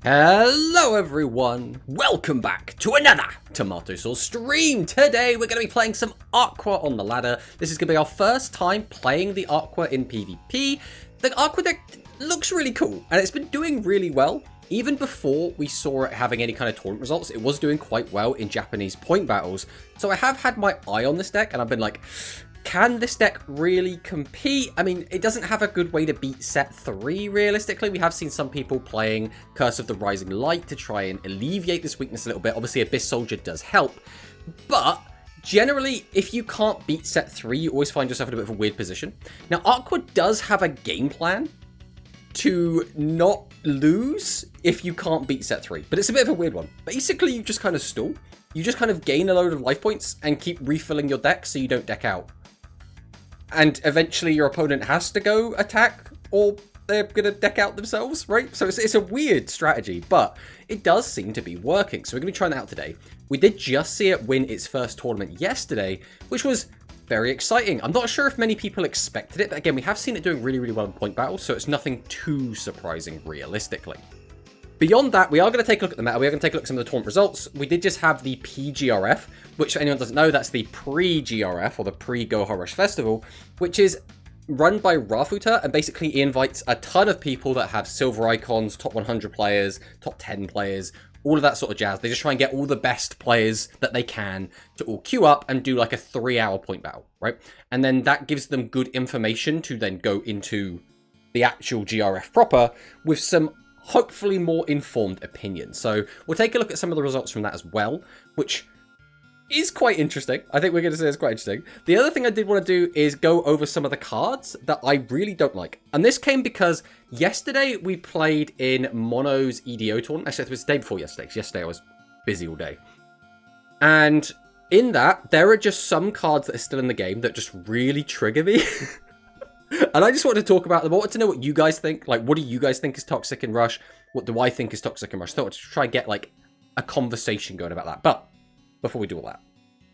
Hello everyone, welcome back to another Tomato Sauce stream. Today we're going to be playing some AQUA on the ladder. This is going to be our first time playing the AQUA in PvP. The AQUA deck looks really cool and it's been doing really well. Even before we saw it having any kind of tournament results, it was doing quite well in Japanese point battles. So I have had my eye on this deck and I've been like, can this deck really compete? I mean, it doesn't have a good way to beat set 3, realistically. We have seen some people playing Curse of the Rising Light to try and alleviate this weakness a little bit. Obviously, Abyss Soldier does help. But generally, if you can't beat set 3, you always find yourself in a bit of a weird position. Now, AQUA does have a game plan to not lose if you can't beat set 3. But it's a bit of a weird one. Basically, you just kind of stall. You just kind of gain a load of life points and keep refilling your deck so you don't deck out. And eventually your opponent has to go attack or they're going to deck out themselves, right? So it's a weird strategy, but it does seem to be working. So we're going to be trying that out today. We did just see it win its first tournament yesterday, which was very exciting. I'm not sure if many people expected it, but again, we have seen it doing really, really well in point battles, so it's nothing too surprising realistically. Beyond that, we are going to take a look at the meta. We are going to take a look at some of the tournament results. We did just have the PGRF, which, if anyone doesn't know, that's the pre-GRF, or the pre-Goha Rush Festival, which is run by Rafuta, and basically he invites a ton of people that have silver icons, top 100 players, top 10 players, all of that sort of jazz. They just try and get all the best players that they can to all queue up and do like a 3-hour point battle, right? And then that gives them good information to then go into the actual GRF proper with some hopefully more informed opinion. So we'll take a look at some of the results from that as well, which is quite interesting. I think we're going to say it's quite interesting. The other thing I did want to do is go over some of the cards that I really don't like. And this came because yesterday we played in Mono's EDO tournament. Actually, it was the day before yesterday, because yesterday I was busy all day. And in that, there are just some cards that are still in the game that just really trigger me. And I just want to talk about them. I want to know what you guys think. Like, what do you guys think is toxic in Rush? What do I think is toxic in Rush? So I want to try and get, like, a conversation going about that. But before we do all that,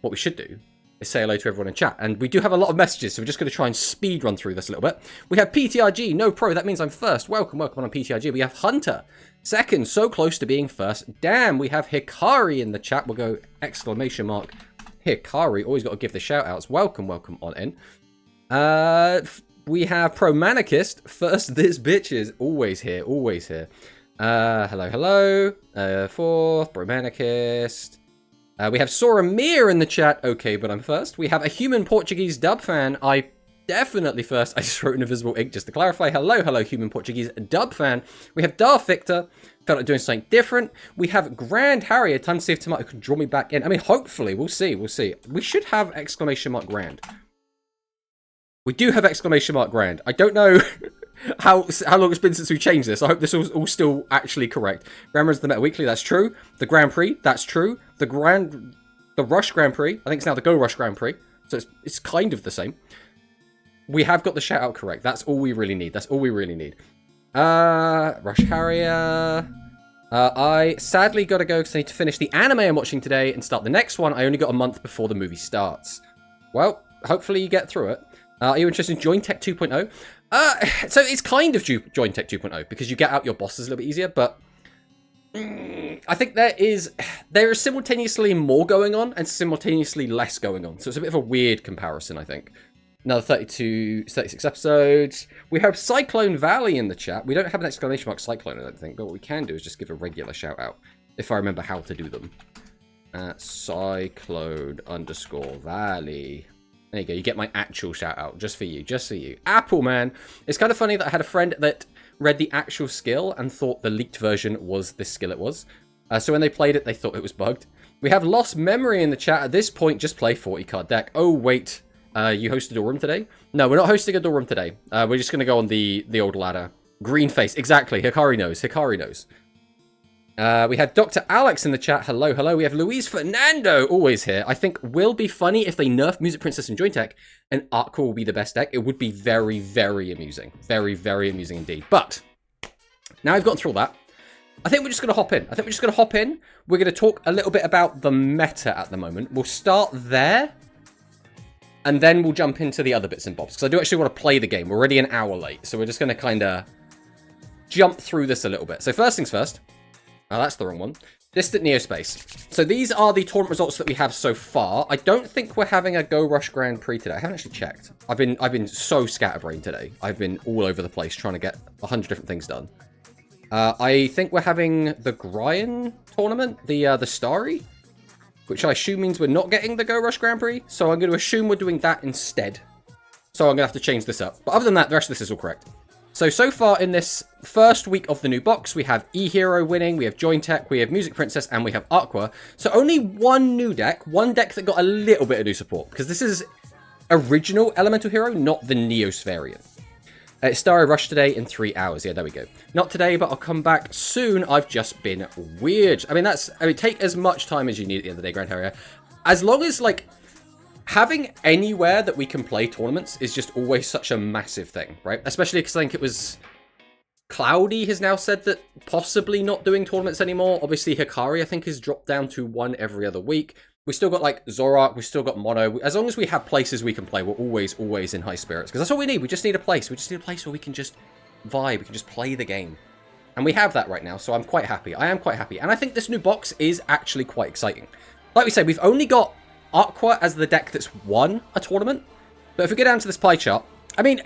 what we should do is say hello to everyone in chat. And we do have a lot of messages, so we're just going to try and speed run through this a little bit. We have PTRG, no pro, that means I'm first. Welcome on PTRG. We have Hunter, second, so close to being first. Damn, we have Hikari in the chat. We'll go exclamation mark Hikari. Always got to give the shout outs. Welcome on in. We have Pro Manicist. First, this bitch is always here, always here. Hello. Fourth, Pro Manicist. We have Sora Mir in the chat. Okay, but I'm first. We have a human Portuguese dub fan. I definitely first. I just wrote in invisible ink just to clarify. Hello, human Portuguese dub fan. We have Darth Victor. Felt like doing something different. We have Grand Harrier. Time to see if Tomato can draw me back in. I mean, hopefully, we'll see. We should have exclamation mark Grand. We do have exclamation mark Grand. I don't know how long it's been since we changed this. I hope this is all still actually correct. Grammar is the Meta Weekly. That's true. The Grand Prix. That's true. The Rush Grand Prix. I think it's now the Go Rush Grand Prix. So it's kind of the same. We have got the shout out correct. That's all we really need. Rush Harrier. I sadly got to go because I need to finish the anime I'm watching today and start the next one. I only got a month before the movie starts. Well, hopefully you get through it. Are you interested in Join Tech 2.0? So it's kind of Join Tech 2.0 because you get out your bosses a little bit easier, but I think there is simultaneously more going on and simultaneously less going on. So it's a bit of a weird comparison, I think. Another 36 episodes. We have Cyclone Valley in the chat. We don't have an exclamation mark Cyclone, I don't think, but what we can do is just give a regular shout out if I remember how to do them. Cyclone_Valley. There you go. You get my actual shout out just for you. Apple, man. It's kind of funny that I had a friend that read the actual skill and thought the leaked version was this skill it was. So when they played it, they thought it was bugged. We have Lost Memory in the chat. At this point, just play 40 card deck. Oh, wait. You hosted a room today? No, we're not hosting a door room today. We're just going to go on the old ladder. Green face. Exactly. Hikari knows. We have Dr. Alex in the chat. Hello. We have Luis Fernando, always here. I think will be funny if they nerf Music Princess and Join Tech, and AQUA will be the best deck. It would be very, very amusing. Very, very amusing indeed. But now I've gotten through all that. I think we're just going to hop in. We're going to talk a little bit about the meta at the moment. We'll start there, and then we'll jump into the other bits and bobs, because I do actually want to play the game. We're already an hour late, so we're just going to kind of jump through this a little bit. So first things first. Oh, that's the wrong one. Distant Neospace. So these are the tournament results that we have so far. I don't think we're having a Go Rush Grand Prix today. I haven't actually checked. I've been so scatterbrained today. I've been all over the place trying to get 100 different things done. I think we're having the Gryan tournament, the Starry, which I assume means we're not getting the Go Rush Grand Prix. So I'm going to assume we're doing that instead. So I'm going to have to change this up. But other than that, the rest of this is all correct. So far in this first week of the new box, we have E-Hero winning, we have Jointech, we have Music Princess, and we have Aqua. So only one new deck, one deck that got a little bit of new support, because this is original Elemental Hero, not the Neos variant. It's Starry Rush today in 3 hours. Yeah, there we go. Not today, but I'll come back soon. I've just been weird. I mean, take as much time as you need at the end of the day, Grand Harrier. As long as, like, having anywhere that we can play tournaments is just always such a massive thing, right? Especially because I think it was Cloudy has now said that possibly not doing tournaments anymore. Obviously, Hikari, I think, has dropped down to 1 every other week. We still got, like, Zorak. We still got Mono. As long as we have places we can play, we're always in high spirits. Because that's all we need. We just need a place. We just need a place where we can just vibe. We can just play the game. And we have that right now, so I'm quite happy. I am quite happy. And I think this new box is actually quite exciting. Like we said, we've only got Aqua as the deck that's won a tournament. But if we go down to this pie chart, I mean,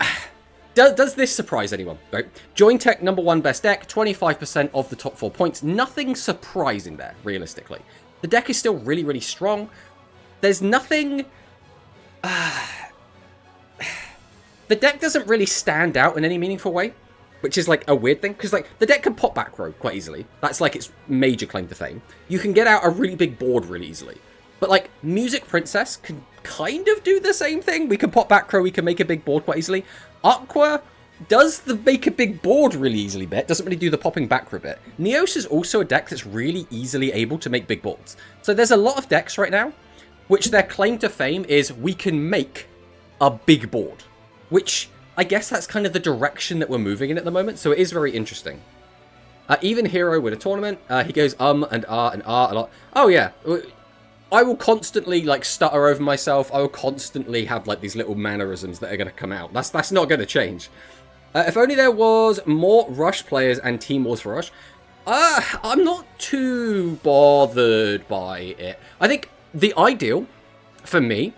does this surprise anyone, right? Jointech, #1 best deck, 25% of the top 4 points. Nothing surprising there, realistically. The deck is still really, really strong. There's nothing... the deck doesn't really stand out in any meaningful way, which is like a weird thing. Because like the deck can pop back row quite easily. That's like its major claim to fame. You can get out a really big board really easily. But, like, Music Princess can kind of do the same thing. We can pop back row, we can make a big board quite easily. Aqua does the make a big board really easily bit, doesn't really do the popping back row bit. Neos is also a deck that's really easily able to make big boards. So there's a lot of decks right now, which their claim to fame is we can make a big board. Which, I guess that's kind of the direction that we're moving in at the moment, so it is very interesting. Even Hero win a tournament, he goes and ah a lot. Oh yeah. I will constantly, like, stutter over myself. I will constantly have, like, these little mannerisms that are going to come out. That's not going to change. If only there was more Rush players and Team Wars for Rush. I'm not too bothered by it. I think the ideal, for me,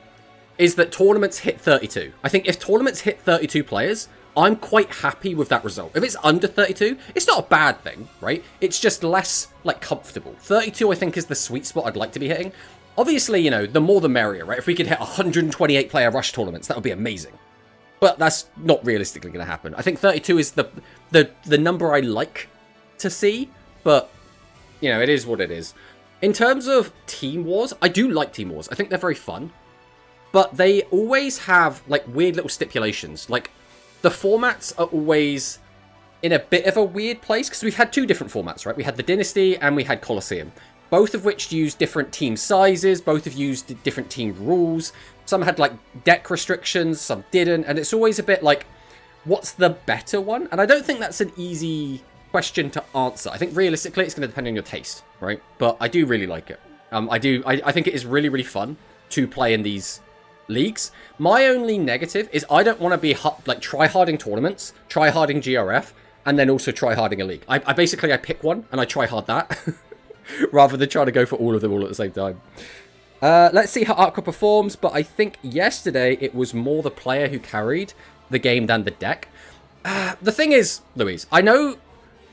is that tournaments hit 32. I think if tournaments hit 32 players, I'm quite happy with that result. If it's under 32, it's not a bad thing, right? It's just less, like, comfortable. 32, I think, is the sweet spot I'd like to be hitting. Obviously, you know, the more the merrier, right? If we could hit 128 player Rush tournaments, that would be amazing. But that's not realistically going to happen. I think 32 is the number I like to see, but, you know, it is what it is. In terms of Team Wars, I do like Team Wars. I think they're very fun. But they always have, like, weird little stipulations. Like, the formats are always in a bit of a weird place, because we've had 2 different formats, right? We had the Dynasty and we had Colosseum. Both of which used different team sizes, both have used different team rules. Some had, like, deck restrictions, some didn't, and it's always a bit like, what's the better one? And I don't think that's an easy question to answer. I think realistically it's going to depend on your taste, right? But I do really like it. I think it is really, really fun to play in these leagues. My only negative is I don't want to be, like, try-harding tournaments, try-harding GRF, and then also try-harding a league. I pick one, and I try-hard that. Rather than trying to go for all of them all at the same time. Let's see how Aqua performs, but I think yesterday it was more the player who carried the game than the deck. The thing is, Louise, I know...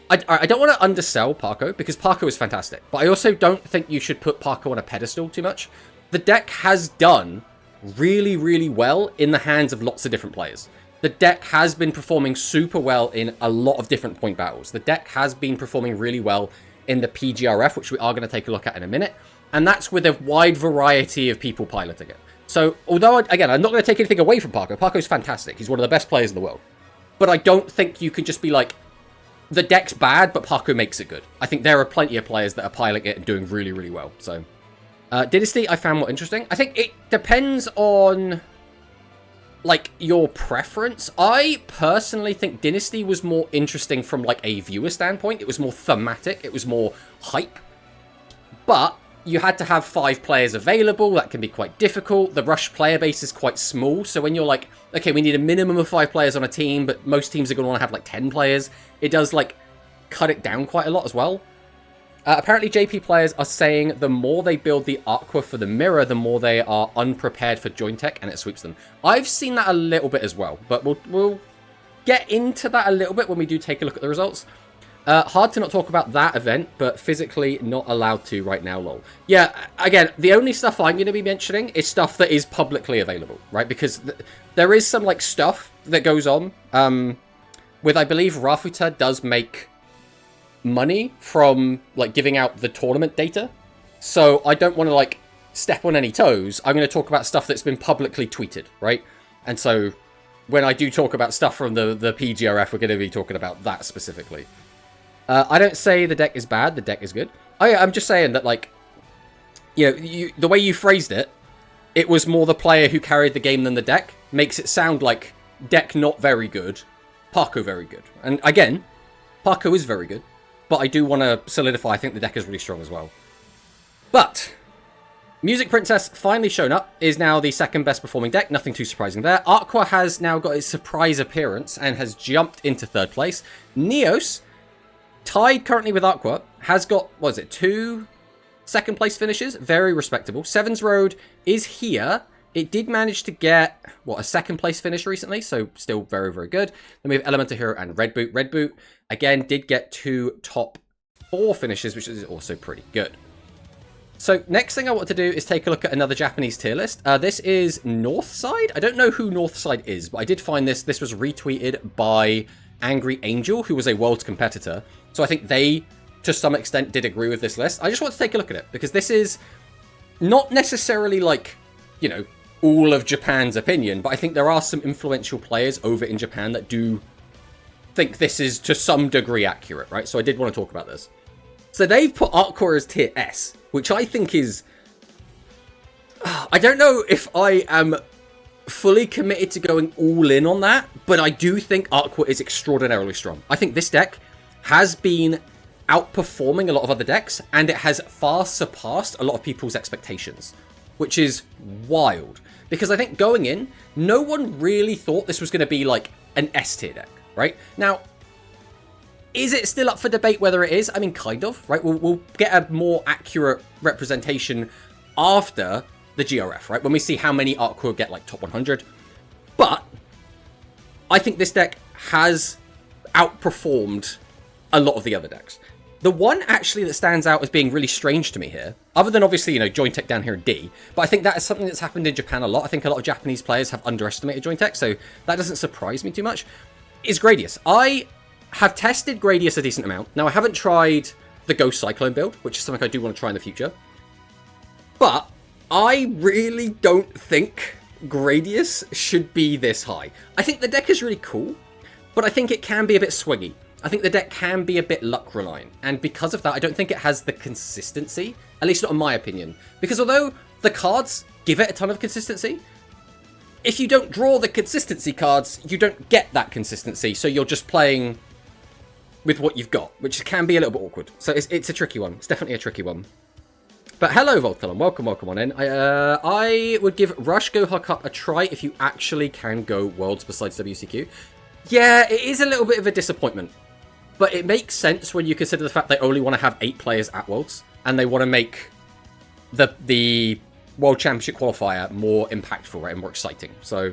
I don't want to undersell Parko, because Parko is fantastic, but I also don't think you should put Parko on a pedestal too much. The deck has done really, really well in the hands of lots of different players. The deck has been performing super well in a lot of different point battles. The deck has been performing really well in the PGRF, which we are going to take a look at in a minute. And that's with a wide variety of people piloting it. So, although, again, I'm not going to take anything away from Parko. Parko's fantastic. He's one of the best players in the world. But I don't think you can just be like, the deck's bad, but Parko makes it good. I think there are plenty of players that are piloting it and doing really, really well. So, Dynasty, I found more interesting. I think it depends on, like, your preference. I personally think Dynasty was more interesting from, like, a viewer standpoint. It was more thematic. It was more hype. But you had to have 5 players available. That can be quite difficult. The Rush player base is quite small. So when you're like, okay, we need a minimum of 5 players on a team, but most teams are going to want to have, like, 10 players, it does, like, cut it down quite a lot as well. Apparently JP players are saying the more they build the Aqua for the mirror, the more they are unprepared for joint tech and it sweeps them. I've seen that a little bit as well, but we'll get into that a little bit when we do take a look at the results. Hard to not talk about that event, but physically not allowed to right now, lol. Yeah, again, the only stuff I'm going to be mentioning is stuff that is publicly available, right? Because there is some, like, stuff that goes on with, I believe, Rafuta does make money from, like, giving out the tournament data. So I don't want to, like, step on any toes. I'm going to talk about stuff that's been publicly tweeted, right? And so when I do talk about stuff from the PGRF, we're going to be talking about that specifically. I don't say the deck is bad, the deck is good. I'm just saying that, like, you know, the way you phrased it, it was more the player who carried the game than the deck. Makes it sound like deck not very good, Parko very good. And again, Parko is very good, but I do want to solidify, I think the deck is really strong as well. But Music Princess finally shown up, is now the second best performing deck, nothing too surprising there. Aqua has now got its surprise appearance and has jumped into third place. Neos, tied currently with Aqua, has got, what is it, 2 second place finishes? Very respectable. Seven's Road is here. It did manage to get, what, a second place finish recently, so still very, very good. Then we have Elemental Hero and Red Boot. Red Boot, again, did get 2 top 4 finishes, which is also pretty good. So next thing I want to do is take a look at another Japanese tier list. This is Northside. I don't know who Northside is, but I did find this. This was retweeted by Angry Angel, who was a Worlds competitor. So I think they, to some extent, did agree with this list. I just want to take a look at it, because this is not necessarily, like, you know, all of Japan's opinion, but I think there are some influential players over in Japan that do think this is, to some degree, accurate, right? So I did want to talk about this. So they've put Aqua as tier S, which I think is... I don't know if I am fully committed to going all in on that, but I do think Aqua is extraordinarily strong. I think this deck has been outperforming a lot of other decks, and it has far surpassed a lot of people's expectations, which is wild. Because I think going in, no one really thought this was going to be like an S tier deck, right? Now, is it still up for debate whether it is? I mean, kind of, right? We'll get a more accurate representation after the GRF, right? When we see how many Aqua get like top 100. But I think this deck has outperformed a lot of the other decks. The one actually that stands out as being really strange to me here, other than obviously, you know, joint tech down here in D, but I think that is something that's happened in Japan a lot. I think a lot of Japanese players have underestimated joint tech, so that doesn't surprise me too much, is Gradius. I have tested Gradius a decent amount. Now, I haven't tried the Ghost Cyclone build, which is something I do want to try in the future. But I really don't think Gradius should be this high. I think the deck is really cool, but I think it can be a bit swingy. I think the deck can be a bit luck reliant, and because of that, I don't think it has the consistency, at least not in my opinion. Because although the cards give it a ton of consistency, if you don't draw the consistency cards, you don't get that consistency, so you're just playing with what you've got, which can be a little bit awkward. So it's a tricky one. It's definitely a tricky one. But hello, Voltalon. Welcome on in. I would give Rush Gohar Cup a try if you actually can go Worlds besides WCQ. Yeah, it is a little bit of a disappointment. But it makes sense when you consider the fact they only want to have 8 players at Worlds, and they want to make the World Championship qualifier more impactful, right, and more exciting. So,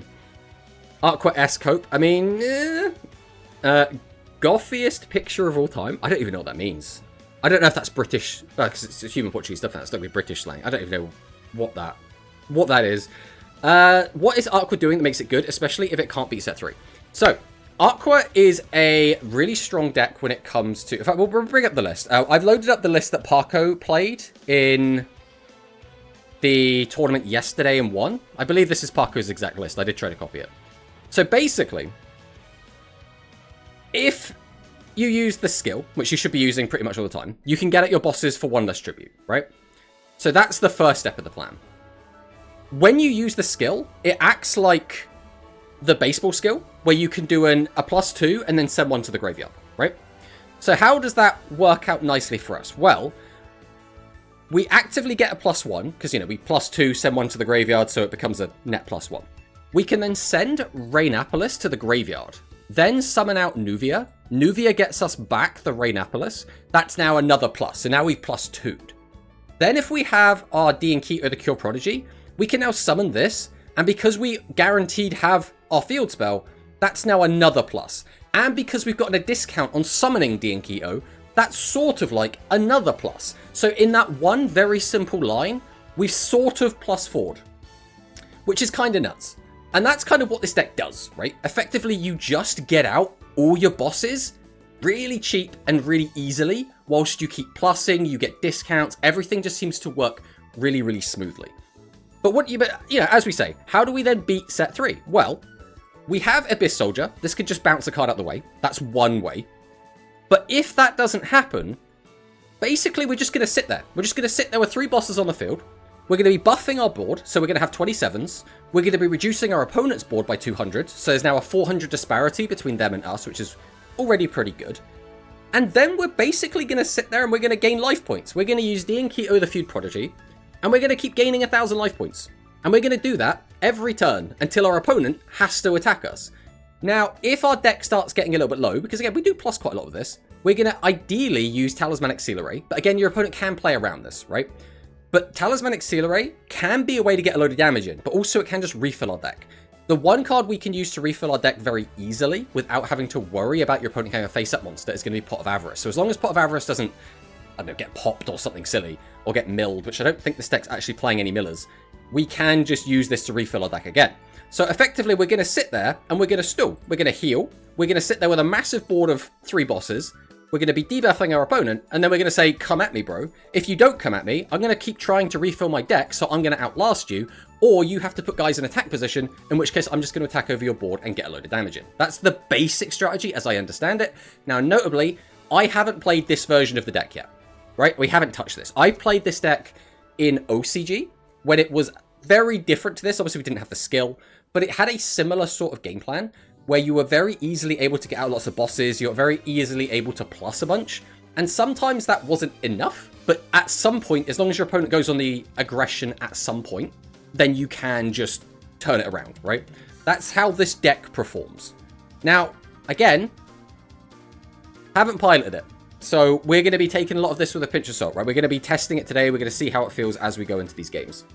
Aqua S Cope, I mean, gothiest picture of all time? I don't even know what that means. I don't know if that's British, because it's human Portuguese stuff, that's not be British slang. I don't even know what that is. What is Aqua doing that makes it good, especially if it can't beat set 3? So, Aqua is a really strong deck when it comes to... In fact, we'll bring up the list. I've loaded up the list that Parko played in the tournament yesterday and won. I believe this is Parko's exact list. I did try to copy it. So basically, if you use the skill, which you should be using pretty much all the time, you can get at your bosses for 1 less tribute, right? So that's the first step of the plan. When you use the skill, it acts like the baseball skill, where you can do a +2 and then send 1 to the graveyard, right? So how does that work out nicely for us? Well, we actively get a +1, because, you know, we +2, send 1 to the graveyard, so it becomes a net +1. We can then send Rainapolis to the graveyard, then summon out Nuvia. Nuvia gets us back the Rainapolis. That's now another plus. So now we've plus 2'd. Then if we have our Dianquito the Cure Prodigy, we can now summon this. And because we guaranteed have our field spell, that's now another plus. And because we've gotten a discount on summoning Dianquito, that's sort of like another plus. So in that one very simple line, we've sort of plus 4'd, which is kind of nuts. And that's kind of what this deck does, right? Effectively, you just get out all your bosses really cheap and really easily, whilst you keep plussing, you get discounts, everything just seems to work really, really smoothly. But as we say, how do we then beat set 3? Well, we have Abyss Soldier. This could just bounce a card out the way. That's one way. But if that doesn't happen, basically we're just going to sit there. We're just going to sit there with 3 bosses on the field. We're going to be buffing our board, so we're going to have 27s. We're going to be reducing our opponent's board by 200, so there's now a 400 disparity between them and us, which is already pretty good. And then we're basically going to sit there and we're going to gain life points. We're going to use Dianquito the Feud Prodigy, and we're going to keep gaining 1,000 life points. And we're going to do that every turn until our opponent has to attack us. Now, if our deck starts getting a little bit low, because again, we do plus quite a lot of this, we're going to ideally use Talismanic Seal Array. But again, your opponent can play around this, right? But Talismanic Seal Array can be a way to get a load of damage in, but also it can just refill our deck. The one card we can use to refill our deck very easily without having to worry about your opponent having a face-up monster is going to be Pot of Avarice. So as long as Pot of Avarice doesn't, I don't know, get popped or something silly, or get milled, which I don't think this deck's actually playing any millers, we can just use this to refill our deck again. So effectively, we're going to sit there and we're going to stall. We're going to heal. We're going to sit there with a massive board of 3 bosses. We're going to be debuffing our opponent, and then we're going to say, come at me, bro. If you don't come at me, I'm going to keep trying to refill my deck, so I'm going to outlast you, or you have to put guys in attack position, in which case I'm just going to attack over your board and get a load of damage in. That's the basic strategy as I understand it. Now, notably, I haven't played this version of the deck yet, right? We haven't touched this. I played this deck in OCG, when it was very different to this. Obviously, we didn't have the skill, but it had a similar sort of game plan, where you were very easily able to get out lots of bosses, you were very easily able to plus a bunch, and sometimes that wasn't enough, but at some point, as long as your opponent goes on the aggression at some point, then you can just turn it around, right? That's how this deck performs. Now, again, haven't piloted it, so we're going to be taking a lot of this with a pinch of salt, right? We're going to be testing it today, we're going to see how it feels as we go into these games.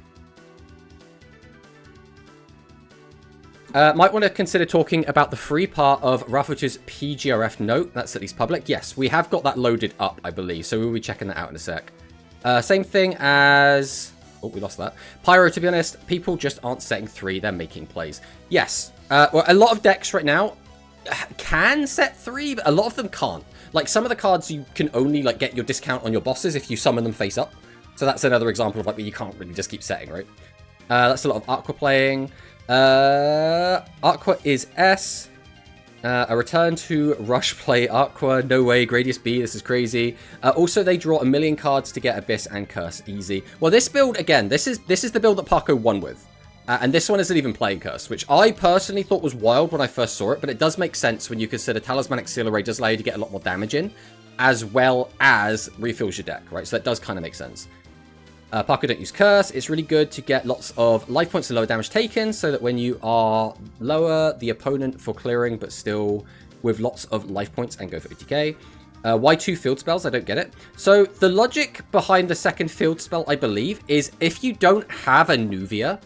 Might want to consider talking about the free part of Rafuch's PGRF note. That's at least public. Yes, we have got that loaded up, I believe. So we'll be checking that out in a sec. Same thing as... Oh, we lost that. Pyro, to be honest, people just aren't setting 3. They're making plays. Yes. Well, a lot of decks right now can set 3, but a lot of them can't. Like, some of the cards you can only, like, get your discount on your bosses if you summon them face up. So that's another example of, like, where you can't really just keep setting, right? That's a lot of Aqua playing. Aqua is S. A return to Rush play Aqua. No way. Gradius B. This is crazy. Also, they draw 1 million cards to get Abyss and Curse easy. Well, this build, again, this is the build that Paco won with. And this one isn't even playing Curse, which I personally thought was wild when I first saw it, but it does make sense when you consider Talismanic Seal Array does allow you to get a lot more damage in, as well as refills your deck, right? So that does kind of make sense. Paco don't use Curse. It's really good to get lots of life points and lower damage taken, so that when you are lower the opponent for clearing, but still with lots of life points and go for 80k. Why 2 field spells? I don't get it. So the logic behind the second field spell, I believe, is if you don't have a Nuvia,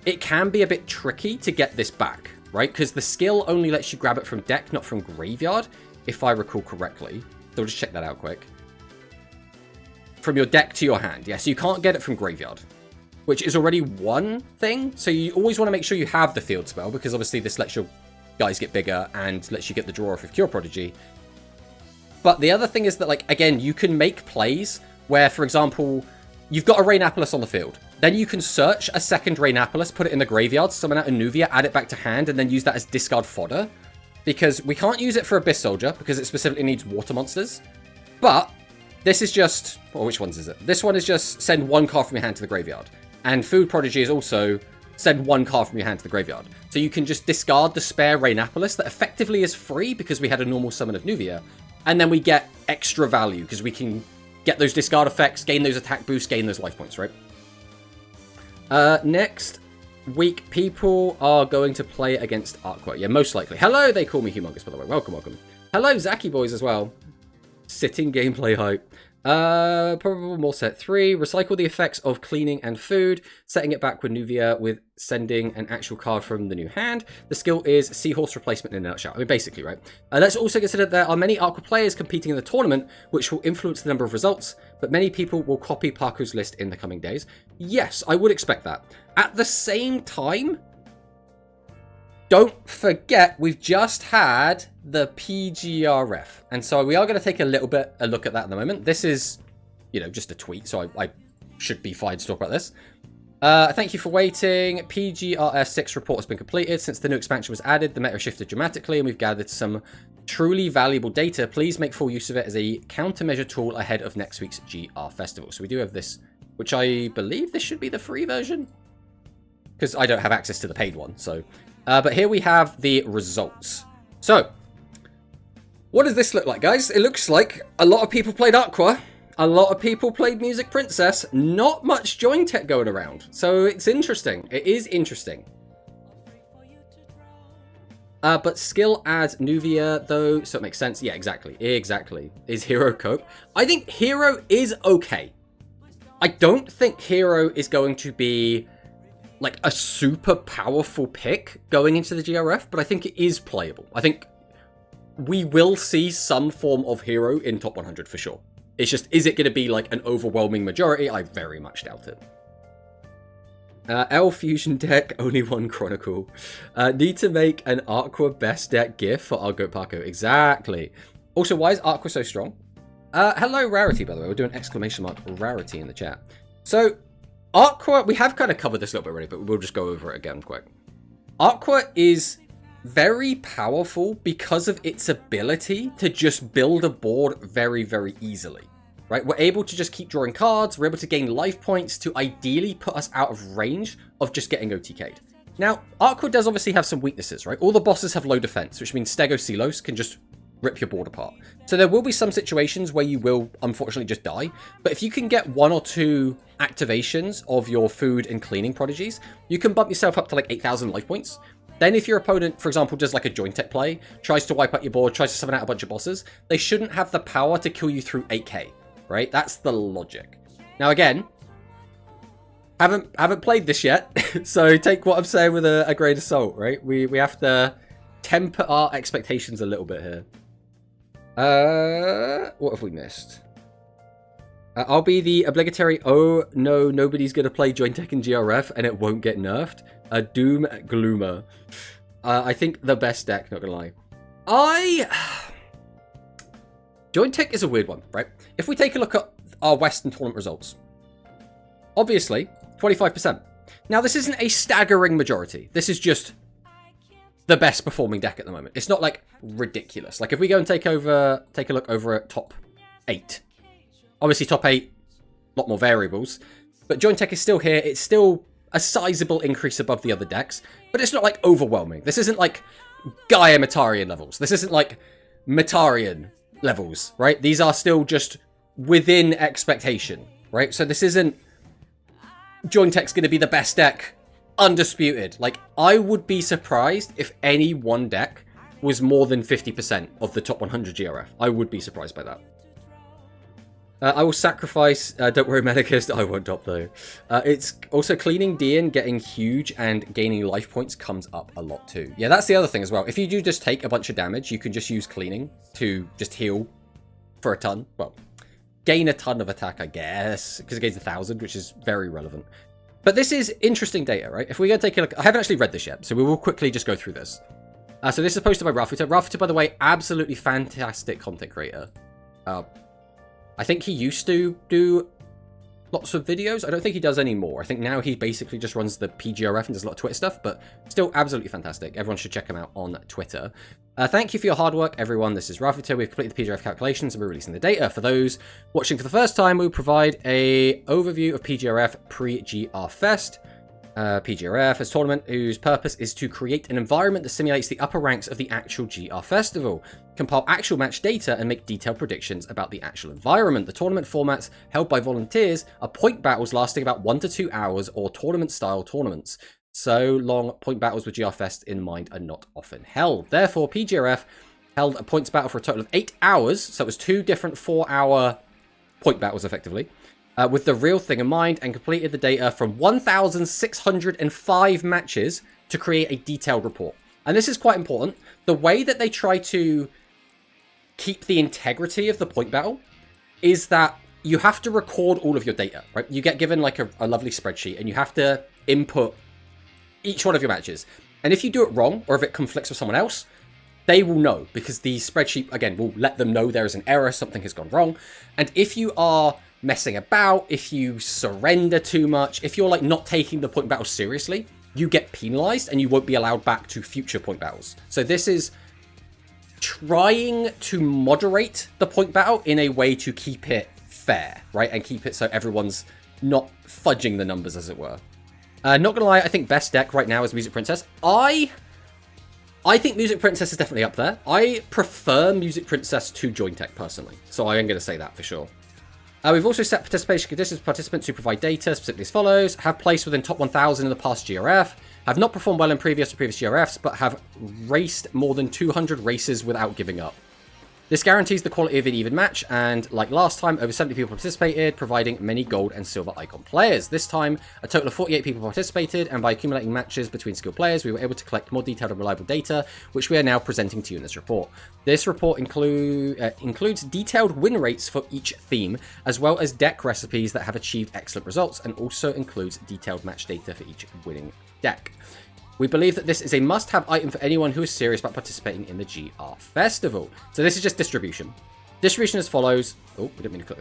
it can be a bit tricky to get this back, right? Because the skill only lets you grab it from deck, not from graveyard, if I recall correctly. So we'll just check that out quick. From your deck to your hand. Yeah, so you can't get it from graveyard, which is already one thing. So you always want to make sure you have the field spell, because obviously this lets your guys get bigger and lets you get the draw off of Cure Prodigy. But the other thing is that, like, again, you can make plays where, for example, you've got a Rainapolis on the field. Then you can search a second Rainapolis, put it in the graveyard, summon out a Nuvia, add it back to hand, and then use that as discard fodder. Because we can't use it for Abyss Soldier, because it specifically needs water monsters. But this is just... Well, which ones is it? This one is just send 1 card from your hand to the graveyard. And Food Prodigy is also send 1 card from your hand to the graveyard. So you can just discard the spare Rainapolis that effectively is free because we had a normal summon of Nuvia. And then we get extra value because we can get those discard effects, gain those attack boosts, gain those life points, right? Next, week, people are going to play against AQUA. Yeah, most likely. Hello, they call me Humongous, by the way. Welcome, welcome. Hello, Zaki boys as well. Sitting gameplay hype. Probable more set 3. Recycle the effects of cleaning and food. Setting it back with Nuvia with sending an actual card from the new hand. The skill is Seahorse Replacement in a nutshell. I mean, basically, right? Let's also consider there are many AQUA players competing in the tournament, which will influence the number of results, but many people will copy Parku's list in the coming days. Yes, I would expect that. At the same time, don't forget, we've just had the PGRF. And so we are going to take a look at that in the moment. This is, you know, just a tweet, so I should be fine to talk about this. Thank you for waiting. PGRF 6 report has been completed. Since the new expansion was added, the meta shifted dramatically, and we've gathered some truly valuable data. Please make full use of it as a countermeasure tool ahead of next week's GR Festival. So we do have this, which I believe this should be the free version, because I don't have access to the paid one, so... but here we have the results. So, what does this look like, guys? It looks like a lot of people played AQUA. A lot of people played Music Princess. Not much join tech going around. So, it's interesting. It is interesting. But skill adds Nuvia, though, so it makes sense. Yeah, exactly. Exactly. Is Hero cope? I think Hero is okay. I don't think Hero is going to be... like a super powerful pick going into the GRF, but I think it is playable. I think we will see some form of Hero in top 100 for sure. It's just, is it going to be like an overwhelming majority? I very much doubt it. L Fusion deck, only one Chronicle. Need to make an AQUA Best Deck GIF for our Goat Parko. Exactly. Also, why is AQUA so strong? Hello, Rarity, by the way. We'll do an exclamation mark Rarity in the chat. So, AQUA, we have kind of covered this a little bit already, but we'll just go over it again quick. AQUA is very powerful because of its ability to just build a board very, very easily, right? We're able to just keep drawing cards. We're able to gain life points to ideally put us out of range of just getting OTK'd. Now, AQUA does obviously have some weaknesses, right? All the bosses have low defense, which means Stegoselos can just rip your board apart. So there will be some situations where you will unfortunately just die, but if you can get 1 or 2 activations of your food and cleaning prodigies, you can bump yourself up to like 8,000 life points. Then if your opponent, for example, does like a joint tech play, tries to wipe out your board, tries to summon out a bunch of bosses, they shouldn't have the power to kill you through 8k, right? That's the logic. Now again, haven't played this yet, so take what I'm saying with a grain of salt, right? We have to temper our expectations a little bit here. What have we missed? I'll be the obligatory, oh no, nobody's going to play Joint Tech and GRF and it won't get nerfed. A Doom Gloomer. I think the best deck, not going to lie. Joint Tech is a weird one, right? If we take a look at our Western tournament results, obviously, 25%. Now, this isn't a staggering majority. This is just the best performing deck at the moment. It's not like ridiculous. Like if we go and take a look over at top 8. Obviously top 8, a lot more variables. But Joint Tech is still here. It's still a sizable increase above the other decks. But it's not like overwhelming. This isn't like Gaia Metarian levels. This isn't like Metarian levels, right? These are still just within expectation, right? So this isn't Joint Tech's going to be the best deck undisputed. Like, I would be surprised if any one deck was more than 50% of the top 100 GRF. I would be surprised by that. I will sacrifice, don't worry Medicist, I won't top though. It's also cleaning Dian, getting huge and gaining life points comes up a lot too. Yeah, that's the other thing as well. If you do just take a bunch of damage, you can just use cleaning to just heal for a ton. Well, gain a ton of attack, I guess, because it gains 1,000, which is very relevant. But this is interesting data, right? If we're going to take a look, I haven't actually read this yet, so we will quickly just go through this. So this is posted by Rafuta. Rafuta, by the way, absolutely fantastic content creator. I think he used to do lots of videos. I don't think he does anymore. I think now he basically just runs the PGRF and does a lot of Twitter stuff, but still absolutely fantastic. Everyone should check him out on Twitter. Thank you for your hard work, everyone. This is Rafuta. We've completed the PGRF calculations and we're releasing the data. For those watching for the first time, we'll provide a overview of PGRF pre-GR Fest. PGRF is a tournament whose purpose is to create an environment that simulates the upper ranks of the actual GR Festival, compile actual match data, and make detailed predictions about the actual environment. The tournament formats held by volunteers are point battles lasting about 1 to 2 hours or tournament-style tournaments. So long, point battles with GR Fest in mind are not often held. Therefore, PGRF held a points battle for a total of 8 hours, so it was 2 different 4-hour point battles, effectively, with the real thing in mind, and completed the data from 1,605 matches to create a detailed report. And this is quite important. The way that they try to keep the integrity of the point battle is that you have to record all of your data, right? You get given like a lovely spreadsheet, and you have to input each one of your matches. And if you do it wrong, or if it conflicts with someone else, they will know, because the spreadsheet, again, will let them know there is an error, something has gone wrong. And if you are messing about, if you surrender too much, if you're like not taking the point battle seriously, you get penalized and you won't be allowed back to future point battles. So this is trying to moderate the point battle in a way to keep it fair, right? And keep it so everyone's not fudging the numbers, as it were. Not gonna lie, I think best deck right now is Music Princess. I think Music Princess is definitely up there. I prefer Music Princess to Joint Deck, personally. So I am going to say that for sure. We've also set participation conditions for participants who provide data, specifically as follows. Have placed within top 1,000 in the past GRF. Have not performed well in previous GRFs, but have raced more than 200 races without giving up. This guarantees the quality of an even match, and like last time, over 70 people participated, providing many gold and silver icon players. This time, a total of 48 people participated, and by accumulating matches between skilled players, we were able to collect more detailed and reliable data, which we are now presenting to you in this report. This report includes detailed win rates for each theme, as well as deck recipes that have achieved excellent results, and also includes detailed match data for each winning deck. We believe that this is a must-have item for anyone who is serious about participating in the GR Festival. So this is just distribution. Distribution as follows. Oh, we didn't mean to click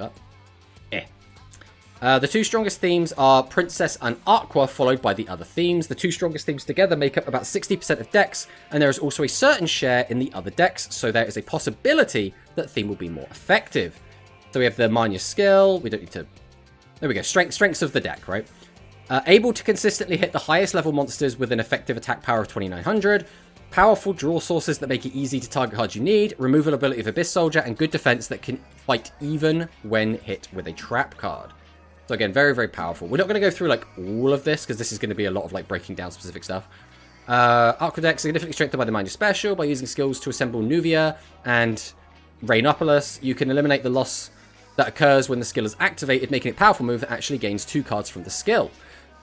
that. The 2 strongest themes are Princess and Aqua, followed by the other themes. The 2 strongest themes together make up about 60% of decks, and there is also a certain share in the other decks, so there is a possibility that theme will be more effective. So we have the Mine Your Skill. We don't need to... There we go. Strengths of the deck, right? Able to consistently hit the highest level monsters with an effective attack power of 2900. Powerful draw sources that make it easy to target cards you need. Removal ability of Abyss Soldier. And good defense that can fight even when hit with a trap card. So again, very, very powerful. We're not going to go through like all of this, because this is going to be a lot of like breaking down specific stuff. Aqua deck significantly strengthened by the Mind Your Special. By using skills to assemble Nuvia and Rainopolis, you can eliminate the loss that occurs when the skill is activated, making it a powerful move that actually gains 2 cards from the skill.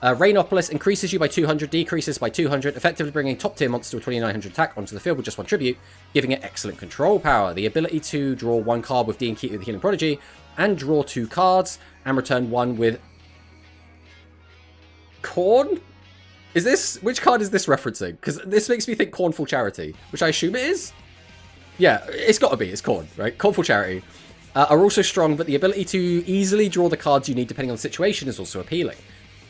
Rainopolis increases you by 200, decreases by 200, effectively bringing top-tier monster with 2900 attack onto the field with just 1 tribute, giving it excellent control power. The ability to draw 1 card with D and Key with the Healing Prodigy, and draw 2 cards, and return 1 with... Corn? Is this... Which card is this referencing? Because this makes me think Cornful Charity, which I assume it is? Yeah, it's got to be. It's Corn, right? Cornful Charity. Are also strong, but the ability to easily draw the cards you need depending on the situation is also appealing.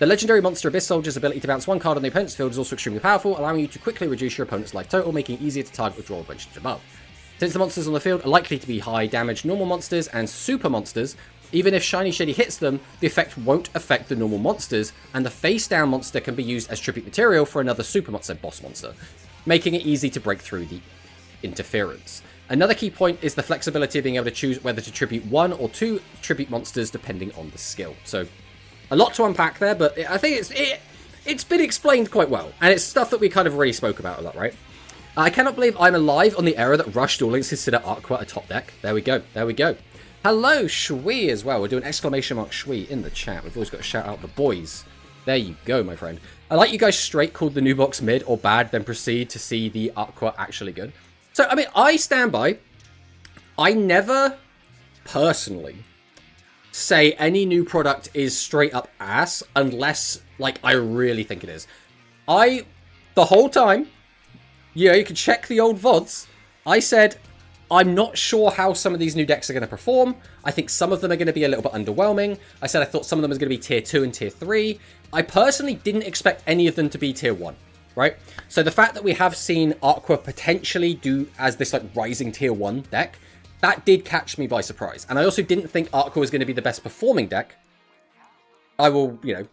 The legendary monster Abyss Soldier's ability to bounce 1 card on the opponent's field is also extremely powerful, allowing you to quickly reduce your opponent's life total, making it easier to target with draw a bunch above. Since the monsters on the field are likely to be high damage normal monsters and super monsters, even if Shiny Shady hits them, the effect won't affect the normal monsters, and the face down monster can be used as tribute material for another super monster boss monster, making it easy to break through the interference. Another key point is the flexibility of being able to choose whether to tribute 1 or 2 tribute monsters depending on the skill. So, a lot to unpack there, but I think it's been explained quite well. And it's stuff that we kind of already spoke about a lot, right? I cannot believe I'm alive on the error that Rush Duel Links consider Aqua a top deck. There we go. There we go. Hello, Shui as well. We're doing exclamation mark Shui in the chat. We've always got to shout out the boys. There you go, my friend. I like you guys straight called the new box mid or bad, then proceed to see the Aqua actually good. So, I mean, I stand by. I never personally say any new product is straight up ass unless, like, I really think it is. The whole time, yeah, you can check the old VODs, I said, I'm not sure how some of these new decks are going to perform. I think some of them are going to be a little bit underwhelming. I said I thought some of them was going to be tier 2 and tier 3. I personally didn't expect any of them to be tier 1, right? So the fact that we have seen Aqua potentially do as this, like, rising tier 1 deck, that did catch me by surprise. And I also didn't think Aqua was going to be the best performing deck. I will, you know,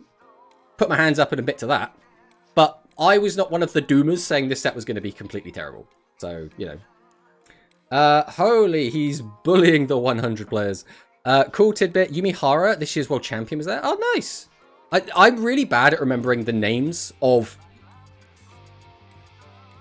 put my hands up and admit to that. But I was not one of the doomers saying this set was going to be completely terrible. So, you know. Holy, he's bullying the 100 players. Cool tidbit. Yumihara, this year's world champion, was there? Oh, nice. I'm really bad at remembering the names of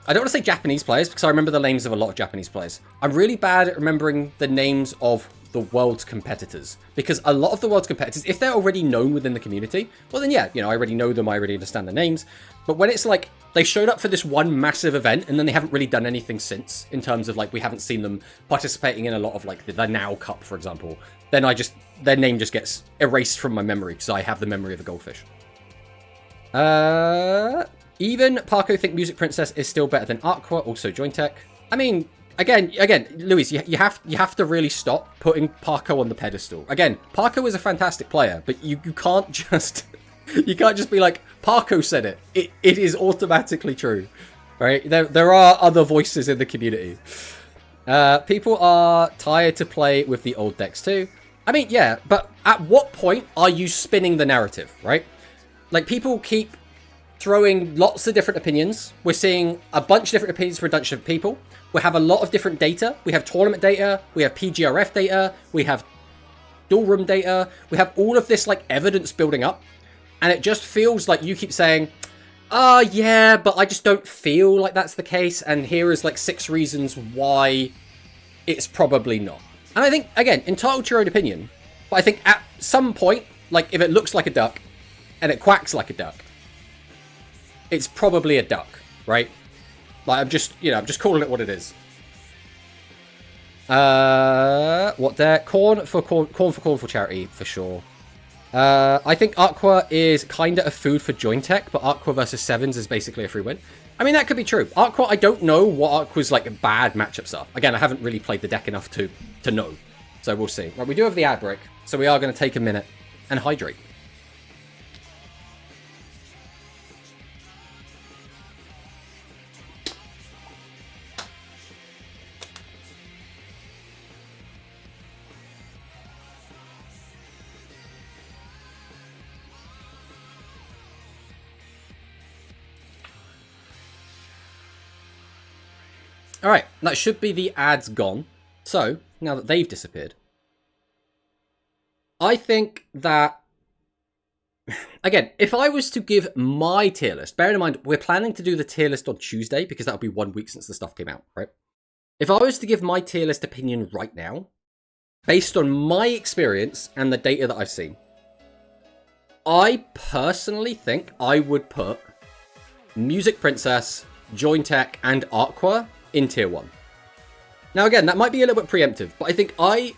I don't want to say Japanese players because I remember the names of a lot of Japanese players. I'm really bad at remembering the names of the world's competitors, because a lot of the world's competitors, if they're already known within the community, well then yeah, you know, I already know them, I already understand their names. But when it's like they showed up for this one massive event and then they haven't really done anything since, in terms of like we haven't seen them participating in a lot of like the Now Cup, for example, then their name just gets erased from my memory because I have the memory of a goldfish. Even Parko think Music Princess is still better than Aqua, also Jointech. I mean, again, Luis, you have to really stop putting Parko on the pedestal. Again, Parko is a fantastic player, but you can't just you can't just be like, Parko said it. It is automatically true, right? There are other voices in the community. People are tired to play with the old decks too. I mean, yeah, but at what point are you spinning the narrative, right? Like, people keep throwing lots of different opinions. We're seeing a bunch of different opinions for a bunch of people. We have a lot of different data. We have tournament data. We have PGRF data. We have dual room data. We have all of this, like, evidence building up. And it just feels like you keep saying, oh, yeah, but I just don't feel like that's the case. And here is, like, 6 reasons why it's probably not. And I think, again, entitled to your own opinion. But I think at some point, like, if it looks like a duck and it quacks like a duck, it's probably a duck, right? Like, I'm just calling it what it is. What there? Corn for charity, for sure. I think Aqua is kind of a food for Jointech, but Aqua versus Sevens is basically a free win. I mean, that could be true. Aqua, I don't know what Aqua's, like, bad matchups are. Again, I haven't really played the deck enough to know. So we'll see. Right, we do have the ad break, so we are going to take a minute and hydrate. Alright, that should be the ads gone. So, now that they've disappeared, I think that, again, if I was to give my tier list, bearing in mind, we're planning to do the tier list on Tuesday, because that'll be 1 week since the stuff came out, right? If I was to give my tier list opinion right now, based on my experience and the data that I've seen, I personally think I would put Music Princess, Jointech, and Aqua in tier 1. Now again, that might be a little bit preemptive, but I think I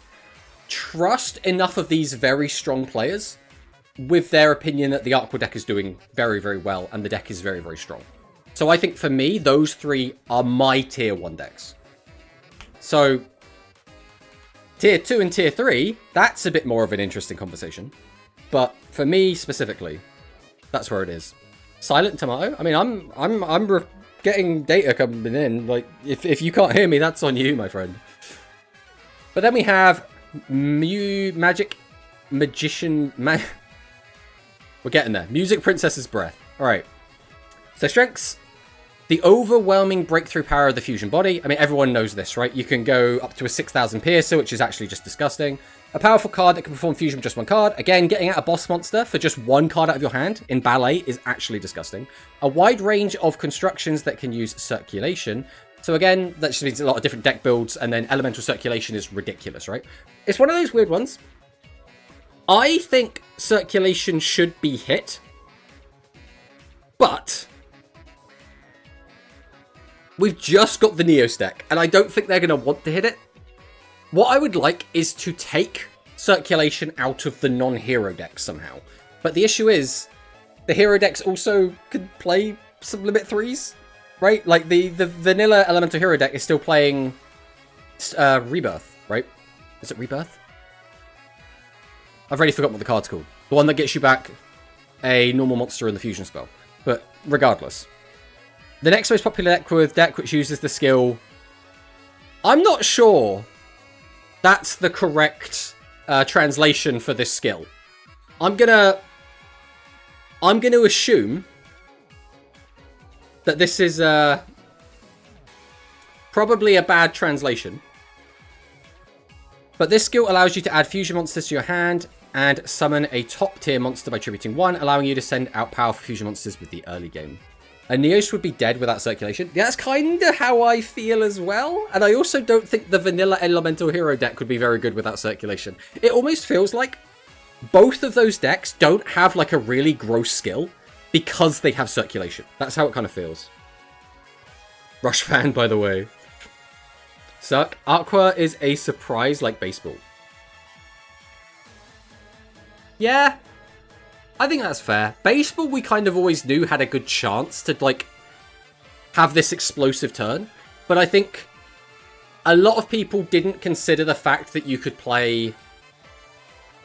trust enough of these very strong players with their opinion that the Aqua deck is doing very, very well and the deck is very, very strong. So I think for me, those 3 are my tier 1 decks. So tier 2 and tier 3, that's a bit more of an interesting conversation. But for me specifically, that's where it is. Silent Tomato? I mean, I'm getting data coming in. Like, if you can't hear me, that's on you, my friend. But then we have Magician. We're getting there. Music Princess's Breath. All right. So strengths. The overwhelming breakthrough power of the fusion body. I mean, everyone knows this, right? You can go up to a 6,000 piercer, which is actually just disgusting. A powerful card that can perform fusion with just 1 card. Again, getting out a boss monster for just 1 card out of your hand in Ballet is actually disgusting. A wide range of constructions that can use circulation. So again, that just means a lot of different deck builds, and then elemental circulation is ridiculous, right? It's one of those weird ones. I think circulation should be hit, but we've just got the Neos deck, and I don't think they're going to want to hit it. What I would like is to take circulation out of the non-hero decks somehow. But the issue is, the hero decks also could play some limit 3s, right? Like, the vanilla elemental hero deck is still playing Rebirth, right? Is it Rebirth? I've already forgotten what the card's called. The one that gets you back a normal monster in the fusion spell. But regardless. The next most popular deck which uses the skill, I'm not sure that's the correct translation for this skill. I'm gonna assume that this is probably a bad translation. But this skill allows you to add fusion monsters to your hand and summon a top tier monster by tributing 1, allowing you to send out powerful fusion monsters with the early game. A Neos would be dead without circulation. Yeah, that's kind of how I feel as well. And I also don't think the vanilla Elemental Hero deck would be very good without circulation. It almost feels like both of those decks don't have like a really gross skill because they have circulation. That's how it kind of feels. Rush fan, by the way. Suck. Aqua is a surprise like baseball. Yeah. I think that's fair. Baseball, we kind of always knew had a good chance to, like, have this explosive turn. But I think a lot of people didn't consider the fact that you could play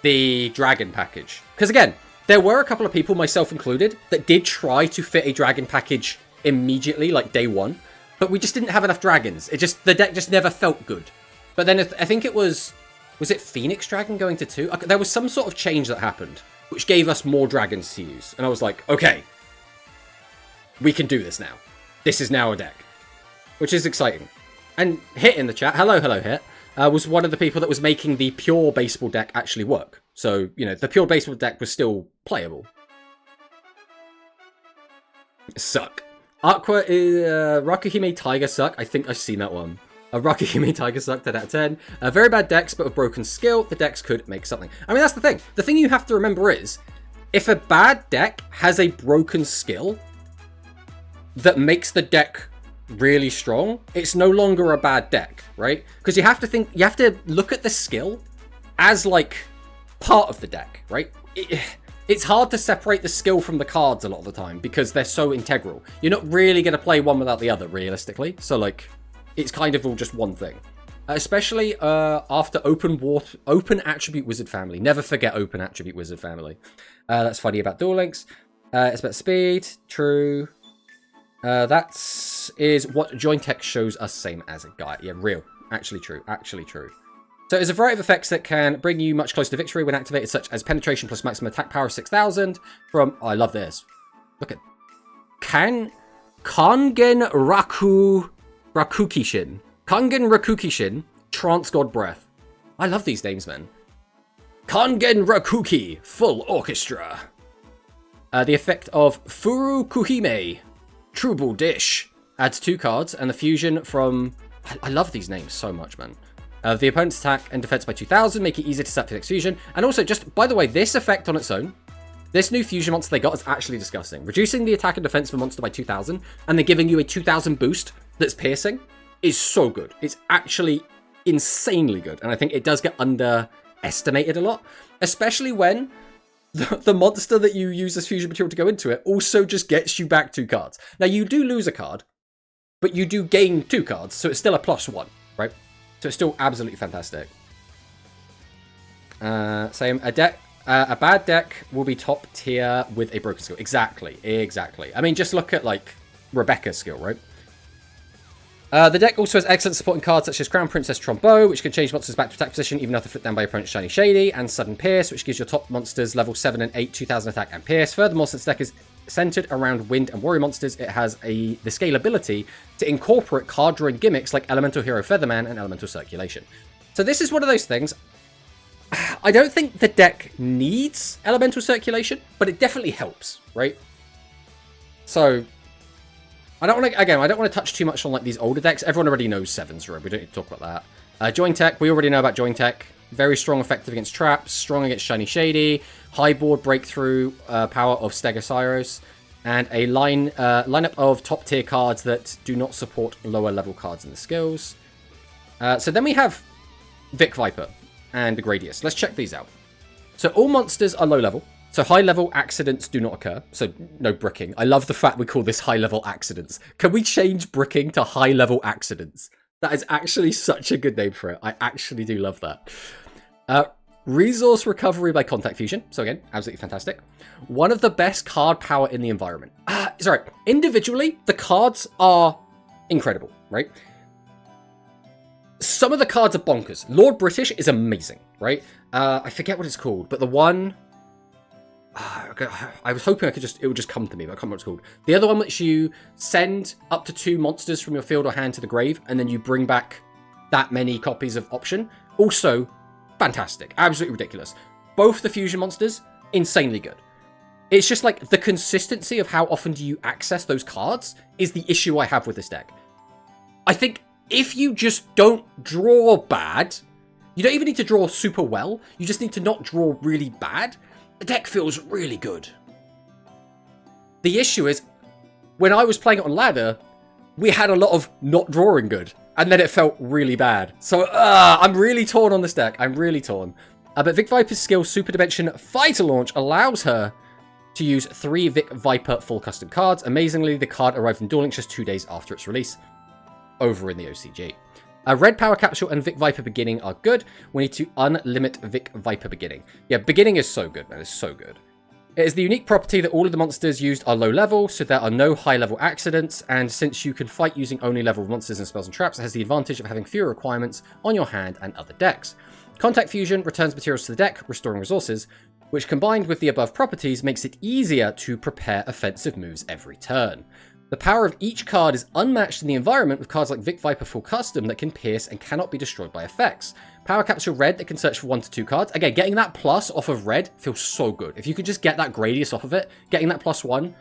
the Dragon package. Because, again, there were a couple of people, myself included, that did try to fit a Dragon package immediately, like day one. But we just didn't have enough Dragons. The deck just never felt good. But then I think it was it Phoenix Dragon going to 2? There was some sort of change that happened, which gave us more dragons to use. And I was like, okay, we can do this now. This is now a deck, which is exciting. And Hit in the chat, hello Hit, was one of the people that was making the pure baseball deck actually work. So, you know, the pure baseball deck was still playable. Suck. Aqua is Rakuhime Tiger Suck. I think I've seen that one. Rakuhime Tiger Suck, 10 out of 10. Very bad decks, but with broken skill, the decks could make something. I mean, that's the thing. The thing you have to remember is, if a bad deck has a broken skill that makes the deck really strong, it's no longer a bad deck, right? Because you have to look at the skill as, like, part of the deck, right? It's hard to separate the skill from the cards a lot of the time, because they're so integral. You're not really going to play one without the other, realistically. So, like, it's kind of all just one thing. Especially after Open Attribute Wizard Family. Never forget Open Attribute Wizard Family. That's funny about Duel Links. It's about speed. True. That is what Joint Tech shows us, same as a guy. Yeah, real. Actually true. Actually true. So there's a variety of effects that can bring you much closer to victory when activated, such as penetration plus maximum attack power of 6,000 from... Oh, I love this. Look at... Kangen Rakukishin. Kangen Rakukishin. Trance God Breath. I love these names, man. Kangen Rakuki. Full Orchestra. The effect of Furu Kuhime. Trouble Dish. Adds 2 cards, and the fusion from... I love these names so much, man. The opponent's attack and defense by 2,000, make it easier to set for the next fusion. And also, just, by the way, this effect on its own, this new fusion monster they got is actually disgusting. Reducing the attack and defense of a monster by 2,000, and then giving you a 2,000 boost that's piercing, is so good. It's actually insanely good. And I think it does get underestimated a lot, especially when the monster that you use as fusion material to go into it also just gets you back 2 cards. Now, you do lose a card, but you do gain 2 cards, so it's still a +1, right? So it's still absolutely fantastic. Same. A bad deck will be top tier with a broken skill. Exactly. Exactly. I mean, just look at, like, Rebecca's skill, right? The deck also has excellent supporting cards such as Crown Princess Trombeau, which can change monsters back to attack position even after flipped down by your opponent's Shiny Shady, and Sudden Pierce, which gives your top monsters level 7 and 8, 2,000 attack and pierce. Furthermore, since the deck is centered around wind and warrior monsters, it has the scalability to incorporate card drawing gimmicks like Elemental Hero Featherman and Elemental Circulation. So this is one of those things. I don't think the deck needs Elemental Circulation, but it definitely helps, right? So I don't want to touch too much on like these older decks. Everyone already knows 7's Robe. We don't need to talk about that. Join Tech, we already know about Join Tech. Very strong, effective against traps, strong against Shiny Shady, high board breakthrough power of Stegosaurus, and a lineup of top tier cards that do not support lower level cards in the skills. So then we have Vic Viper and Gradius. Let's check these out. So all monsters are low level. So high level accidents do not occur. So no bricking. I love the fact we call this high level accidents. Can we change bricking to high level accidents? That is actually such a good name for it. I actually do love that. Resource recovery by contact fusion. So again, absolutely fantastic. One of the best card power in the environment. Sorry, individually, the cards are incredible, right? Some of the cards are bonkers. Lord British is amazing, right? I forget what it's called, but the one... I was hoping it would just come to me, but I can't remember what it's called. The other one which you send up to 2 monsters from your field or hand to the grave, and then you bring back that many copies of option. Also, fantastic. Absolutely ridiculous. Both the fusion monsters, insanely good. It's just like the consistency of how often do you access those cards is the issue I have with this deck. I think if you just don't draw bad, you don't even need to draw super well, you just need to not draw really bad, the deck feels really good. The issue is, when I was playing it on ladder, we had a lot of not drawing good, and then it felt really bad. So, I'm really torn on this deck. I'm really torn. But Vic Viper's skill Super Dimension Fighter Launch allows her to use 3 Vic Viper full custom cards. Amazingly, the card arrived in Duel Links just 2 days after its release, over in the OCG. Red Power Capsule and Vic Viper Beginning are good. We need to unlimit Vic Viper Beginning. Yeah, Beginning is so good, man. It's so good. It is the unique property that all of the monsters used are low level, so there are no high level accidents, and since you can fight using only level monsters and spells and traps, it has the advantage of having fewer requirements on your hand and other decks. Contact Fusion returns materials to the deck, restoring resources, which combined with the above properties makes it easier to prepare offensive moves every turn. The power of each card is unmatched in the environment with cards like Vic Viper Full Custom that can pierce and cannot be destroyed by effects. Power Capsule Red that can search for 1 to 2 cards. Again, getting that plus off of Red feels so good. If you could just get that Gradius off of it, getting that +1,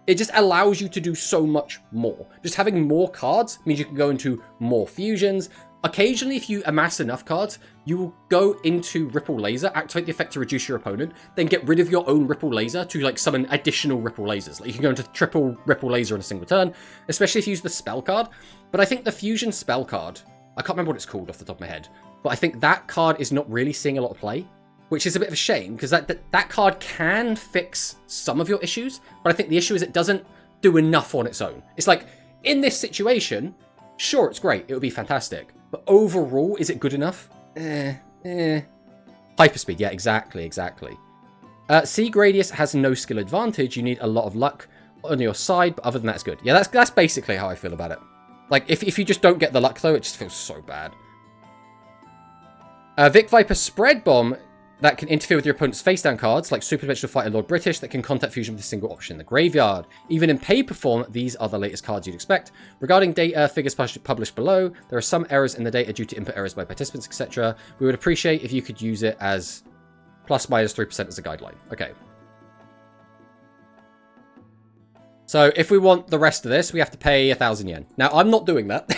it just allows you to do so much more. Just having more cards means you can go into more fusions. Occasionally, if you amass enough cards, you will go into Ripple Laser, activate the effect to reduce your opponent, then get rid of your own Ripple Laser to like summon additional Ripple Lasers. Like you can go into triple Ripple Laser in a single turn, especially if you use the spell card. But I think the Fusion spell card, I can't remember what it's called off the top of my head, but I think that card is not really seeing a lot of play, which is a bit of a shame because that card can fix some of your issues, but I think the issue is it doesn't do enough on its own. It's like, in this situation, sure, it's great, it would be fantastic. But overall, is it good enough? Hyperspeed, yeah, exactly. C Gradius has no skill advantage. You need a lot of luck on your side, but other than that, it's good. Yeah, that's basically how I feel about it. Like, if you just don't get the luck, though, it just feels so bad. Vic Viper Spread Bomb that can interfere with your opponent's face-down cards, like Super Dimensional Fighter Lord British, that can contact fusion with a single option in the graveyard. Even in paper form, these are the latest cards you'd expect. Regarding data figures published below, there are some errors in the data due to input errors by participants, etc. We would appreciate if you could use it as ±3% as a guideline. Okay. So if we want the rest of this, we have to pay 1,000 yen. Now, I'm not doing that.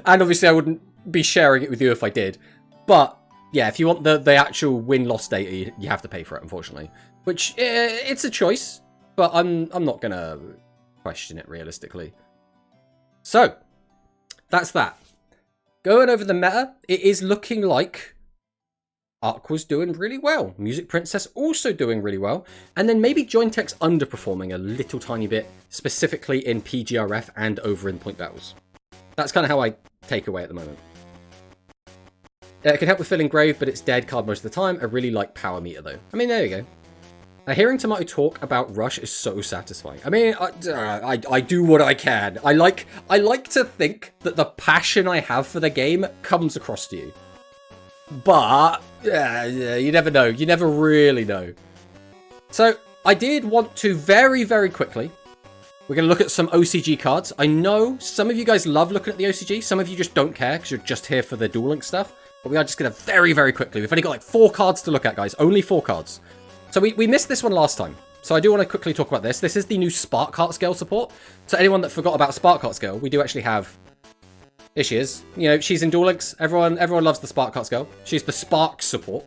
And obviously, I wouldn't be sharing it with you if I did. But yeah, if you want the actual win-loss data, you have to pay for it, unfortunately. Which, it's a choice, but I'm not going to question it realistically. So, that's that. Going over the meta, it is looking like Aqua's doing really well. Music Princess also doing really well. And then maybe Jointek's underperforming a little tiny bit, specifically in PGRF and over in point battles. That's kind of how I take away at the moment. It can help with filling grave, but it's dead card most of the time. I really like Power Meter, though. I mean, there you go. Hearing Tomato talk about Rush is so satisfying. I mean, I do what I can. I like to think that the passion I have for the game comes across to you. But, you never know. You never really know. So, I did want to very, very quickly... We're going to look at some OCG cards. I know some of you guys love looking at the OCG. Some of you just don't care because you're just here for the Duel Links stuff. But we are just going to very, very quickly. We've only got like 4 cards to look at, guys. Only 4 cards. So we missed this one last time. So I do want to quickly talk about this. This is the new Spark Heart Scale support. So anyone that forgot about Spark Heart Scale, we do actually have... Here she is. You know, she's in Duel Links. Everyone loves the Spark Heart Scale. She's the Spark support.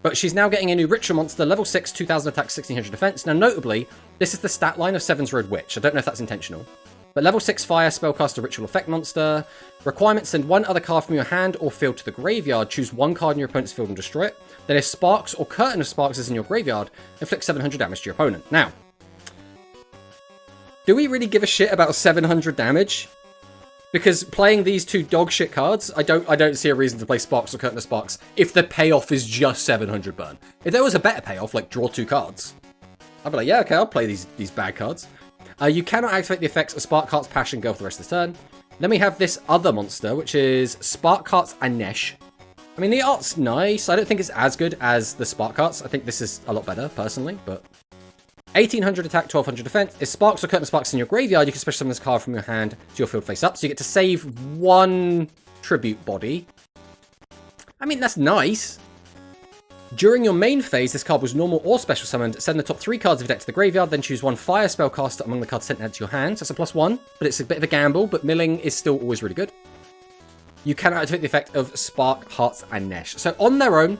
But she's now getting a new Ritual Monster, level 6, 2000 attack, 1600 defense. Now, notably, this is the stat line of Seven's Road Witch. I don't know if that's intentional. But level 6 fire, spellcaster, ritual effect monster. Requirement, send 1 other card from your hand or field to the graveyard. Choose 1 card in your opponent's field and destroy it. Then if Sparks or Curtain of Sparks is in your graveyard, inflict 700 damage to your opponent. Now, do we really give a shit about 700 damage? Because playing these 2 dog shit cards, I don't see a reason to play Sparks or Curtain of Sparks if the payoff is just 700 burn. If there was a better payoff, like draw 2 cards, I'd be like, yeah, okay, I'll play these bad cards. You cannot activate the effects of Spark Heart's Passion Go for the rest of the turn. Then we have this other monster, which is Spark Heart's Anesh. I mean, the art's nice. I don't think it's as good as the Spark Hearts. I think this is a lot better, personally, but... 1800 attack, 1200 defense. If Sparks or Curtain of Sparks in your graveyard, you can special summon this card from your hand to your field face up. So you get to save 1 tribute body. I mean, that's nice. During your main phase, this card was normal or special summoned. Send the top 3 cards of your deck to the graveyard, then choose one fire spellcaster among the cards sent out to your hand. So it's a +1, but it's a bit of a gamble, but milling is still always really good. You cannot activate the effect of Spark, Hearts, and Nesh. So on their own,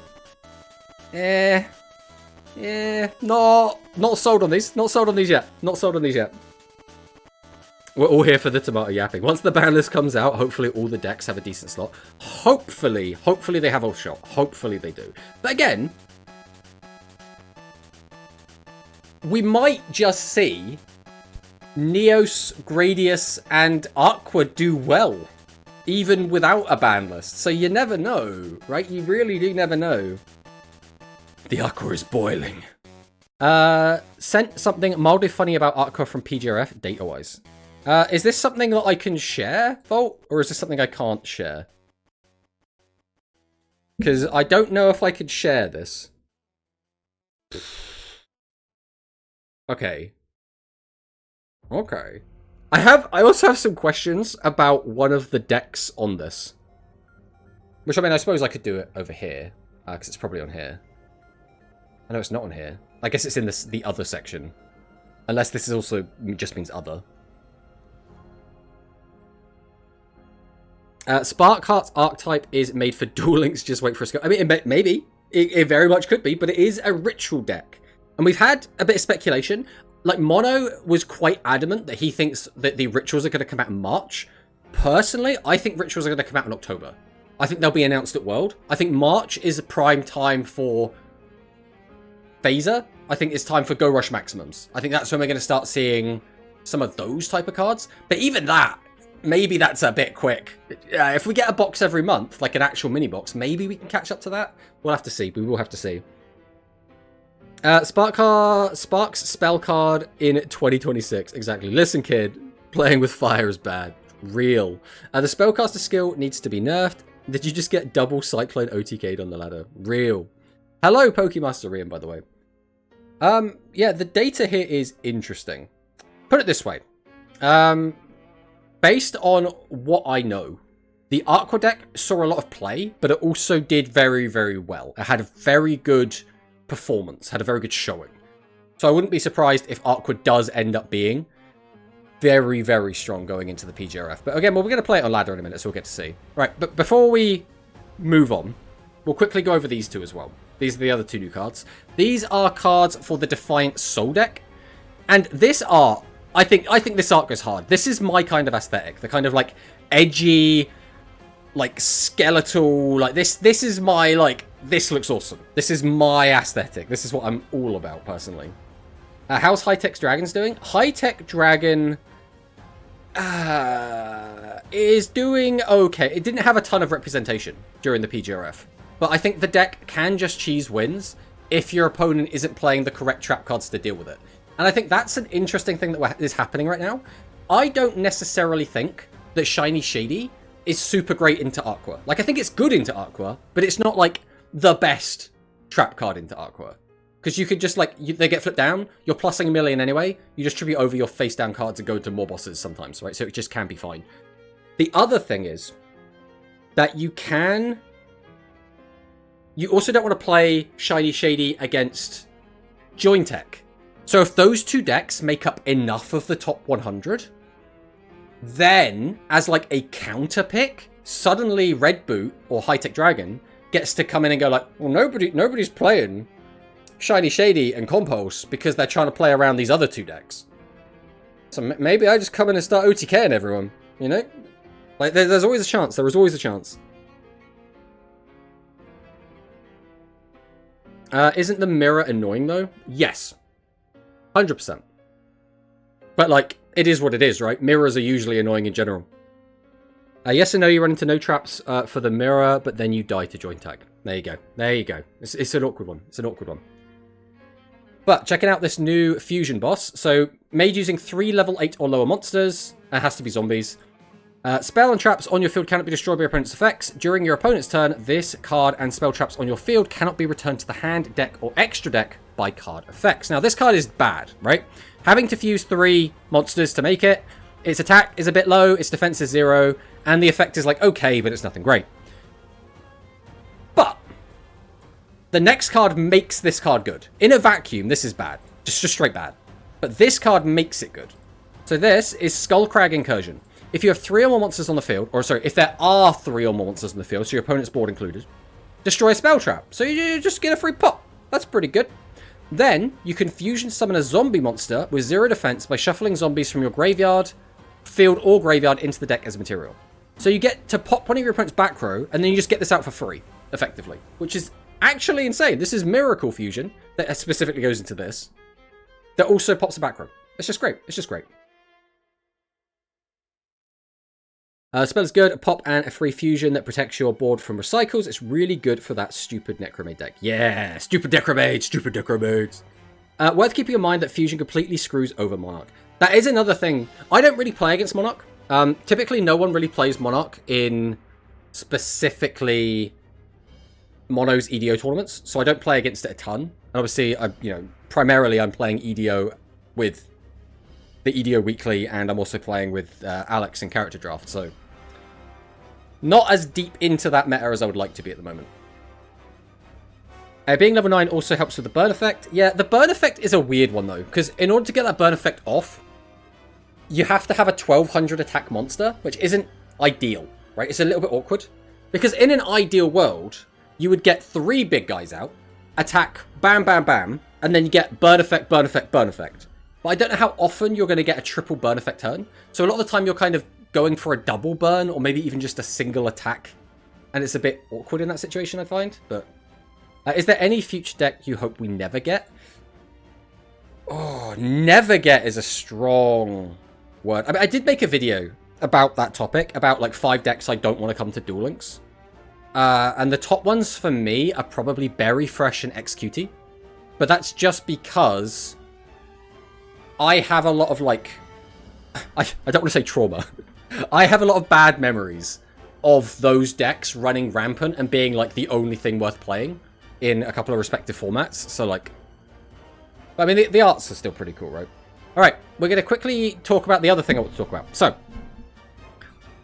not sold on these. Not sold on these yet. Not sold on these yet. We're all here for the tomato yapping. Once the ban list comes out, hopefully all the decks have a decent slot. Hopefully they have a shot. Hopefully they do. But again, we might just see Neos, Gradius, and Aqua do well, even without a ban list. So you never know, right? You really do never know. The Aqua is boiling. Sent something mildly funny about Aqua from PGRF, data-wise. Is this something that I can share, Volt? Or is this something I can't share? Because I don't know if I could share this. Okay. Okay. I also have some questions about one of the decks on this. Which, I mean, I suppose I could do it over here. Because it's probably on here. I know it's not on here. I guess it's in the other section. Unless this is also just means other. Spark Heart's archetype is made for Duel Links. Just wait for a skill. I mean, maybe. It very much could be, but it is a ritual deck. And we've had a bit of speculation. Like, Mono was quite adamant that he thinks that the rituals are going to come out in March. Personally, I think rituals are going to come out in October. I think they'll be announced at World. I think March is a prime time for Phaser. I think it's time for Go Rush Maximums. I think that's when we're going to start seeing some of those type of cards. But even that, maybe that's a bit quick. If we get a box every month, like an actual mini box, maybe we can catch up to that. We'll have to see. We will have to see. Spark's spell card in 2026. Exactly. Listen, kid. Playing with fire is bad. Real. The spellcaster skill needs to be nerfed. Did you just get double Cyclone OTK'd on the ladder? Real. Hello, Pokemaster Rian, by the way. Yeah, the data here is interesting. Put it this way. Based on what I know, the Aqua deck saw a lot of play, but it also did very, very well. It had a very good performance, had a very good showing. So I wouldn't be surprised if Aqua does end up being very, very strong going into the PGRF. But again, well, we're going to play it on ladder in a minute, so we'll get to see. Right, but before we move on, we'll quickly go over these two as well. These are the other 2 new cards. These are cards for the Defiant Soul deck. And this art, I think this art goes hard. This is my kind of aesthetic. The kind of, like, edgy, like, skeletal, like, this is my, like, this looks awesome. This is my aesthetic. This is what I'm all about, personally. How's High Tech Dragon's doing? High Tech Dragon is doing okay. It didn't have a ton of representation during the PGRF. But I think the deck can just cheese wins if your opponent isn't playing the correct trap cards to deal with it. And I think that's an interesting thing that is happening right now. I don't necessarily think that Shiny Shady is super great into Aqua. Like, I think it's good into Aqua, but it's not, like, the best trap card into Aqua. Because you could just, like, they get flipped down, you're plussing a million anyway, you distribute over your face-down cards and go to more bosses sometimes, right? So it just can be fine. The other thing is that you also don't want to play Shiny Shady against Jointech. So if those 2 decks make up enough of the top 100, then, as like a counter pick, suddenly Red Boot or High Tech Dragon gets to come in and go like, well, nobody's playing Shiny Shady and Compulse because they're trying to play around these other 2 decks. So maybe I just come in and start OTKing everyone, you know? Like, there's always a chance. There is always a chance. Isn't the mirror annoying, though? Yes. 100%. But, like, it is what it is, right? Mirrors are usually annoying in general. Yes and no, you run into no traps for the mirror, but then you die to joint tag. There you go. There you go. It's an awkward one. It's an awkward one. But checking out this new fusion boss. So, made using 3 level 8 or lower monsters. It has to be zombies. Spell and traps on your field cannot be destroyed by your opponent's effects. During your opponent's turn, this card and spell traps on your field cannot be returned to the hand, deck, or extra deck by card effects. Now, this card is bad, right? Having to fuse 3 monsters to make it, its attack is a bit low, its defense is 0, and the effect is like, okay, but it's nothing great. But The next card makes this card good. In a vacuum, this is bad. Just straight bad. But this card makes it good. So this is Skullcrag Incursion. If you have 3 or more monsters on the field, or sorry, if there are 3 or more monsters on the field, so your opponent's board included, destroy a spell trap. So you just get a free pop. That's pretty good. Then, you can fusion summon a zombie monster with 0 defense by shuffling zombies from your graveyard, field, or graveyard into the deck as material. So you get to pop one of your opponent's back row, and then you just get this out for free, effectively. Which is actually insane. This is Miracle Fusion, that specifically goes into this, that also pops the back row. It's just great. It's just great. Spell is good, a pop and a free fusion that protects your board from recycles. It's really good for that stupid Necromade deck. Yeah, stupid Necromade, stupid Necromades. Worth keeping in mind that fusion completely screws over Monarch. That is another thing. I don't really play against Monarch. Typically, no one really plays Monarch in specifically Mono's EDO tournaments, so I don't play against it a ton. And obviously, primarily I'm playing EDO with the EDO Weekly, and I'm also playing with Alex in Character Draft, so not as deep into that meta as I would like to be at the moment. Being level 9 also helps with the burn effect. Yeah, the burn effect is a weird one, though, because in order to get that burn effect off, you have to have a 1200 attack monster, which isn't ideal, right? It's a little bit awkward. Because in an ideal world, you would get 3 big guys out, attack, bam, bam, bam, and then you get burn effect, burn effect, burn effect. But I don't know how often you're going to get a triple burn effect turn. So a lot of the time you're kind of going for a double burn, or maybe even just a single attack. And it's a bit awkward in that situation, I find. But is there any future deck you hope we never get? Oh, never get is a strong word. I mean, I did make a video about that topic, about like 5 decks I don't want to come to Duel Links. And the top ones for me are probably Berry Fresh and Execute. But that's just because I have a lot of like, I don't want to say trauma. I have a lot of bad memories of those decks running rampant and being like the only thing worth playing in a couple of respective formats. So like, I mean, the arts are still pretty cool, right? All right, we're going to quickly talk about the other thing I want to talk about. So,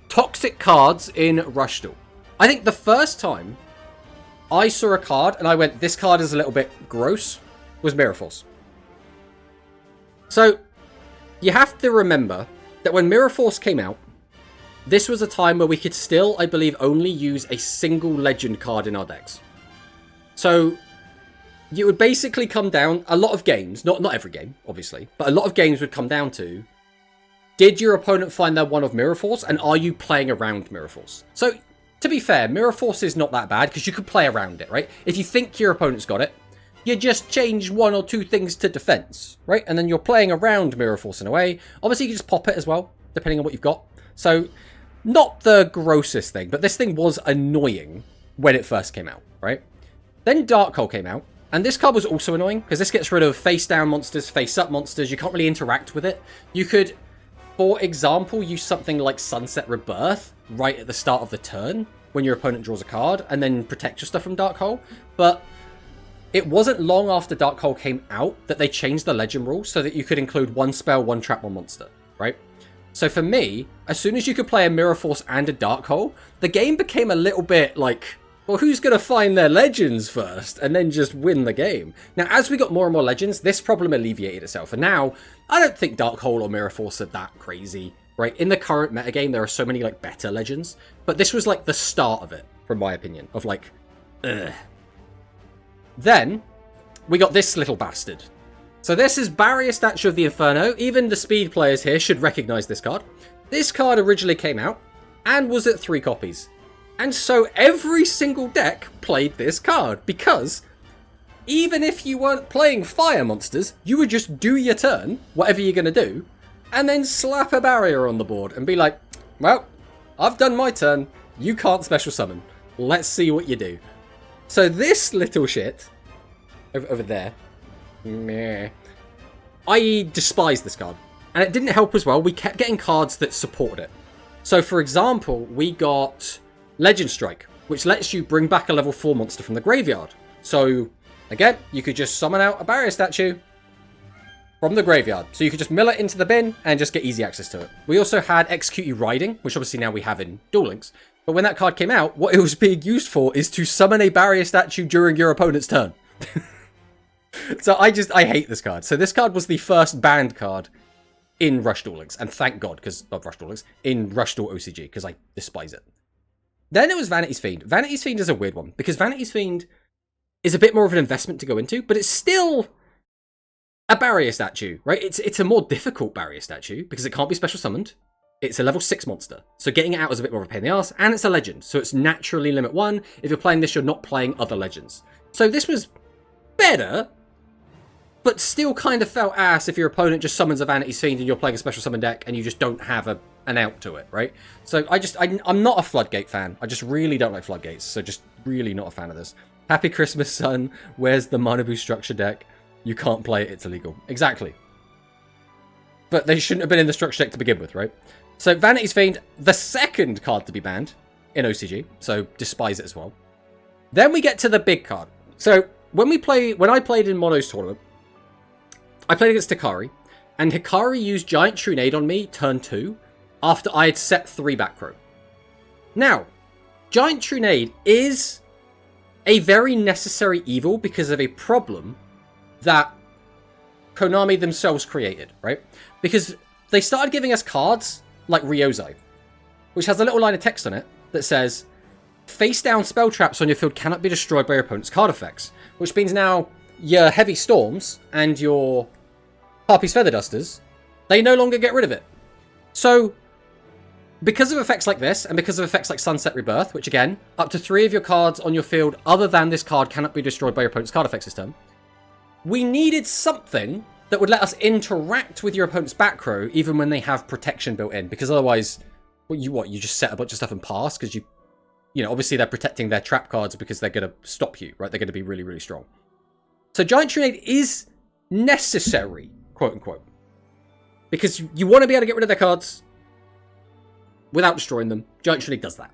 toxic cards in Rush Duel. I think the first time I saw a card and I went, this card is a little bit gross, was Mirror Force. So, you have to remember that when Mirror Force came out, this was a time where we could still, I believe, only use a single legend card in our decks. So, you would basically come down, a lot of games, not every game, obviously, but a lot of games would come down to, did your opponent find their one of Mirror Force, and are you playing around Mirror Force? So, to be fair, Mirror Force is not that bad, because you could play around it, right? If you think your opponent's got it, you just change 1 or 2 things to defense, right? And then you're playing around Mirror Force in a way. Obviously, you can just pop it as well, depending on what you've got. So, not the grossest thing, but this thing was annoying when it first came out, right? Then Dark Hole came out, and this card was also annoying, because this gets rid of face-down monsters, face-up monsters. You can't really interact with it. You could, for example, use something like Sunset Rebirth right at the start of the turn, when your opponent draws a card, and then protect your stuff from Dark Hole. But it wasn't long after Dark Hole came out that they changed the legend rules so that you could include 1 spell, 1 trap, 1 monster, right? So for me, as soon as you could play a Mirror Force and a Dark Hole, the game became a little bit like, well, who's going to find their legends first and then just win the game? Now, as we got more and more legends, this problem alleviated itself. And now, I don't think Dark Hole or Mirror Force are that crazy, right? In the current metagame, there are so many like better legends. But this was like the start of it, from my opinion, of like, ugh. Then, we got this little bastard. So this is Barrier Statue of the Inferno. Even the speed players here should recognize this card. This card originally came out and was at 3 copies. And so every single deck played this card because even if you weren't playing fire monsters, you would just do your turn, whatever you're going to do, and then slap a barrier on the board and be like, well, I've done my turn. You can't special summon. Let's see what you do. So this little shit over there, meh, I despise this card. And it didn't help as well. We kept getting cards that supported it. So for example, we got Legend Strike, which lets you bring back a level 4 monster from the graveyard. So again, you could just summon out a barrier statue from the graveyard. So you could just mill it into the bin and just get easy access to it. We also had Execute Riding, which obviously now we have in Duel Links, But when that card came out, what it was being used for is to summon a barrier statue during your opponent's turn. So I hate this card. So this card was the first banned card in Rush Duel Links. And thank God, because, not Rush Duel Links, in Rush Duel OCG, because I despise it. Then it was Vanity's Fiend. Vanity's Fiend is a weird one, because Vanity's Fiend is a bit more of an investment to go into, but it's still a barrier statue, right? It's a more difficult barrier statue, because it can't be special summoned. It's a level 6 monster, so getting it out is a bit more of a pain in the ass, and it's a legend, so it's naturally limit 1. If you're playing this, you're not playing other legends. So this was better, but still kind of felt ass if your opponent just summons a Vanity's Fiend and you're playing a special summon deck and you just don't have an out to it, right? So I'm not a Floodgate fan. I just really don't like Floodgates, so just really not a fan of this. Happy Christmas, son. Where's the Mana Boost structure deck? You can't play it, it's illegal. Exactly. But they shouldn't have been in the structure deck to begin with, right? So Vanity's Fiend, the second card to be banned in OCG, so despise it as well. Then we get to the big card. So when I played in Mono's tournament, I played against Hikari, and Hikari used Giant Trunade on me turn 2 after I had set 3 back row. Now, Giant Trunade is a very necessary evil because of a problem that Konami themselves created, right? Because they started giving us cards like Ryozai, which has a little line of text on it that says, face down spell traps on your field cannot be destroyed by your opponent's card effects, which means now your Heavy Storms and your Harpy's Feather Dusters, they no longer get rid of it. So, because of effects like this, and because of effects like Sunset Rebirth, which again, up to 3 of your cards on your field other than this card cannot be destroyed by your opponent's card effects this turn, we needed something that would let us interact with your opponent's back row even when they have protection built in, because otherwise, you just set a bunch of stuff and pass, because you know, obviously they're protecting their trap cards because they're going to stop you, right? They're going to be really, really strong. So Giant Trunade is necessary, quote unquote, because you want to be able to get rid of their cards without destroying them. Giant Trunade does that.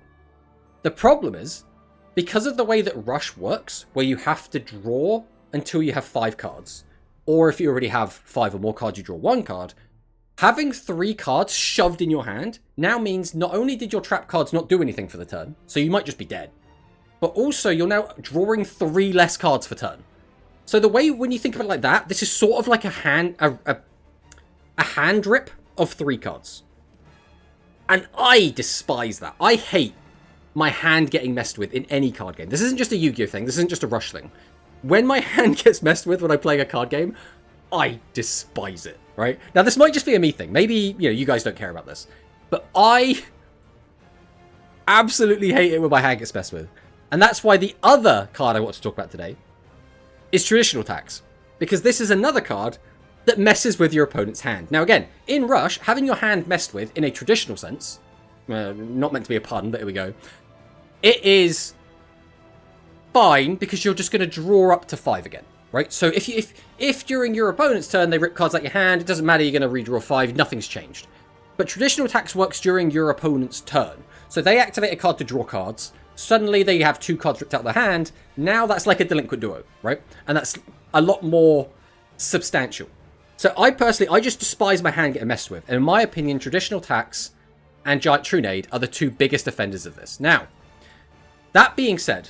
The problem is, because of the way that Rush works, where you have to draw until you have 5 cards, or if you already have 5 or more cards, you draw 1 card, having 3 cards shoved in your hand now means not only did your trap cards not do anything for the turn, so you might just be dead, but also you're now drawing 3 less cards for turn. So the way, when you think of it like that, this is sort of like a hand rip of 3 cards. And I despise that. I hate my hand getting messed with in any card game. This isn't just a Yu-Gi-Oh thing. This isn't just a Rush thing. When my hand gets messed with when I'm playing a card game, I despise it, right? Now, this might just be a me thing. Maybe, you guys don't care about this. But I absolutely hate it when my hand gets messed with. And that's why the other card I want to talk about today is Traditional Tax. Because this is another card that messes with your opponent's hand. Now, again, in Rush, having your hand messed with in a traditional sense, not meant to be a pun, but here we go, it is fine because you're just going to draw up to 5 again, right? So if during your opponent's turn they rip cards out your hand, it doesn't matter, you're going to redraw 5, nothing's changed. But Traditional Tax works during your opponent's turn. So they activate a card to draw cards, suddenly they have 2 cards ripped out of their hand, now that's like a Delinquent Duo, right? And that's a lot more substantial. So I just despise my hand getting messed with. And in my opinion, Traditional Tax and Giant Trunade are the 2 biggest offenders of this. Now, that being said,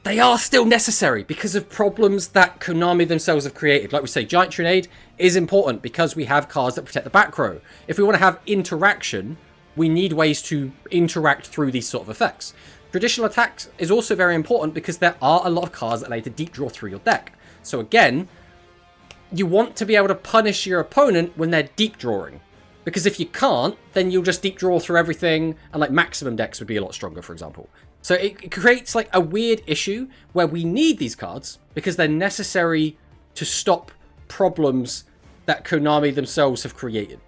they are still necessary because of problems that Konami themselves have created. Like we say, Giant Trunade is important because we have cards that protect the back row. If we want to have interaction, we need ways to interact through these sort of effects. Traditional Attacks is also very important because there are a lot of cards that allow you to deep draw through your deck. So again, you want to be able to punish your opponent when they're deep drawing. Because if you can't, then you'll just deep draw through everything, and like maximum decks would be a lot stronger, for example. So it creates like a weird issue where we need these cards because they're necessary to stop problems that Konami themselves have created.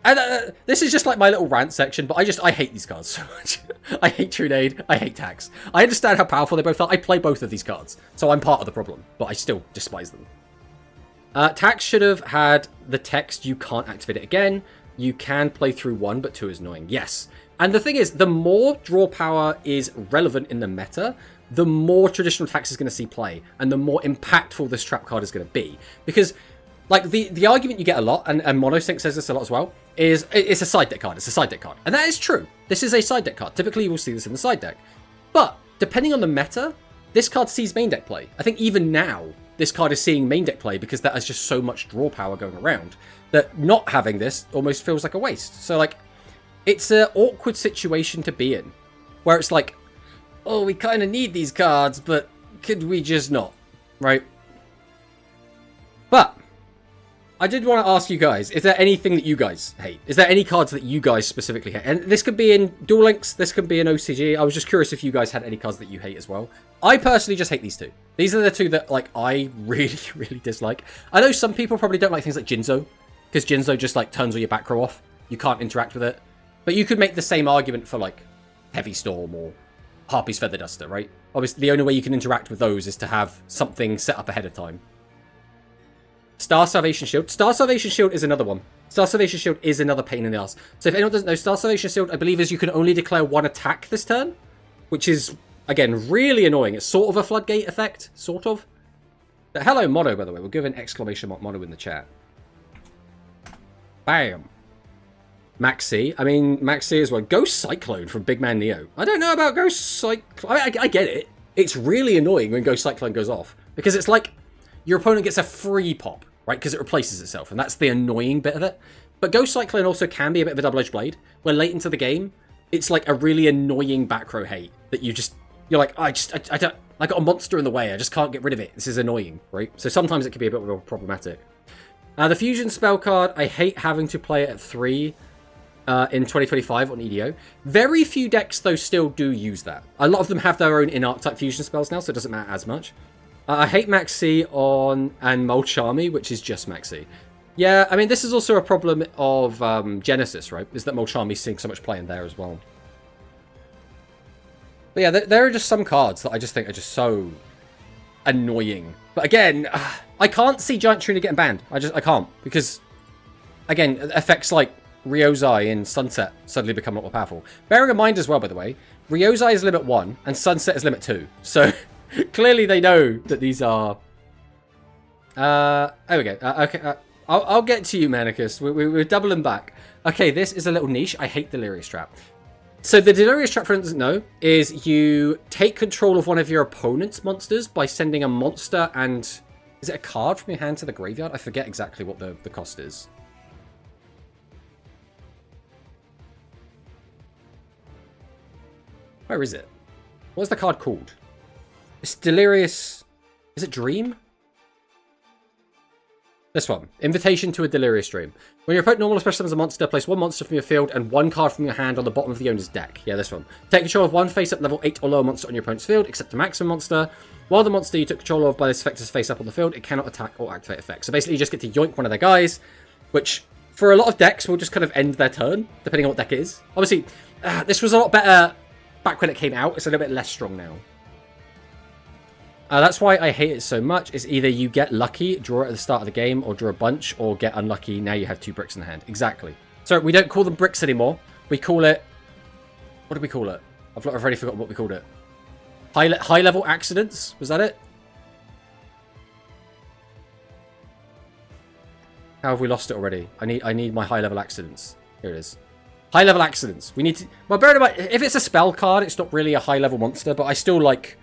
And this is just like my little rant section, but I hate these cards so much. I hate Trunade, I hate Tax. I understand how powerful they both are. I play both of these cards, so I'm part of the problem, but I still despise them. Tax should have had the text, you can't activate it again. You can play through 1, but 2 is annoying. Yes. And the thing is, the more draw power is relevant in the meta, the more Traditional Tax is going to see play, and the more impactful this trap card is going to be. Because Like, the argument you get a lot, and Monosync says this a lot as well, is it's a side deck card. It's a side deck card. And that is true. This is a side deck card. Typically, you will see this in the side deck. But, depending on the meta, this card sees main deck play. I think even now, this card is seeing main deck play because that has just so much draw power going around that not having this almost feels like a waste. So, like, it's an awkward situation to be in. Where it's like, oh, we kind of need these cards, but could we just not? Right? But I did want to ask you guys, is there anything that you guys hate? Is there any cards that you guys specifically hate? And this could be in Duel Links, this could be in OCG. I was just curious if you guys had any cards that you hate as well. I personally just hate these two. These are the two that, like, I really, really dislike. I know some people probably don't like things like Jinzo, because Jinzo just, like, turns all your back row off. You can't interact with it. But you could make the same argument for, like, Heavy Storm or Harpy's Feather Duster, right? Obviously, the only way you can interact with those is to have something set up ahead of time. Star Salvation Shield. Star Salvation Shield is another one. Star Salvation Shield is another pain in the ass. So if anyone doesn't know, Star Salvation Shield, I believe, is you can only declare one attack this turn, which is, again, really annoying. It's sort of a floodgate effect, sort of. But hello, Mono, by the way. We'll give an exclamation mark Mono in the chat. Bam. Maxi. I mean, Maxi as well. Ghost Cyclone from Big Man Neo. I don't know about Ghost Cyclone. I get it. It's really annoying when Ghost Cyclone goes off, because it's like your opponent gets a free pop. Right, because it replaces itself, and that's the annoying bit of it. But Ghost Cyclone also can be a bit of a double-edged blade, where late into the game, it's like a really annoying back row hate that you're like, I got a monster in the way, I just can't get rid of it. This is annoying, right? So sometimes it can be a bit more problematic. The Fusion spell card, I hate having to play it at 3 in 2025 on EDO. Very few decks, though, still do use that. A lot of them have their own in-archetype fusion spells now, so it doesn't matter as much. I hate Maxi and Molchami, which is just Maxi. Yeah, I mean, this is also a problem of Genesis, right? Is that Molchami's seeing so much play in there as well. But yeah, there are just some cards that I just think are just so annoying. But again, I can't see Giant Trina getting banned. I can't. Because, again, effects like Ryozai in Sunset suddenly become a lot more powerful. Bearing in mind as well, by the way, Ryozai is limit 1 and Sunset is limit 2. So clearly they know that these are... there we go. Okay, I'll get to you, Manicus. We're doubling back. Okay, this is a little niche. I hate Delirious Trap. So the Delirious Trap, for instance, no, is you take control of one of your opponent's monsters by sending a monster and... Is it a card from your hand to the graveyard? I forget exactly what the cost is. Where is it? What's the card called? It's Delirious... Is it Dream? This one. Invitation to a Delirious Dream. When your opponent normal special summons a monster, place one monster from your field and one card from your hand on the bottom of the owner's deck. Yeah, this one. Take control of one face-up level 8 or lower monster on your opponent's field, except a maximum monster. While the monster you took control of by this effect is face-up on the field, it cannot attack or activate effects. So basically you just get to yoink one of their guys, which for a lot of decks will just kind of end their turn, depending on what deck it is. Obviously, this was a lot better back when it came out. It's a little bit less strong now. That's why I hate it so much. Is either you get lucky, draw it at the start of the game, or draw a bunch, or get unlucky, now you have 2 bricks in the hand. Exactly. So we don't call them bricks anymore. We call it... What do we call it? I've already forgotten what we called it. High-level accidents? Was that it? How have we lost it already? I need my high-level accidents. Here it is. High-level accidents. We need to... Well, bear in mind, if it's a spell card, it's not really a high-level monster, but I still like...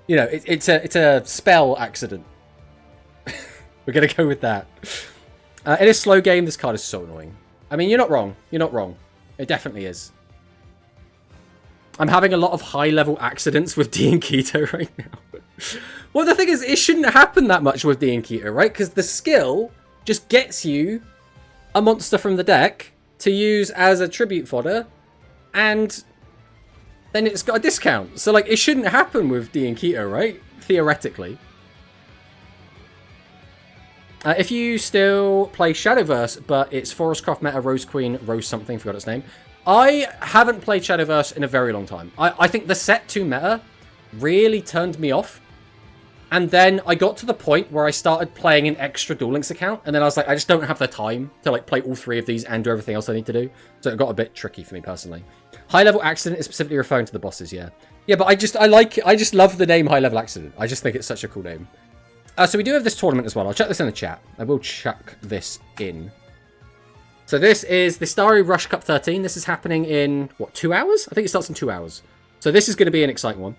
You know, it's a spell accident. We're going to go with that. In a slow game, this card is so annoying. I mean, you're not wrong. You're not wrong. It definitely is. I'm having a lot of high-level accidents with D and Keto right now. Well, the thing is, it shouldn't happen that much with D and Keto, right? Because the skill just gets you a monster from the deck to use as a tribute fodder, and... then it's got a discount. So, like, it shouldn't happen with D and Keto, right? Theoretically. If you still play Shadowverse, but it's Forestcraft meta, Rose Queen, Rose something, forgot its name. I haven't played Shadowverse in a very long time. I think the set 2 meta really turned me off. And then I got to the point where I started playing an extra Duel Links account. And then I was like, I just don't have the time to, like, play all 3 of these and do everything else I need to do. So it got a bit tricky for me personally. High-level accident is specifically referring to the bosses, yeah. Yeah, but I just love the name high-level accident. I just think it's such a cool name. So we do have this tournament as well. I'll check this in the chat. I will chuck this in. So this is the Starry Rush Cup 13. This is happening in, what, 2 hours? I think it starts in 2 hours. So this is going to be an exciting one.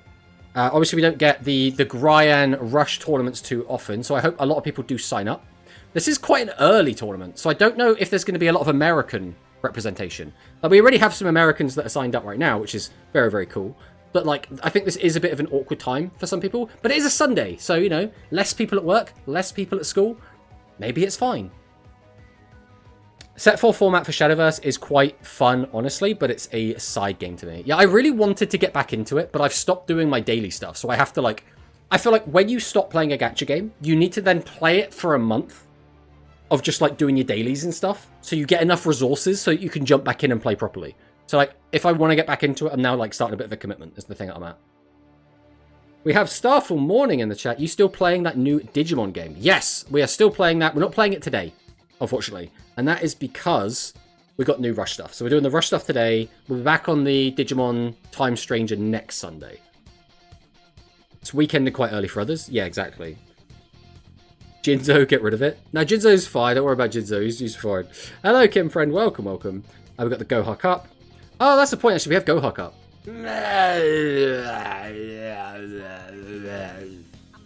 Obviously, we don't get the Gryan Rush tournaments too often, so I hope a lot of people do sign up. This is quite an early tournament, so I don't know if there's going to be a lot of American representation. We already have some Americans that are signed up right now, which is very, very cool. But, like, I think this is a bit of an awkward time for some people. But it is a Sunday, so, you know, less people at work, less people at school. Maybe it's fine. Set 4 format for Shadowverse is quite fun, honestly, but it's a side game to me. Yeah, I really wanted to get back into it, but I've stopped doing my daily stuff, so I have to, like... I feel like when you stop playing a gacha game, you need to then play it for a month of just, like, doing your dailies and stuff, so you get enough resources so you can jump back in and play properly. So, like, if I want to get back into it, I'm now, like, starting a bit of a commitment, is the thing I'm at. We have Starful Morning in the chat. You still playing that new Digimon game? Yes, we are still playing that. We're not playing it today, unfortunately. And that is because we got new Rush stuff. So we're doing the Rush stuff today. We'll be back on the Digimon Time Stranger next Sunday. It's weekending quite early for others. Yeah, exactly. Jinzo, get rid of it. No, Jinzo's fine. Don't worry about Jinzo. He's fine. Hello, Kim friend. Welcome, welcome. We've got the Goha Cup. Oh, that's the point, actually. We have Goha Cup.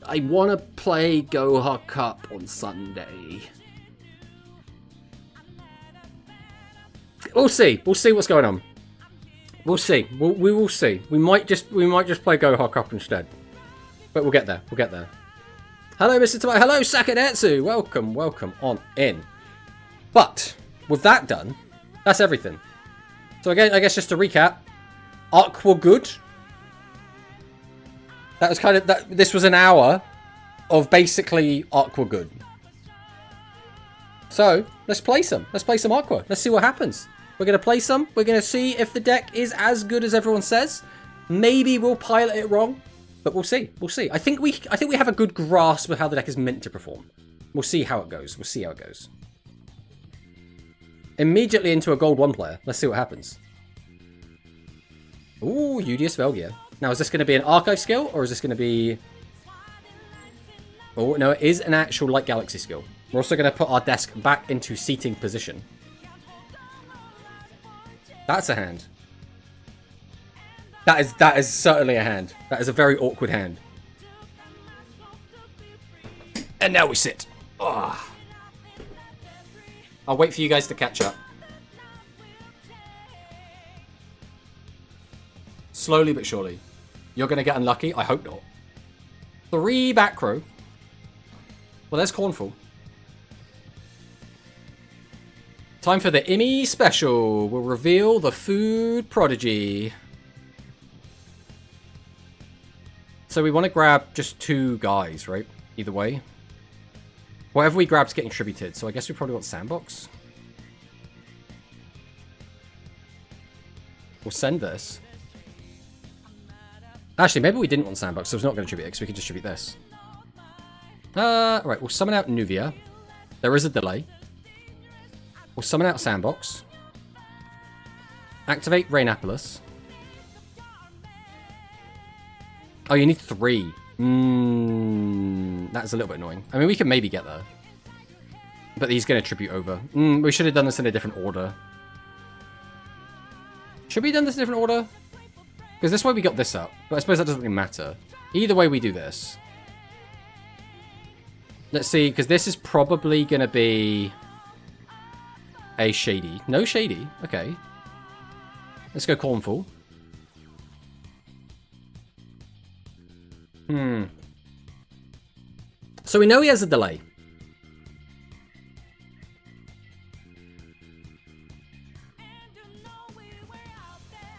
I want to play Goha Cup on Sunday. We'll see. We'll see what's going on. We'll see. We will see. We might just play Goha Cup instead. But we'll get there. We'll get there. Hello, Mr. Tomato. Hello, Sakadetsu. Welcome, welcome on in. But with that done, that's everything. So again, I guess just to recap, Aqua good. That was kind of that. This was an hour of basically Aqua good. So let's play some. Let's play some Aqua. Let's see what happens. We're gonna play some. We're gonna see if the deck is as good as everyone says. Maybe we'll pilot it wrong, but we'll see. We'll see. I think we have a good grasp of how the deck is meant to perform. We'll see how it goes. We'll see how it goes. Immediately into a gold 1 player. Let's see what happens. Ooh, Udius Velgia. Now, is this going to be an archive skill, or is this going to be... Oh, no, it is an actual Light Galaxy skill. We're also going to put our desk back into seating position. That's a hand. That is certainly a hand. That is a very awkward hand. And now we sit. Oh. I'll wait for you guys to catch up. Slowly but surely. You're going to get unlucky? I hope not. 3 back row. Well, there's Cornfall. Time for the Immy special. We'll reveal the Food Prodigy. So we want to grab just 2 guys, right? Either way. Whatever we grab's getting tributed, so I guess we probably want Sandbox. We'll send this. Actually, maybe we didn't want Sandbox, so it's not going to tribute it, because we can distribute this. Right, we'll summon out Nuvia. There is a delay. We'll summon out Sandbox. Activate Rainapolis. Oh, you need 3. That's a little bit annoying. I mean, we can maybe get there. But he's going to tribute over. We should have done this in a different order. Should we have done this in a different order? Because this way we got this up. But I suppose that doesn't really matter. Either way we do this. Let's see, because this is probably going to be a Shady. No Shady. Okay. Let's go Cornfall. So we know he has a delay.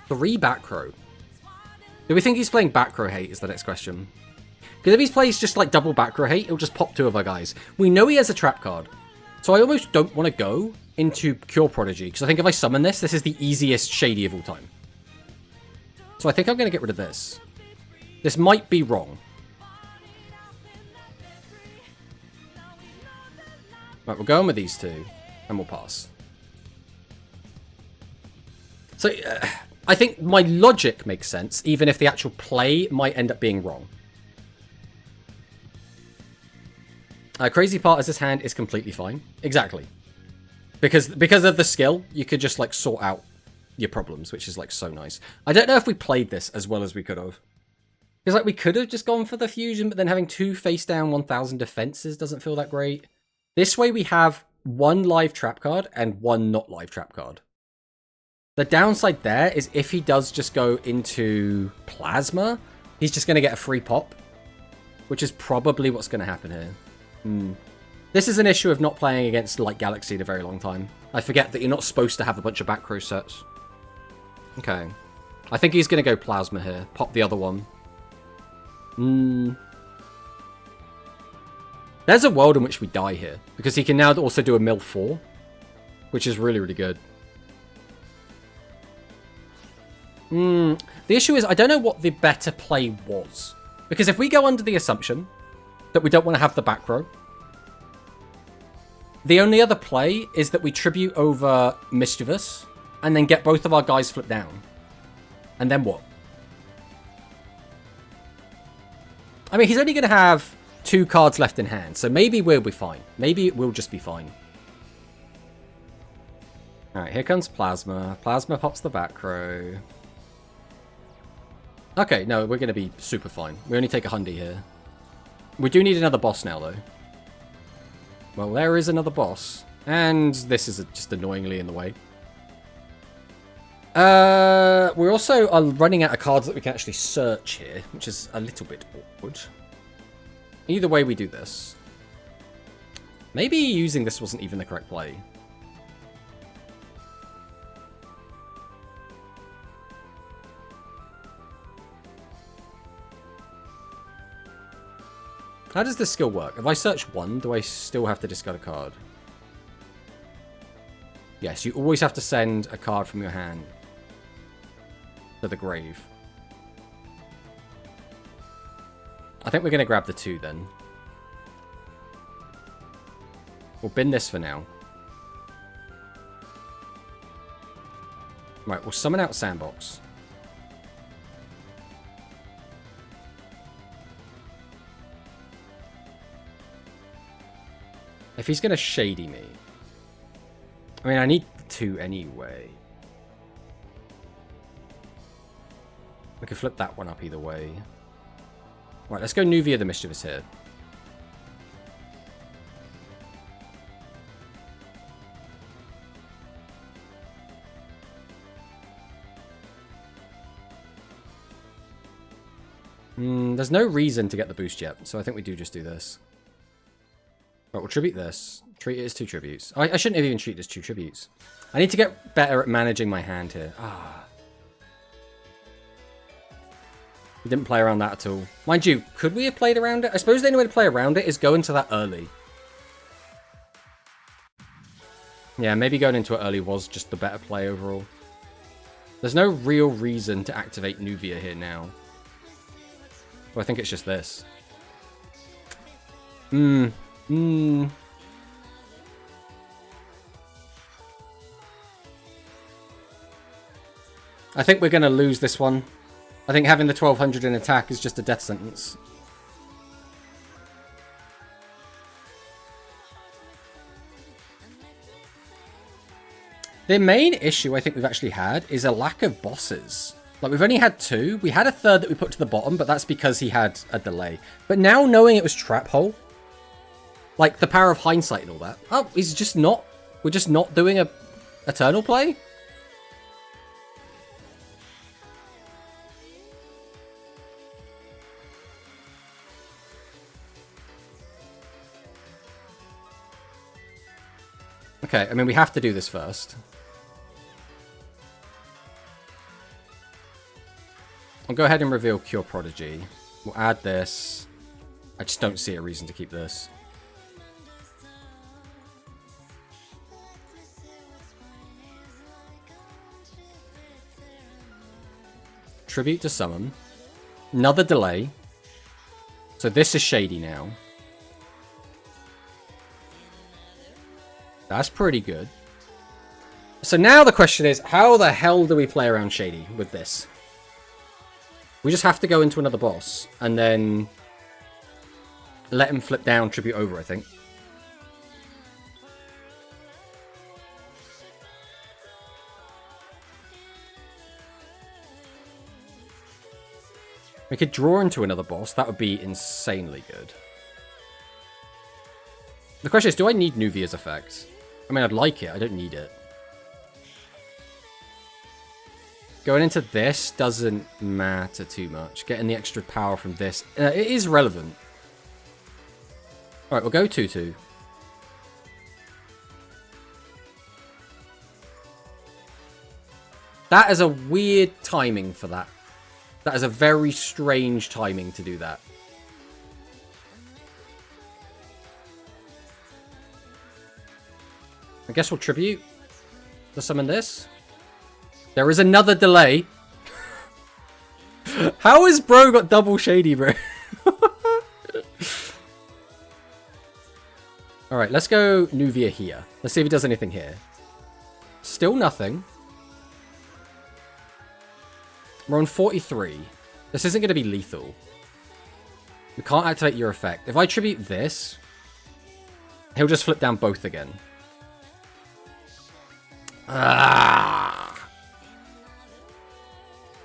Three back row. Do we think he's playing back row hate is the next question. Because if he plays just like double back row hate, he'll just pop 2 of our guys. We know he has a trap card. So I almost don't want to go into Cure Prodigy. Because I think if I summon this, this is the easiest Shady of all time. So I think I'm going to get rid of this. This might be wrong. Right, we're going with these 2. And we'll pass. So, I think my logic makes sense, even if the actual play might end up being wrong. Crazy part is this hand is completely fine. Exactly. Because of the skill, you could just, like, sort out your problems, which is, like, so nice. I don't know if we played this as well as we could have. Because, like, we could have just gone for the fusion, but then having 2 face down 1000 defenses doesn't feel that great. This way we have 1 live trap card and 1 not live trap card. The downside there is if he does just go into Plasma, he's just going to get a free pop, which is probably what's going to happen here. This is an issue of not playing against, like, Galaxy in a very long time. I forget that you're not supposed to have a bunch of back row sets. Okay. I think he's going to go Plasma here. Pop the other one. There's a world in which we die here, because he can now also do a mill 4, which is really, really good. The issue is, I don't know what the better play was. Because if we go under the assumption that we don't want to have the back row, the only other play is that we tribute over Mischievous, and then get both of our guys flipped down. And then what? I mean, he's only going to have 2 cards left in hand, so maybe we'll be fine. Maybe we'll just be fine. Alright, here comes Plasma. Plasma pops the back row. Okay, no, we're going to be super fine. We only take a Hundy here. We do need another boss now, though. Well, there is another boss. And this is just annoyingly in the way. We're also running out of cards that we can actually search here, which is a little bit awkward. Either way we do this. Maybe using this wasn't even the correct play. How does this skill work? If I search 1, do I still have to discard a card? Yes, you always have to send a card from your hand to the grave. I think we're going to grab the 2 then. We'll bin this for now. Right, we'll summon out Sandbox. If he's going to shady me... I mean, I need 2 anyway. We can flip that one up either way. Right, let's go Nuvia the Mischievous here. There's no reason to get the boost yet, so I think we do just do this. Right, we'll tribute this. Treat it as 2 tributes. I shouldn't have even treated it as 2 tributes. I need to get better at managing my hand here. We didn't play around that at all. Mind you, could we have played around it? I suppose the only way to play around it is go into that early. Yeah, maybe going into it early was just the better play overall. There's no real reason to activate Nuvia here now. Well, I think it's just this. I think we're going to lose this one. I think having the 1200 in attack is just a death sentence. The main issue I think we've actually had is a lack of bosses. Like, we've only had 2. We had a third that we put to the bottom, but that's because he had a delay. But now knowing it was Trap Hole, like the power of hindsight and all that. Oh, he's just not... We're just not doing a Eternal play? Okay, I mean, we have to do this first. I'll go ahead and reveal Cure Prodigy. We'll add this. I just don't see a reason to keep this. Tribute to summon. Another delay. So this is shady now. That's pretty good. So now the question is, how the hell do we play around shady with this? We just have to go into another boss, and then let him flip down, tribute over, I think. We could draw into another boss. That would be insanely good. The question is, do I need Nuvia's effect? I mean, I'd like it. I don't need it. Going into this doesn't matter too much. Getting the extra power from this. It is relevant. Alright, we'll go 2-2. That is a weird timing for that. That is a very strange timing to do that. I guess we'll tribute to summon this. There is another delay. How has bro got double shady, bro? Alright, let's go Nuvia here. Let's see if he does anything here. Still nothing. We're on 43. This isn't going to be lethal. We can't activate your effect. If I tribute this, he'll just flip down both again. Ah.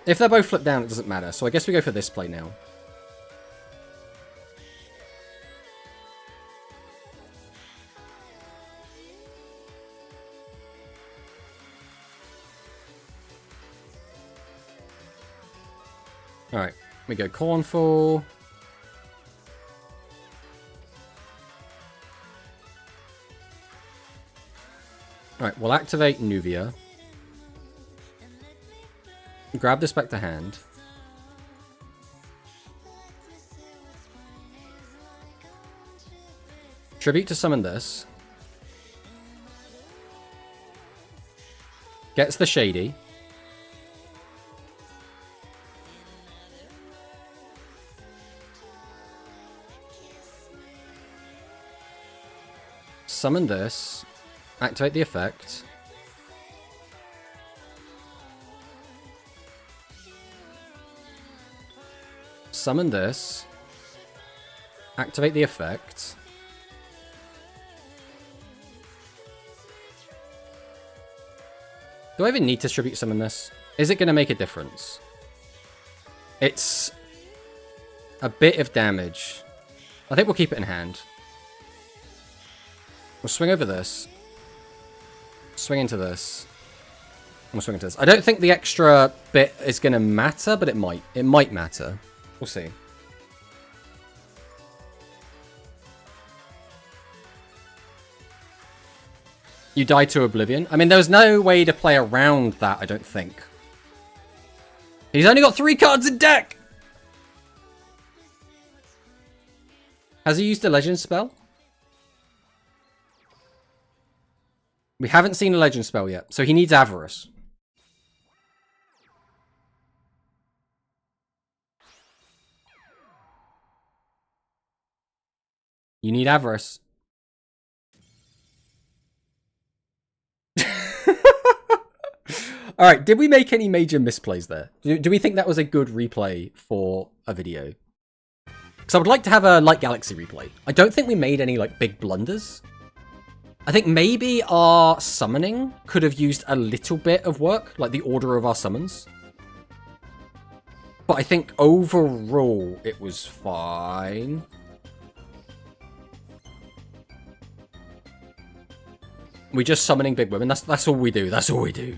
If they're both flipped down, it doesn't matter. So I guess we go for this play now. Alright, we go Cornfall. Alright, we'll activate Nuvia. Grab this back to hand. Tribute to summon this. Gets the Shady. Summon this. Activate the effect. Summon this. Activate the effect. Do I even need to tribute summon this? Is it going to make a difference? It's a bit of damage. I think we'll keep it in hand. We'll swing over this. Swing into this. And we'll swing into this. I don't think the extra bit is going to matter, but it might. It might matter. We'll see. You die to Oblivion. I mean, there was no way to play around that, I don't think. He's only got 3 cards in deck! Has he used a legend spell? We haven't seen a legend spell yet, so he needs Avarice. You need Avarice. Alright, did we make any major misplays there? Do we think that was a good replay for a video? Because I would like to have a Light Galaxy replay. I don't think we made any like big blunders. I think maybe our summoning could have used a little bit of work, like the order of our summons. But I think overall it was fine. We just summoning big women. That's all we do. That's all we do.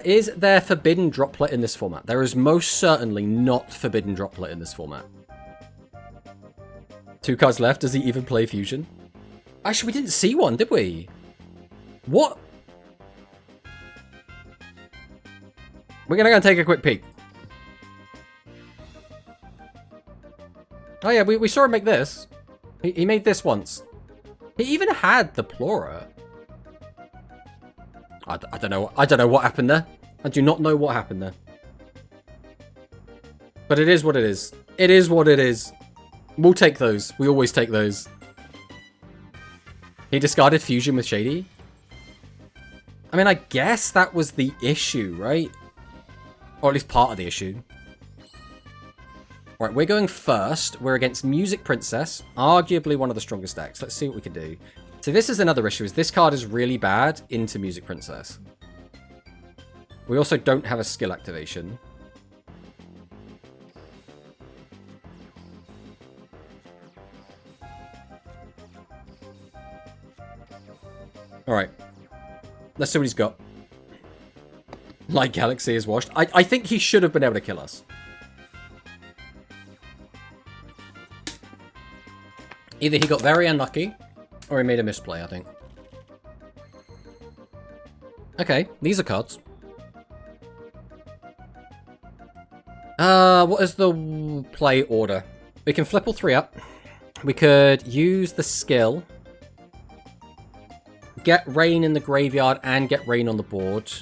Is there Forbidden Droplet in this format? There is most certainly not Forbidden Droplet in this format. 2 cards left. Does he even play Fusion? Actually, we didn't see one, did we? What? We're gonna go take a quick peek. Oh yeah, we saw him make this. He made this once. He even had the Plora. I don't know. I don't know what happened there. I do not know what happened there. But it is what it is. It is what it is. We'll take those. We always take those. He discarded Fusion with Shady. I mean, I guess that was the issue, right? Or at least part of the issue. Right, we're going first. We're against Music Princess, arguably one of the strongest decks. Let's see what we can do. So this is another issue, is this card is really bad into Music Princess. We also don't have a skill activation. Alright. Let's see what he's got. Light Galaxy is washed. I think he should have been able to kill us. Either he got very unlucky, or he made a misplay, I think. Okay, these are cards. What is the play order? We can flip all three up. We could use the skill. Get Rain in the graveyard and get Rain on the board.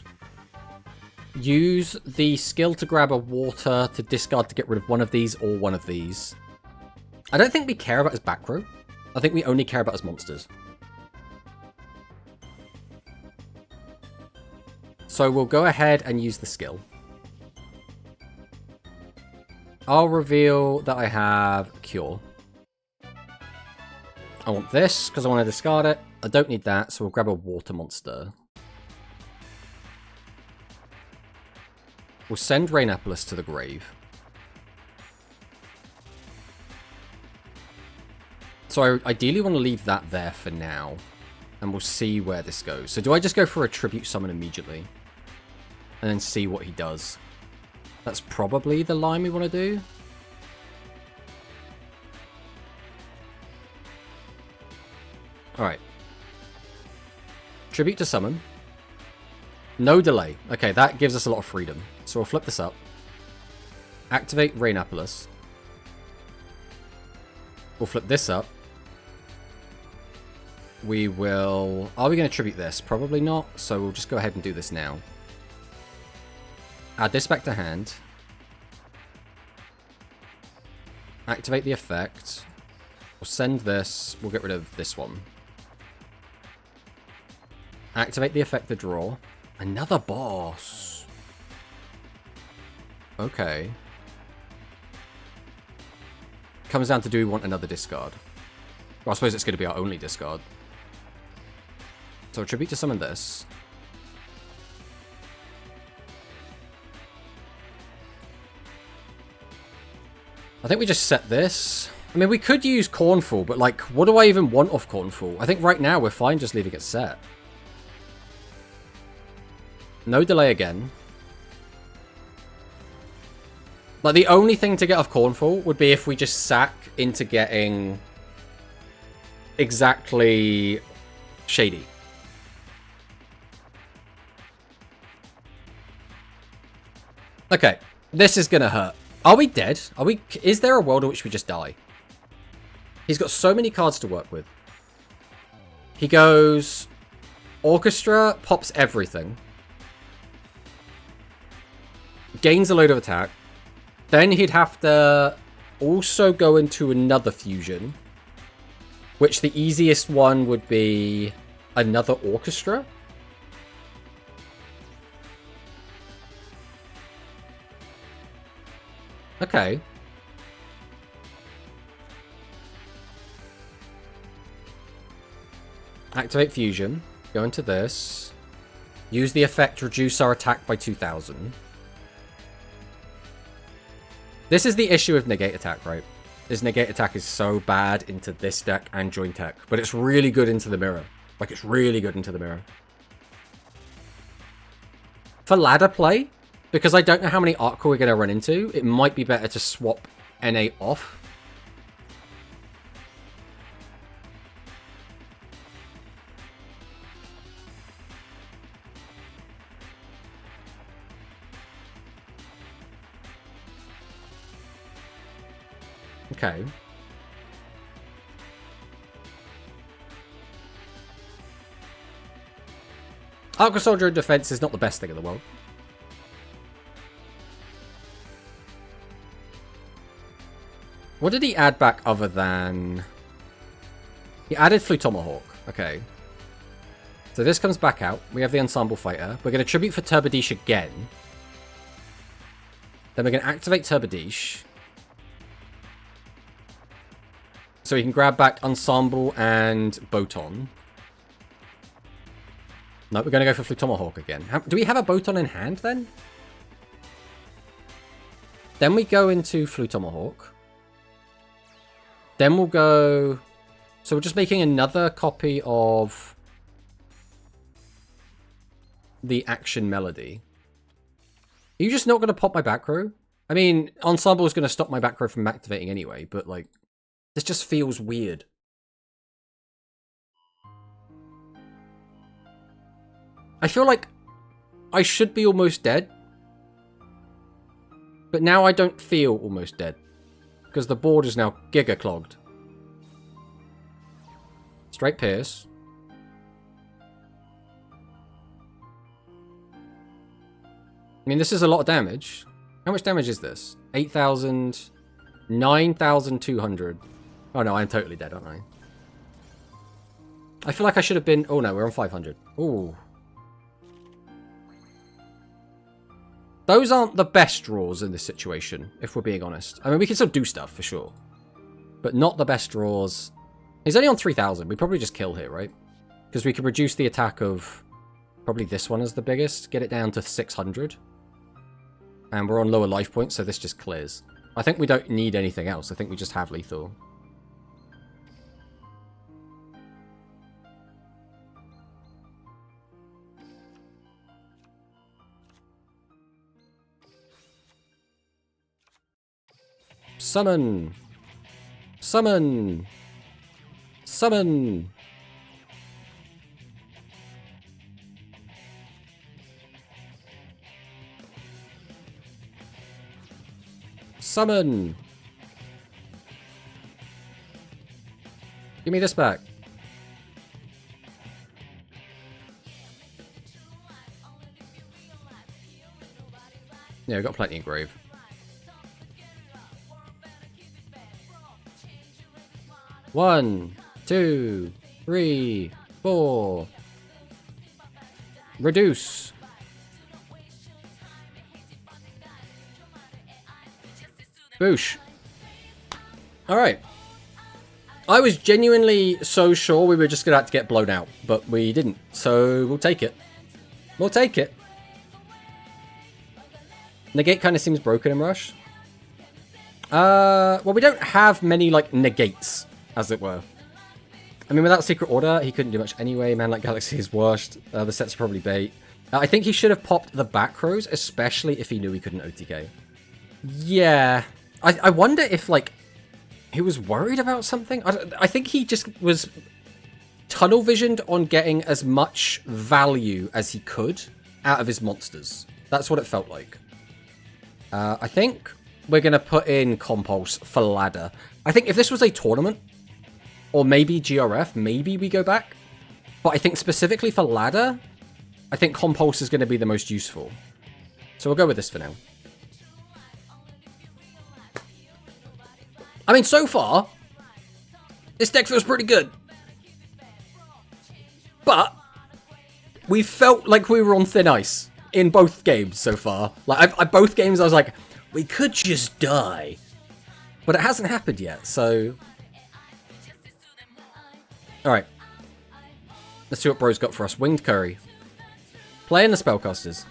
Use the skill to grab a water to discard to get rid of one of these or one of these. I don't think we care about his back row. I think we only care about his monsters. So we'll go ahead and use the skill. I'll reveal that I have Cure. I want this because I want to discard it. I don't need that, so we'll grab a water monster. We'll send Rainopolis to the grave. So I ideally want to leave that there for now. And we'll see where this goes. So do I just go for a Tribute Summon immediately? And then see what he does? That's probably the line we want to do. Alright. Tribute to Summon. No delay. Okay, that gives us a lot of freedom. So we'll flip this up. Activate Rainopolis. We'll flip this up. We will... Are we going to tribute this? Probably not. So we'll just go ahead and do this now. Add this back to hand. Activate the effect. We'll send this. We'll get rid of this one. Activate the effect to draw. Another boss. Okay. Comes down to do we want another discard. Well, I suppose it's going to be our only discard. So tribute to summon this. I think we just set this. I mean, we could use Cornfall, but like, what do I even want off Cornfall? I think right now we're fine just leaving it set. No delay again. Like, the only thing to get off Cornfall would be if we just sack into getting exactly Shady. Okay, this is gonna hurt. Are we dead? Are we? Is there a world in which we just die? He's got so many cards to work with. He goes Orchestra, pops everything. Gains a load of attack. Then he'd have to also go into another fusion. Which the easiest one would be another Orchestra. Okay. Activate fusion. Go into this. Use the effect, reduce our attack by 2000. This is the issue with negate attack, right? This negate attack is so bad into this deck and joint tech, but it's really good into the mirror. Like, it's really good into the mirror. For ladder play, because I don't know how many AQUA we're going to run into, it might be better to swap NA off. Okay. AQUA Soldier in defense is not the best thing in the world. What did he add back other than... He added Flutomahawk. Okay. So this comes back out. We have the Ensemble Fighter. We're going to tribute for Turbadish again. Then we're going to activate Turbadish. So he can grab back Ensemble and Boton. No, we're going to go for Flutomahawk again. Do we have a Boton in hand then? Then we go into Flutomahawk. Then we'll go... So we're just making another copy of the Action Melody. Are you just not going to pop my back row? I mean, Ensemble is going to stop my back row from activating anyway, but like, this just feels weird. I feel like I should be almost dead. But now I don't feel almost dead. Because the board is now giga clogged. Straight Pierce. I mean, this is a lot of damage. How much damage is this? 8,000... 9,200. Oh no, I'm totally dead, aren't I? I feel like I should have been... Oh no, we're on 500. Ooh. Those aren't the best draws in this situation, if we're being honest. I mean, we can still do stuff, for sure. But not the best draws. He's only on 3,000. We probably just kill here, right? Because we can reduce the attack of... Probably this one as the biggest. Get it down to 600. And we're on lower life points, so this just clears. I think we don't need anything else. I think we just have lethal. Summon! Summon! Summon! Summon! Give me this back. Yeah, we've got plenty in grave. One, two, three, four. Reduce. Boosh. Alright. I was genuinely so sure we were just going to have to get blown out, but we didn't. So we'll take it. We'll take it. Negate kind of seems broken in Rush. Well, we don't have many, like, negates, as it were. I mean, without Secret Order, he couldn't do much anyway. Man like Galaxy is washed. The set's probably bait. I think he should have popped the back rows, especially if he knew he couldn't OTK. Yeah. I wonder if, like, he was worried about something. I think he just was tunnel visioned on getting as much value as he could out of his monsters. That's what it felt like. I think we're going to put in Compulse for ladder. I think if this was a tournament, or maybe GRF, maybe we go back. But I think specifically for ladder, I think Compulse is going to be the most useful. So we'll go with this for now. I mean, so far, this deck feels pretty good. But we felt like we were on thin ice in both games so far. Like, both games I was like, we could just die. But it hasn't happened yet, so... Alright. Let's see what bro's got for us. Winged Curry. Playing the Spellcasters.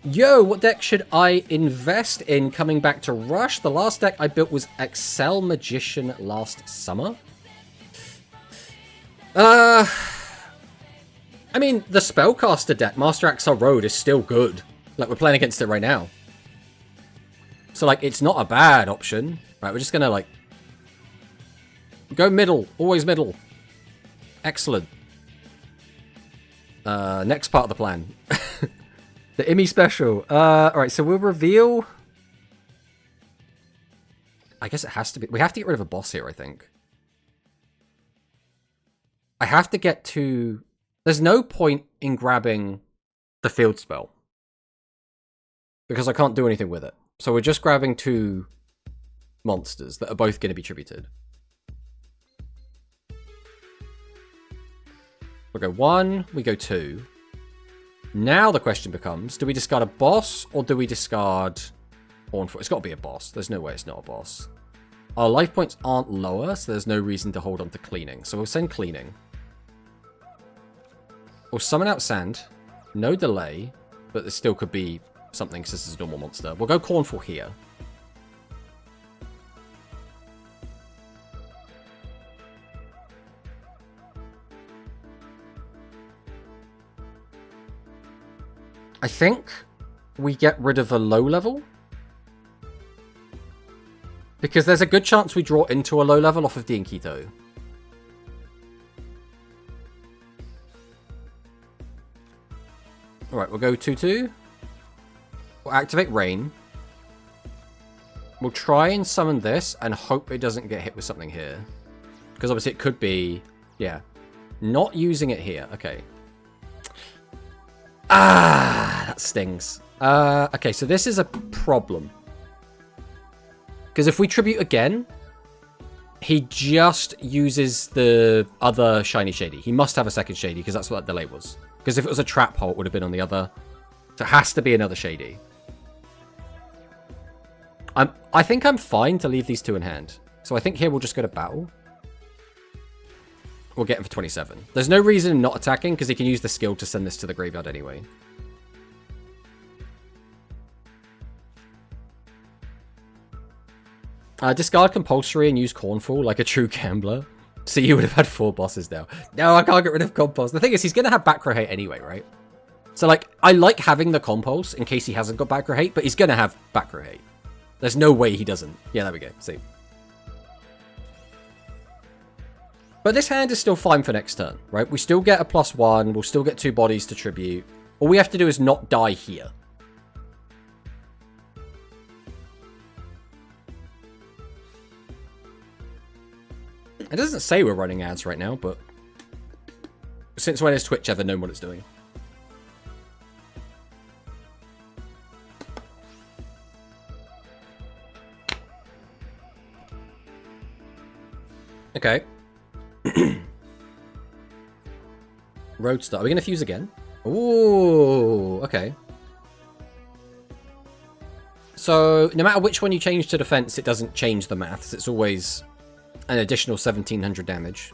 Yo, what deck should I invest in coming back to Rush? The last deck I built was Excel Magician last summer. I mean, the Spellcaster deck, Master Axel Road, is still good. Like, we're playing against it right now. So, like, it's not a bad option. Right, we're just gonna, like... Go middle. Always middle. Excellent. Next part of the plan. The Immy special. Alright, so we'll reveal... I guess it has to be... We have to get rid of a boss here, I think. I have to get to... There's no point in grabbing the field spell. Because I can't do anything with it. So we're just grabbing two monsters that are both going to be tributed. We'll go one, we go two. Now the question becomes, do we discard a boss or do we discard Hornfoot? It's got to be a boss. There's no way it's not a boss. Our life points aren't lower, so there's no reason to hold on to cleaning. So we'll send cleaning. We'll summon out sand. No delay, but there still could be something because this is a normal monster. We'll go cornfall here. I think we get rid of a low level. Because there's a good chance we draw into a low level off of Dinkito. Alright, we'll go 2-2. We'll activate Rain. We'll try and summon this and hope it doesn't get hit with something here. Because obviously it could be... Yeah. Not using it here. Okay. Ah! That stings. Okay, so this is a problem. Because if we tribute again, he just uses the other shiny shady. He must have a second shady because that's what that delay was. Because if it was a trap hole, it would have been on the other. So it has to be another shady. I think I'm fine to leave these two in hand. So I think here we'll just go to battle. We'll get him for 27. There's no reason not attacking because he can use the skill to send this to the graveyard anyway. Discard compulsory and use cornfall like a true gambler. So you would have had 4 bosses now. No, I can't get rid of compulse. The thing is, he's going to have backrow hate anyway, right? So, like, I like having the compulse in case he hasn't got backrow hate, but he's going to have backrow hate. There's no way he doesn't. Yeah, there we go. See. But this hand is still fine for next turn, right? We still get a +1. We'll still get 2 bodies to tribute. All we have to do is not die here. It doesn't say we're running ads right now, but since when has Twitch ever known what it's doing? Okay. Roadstar. Are we going to fuse again? Ooh, okay. So, no matter which one you change to defense, it doesn't change the maths. It's always an additional 1700 damage.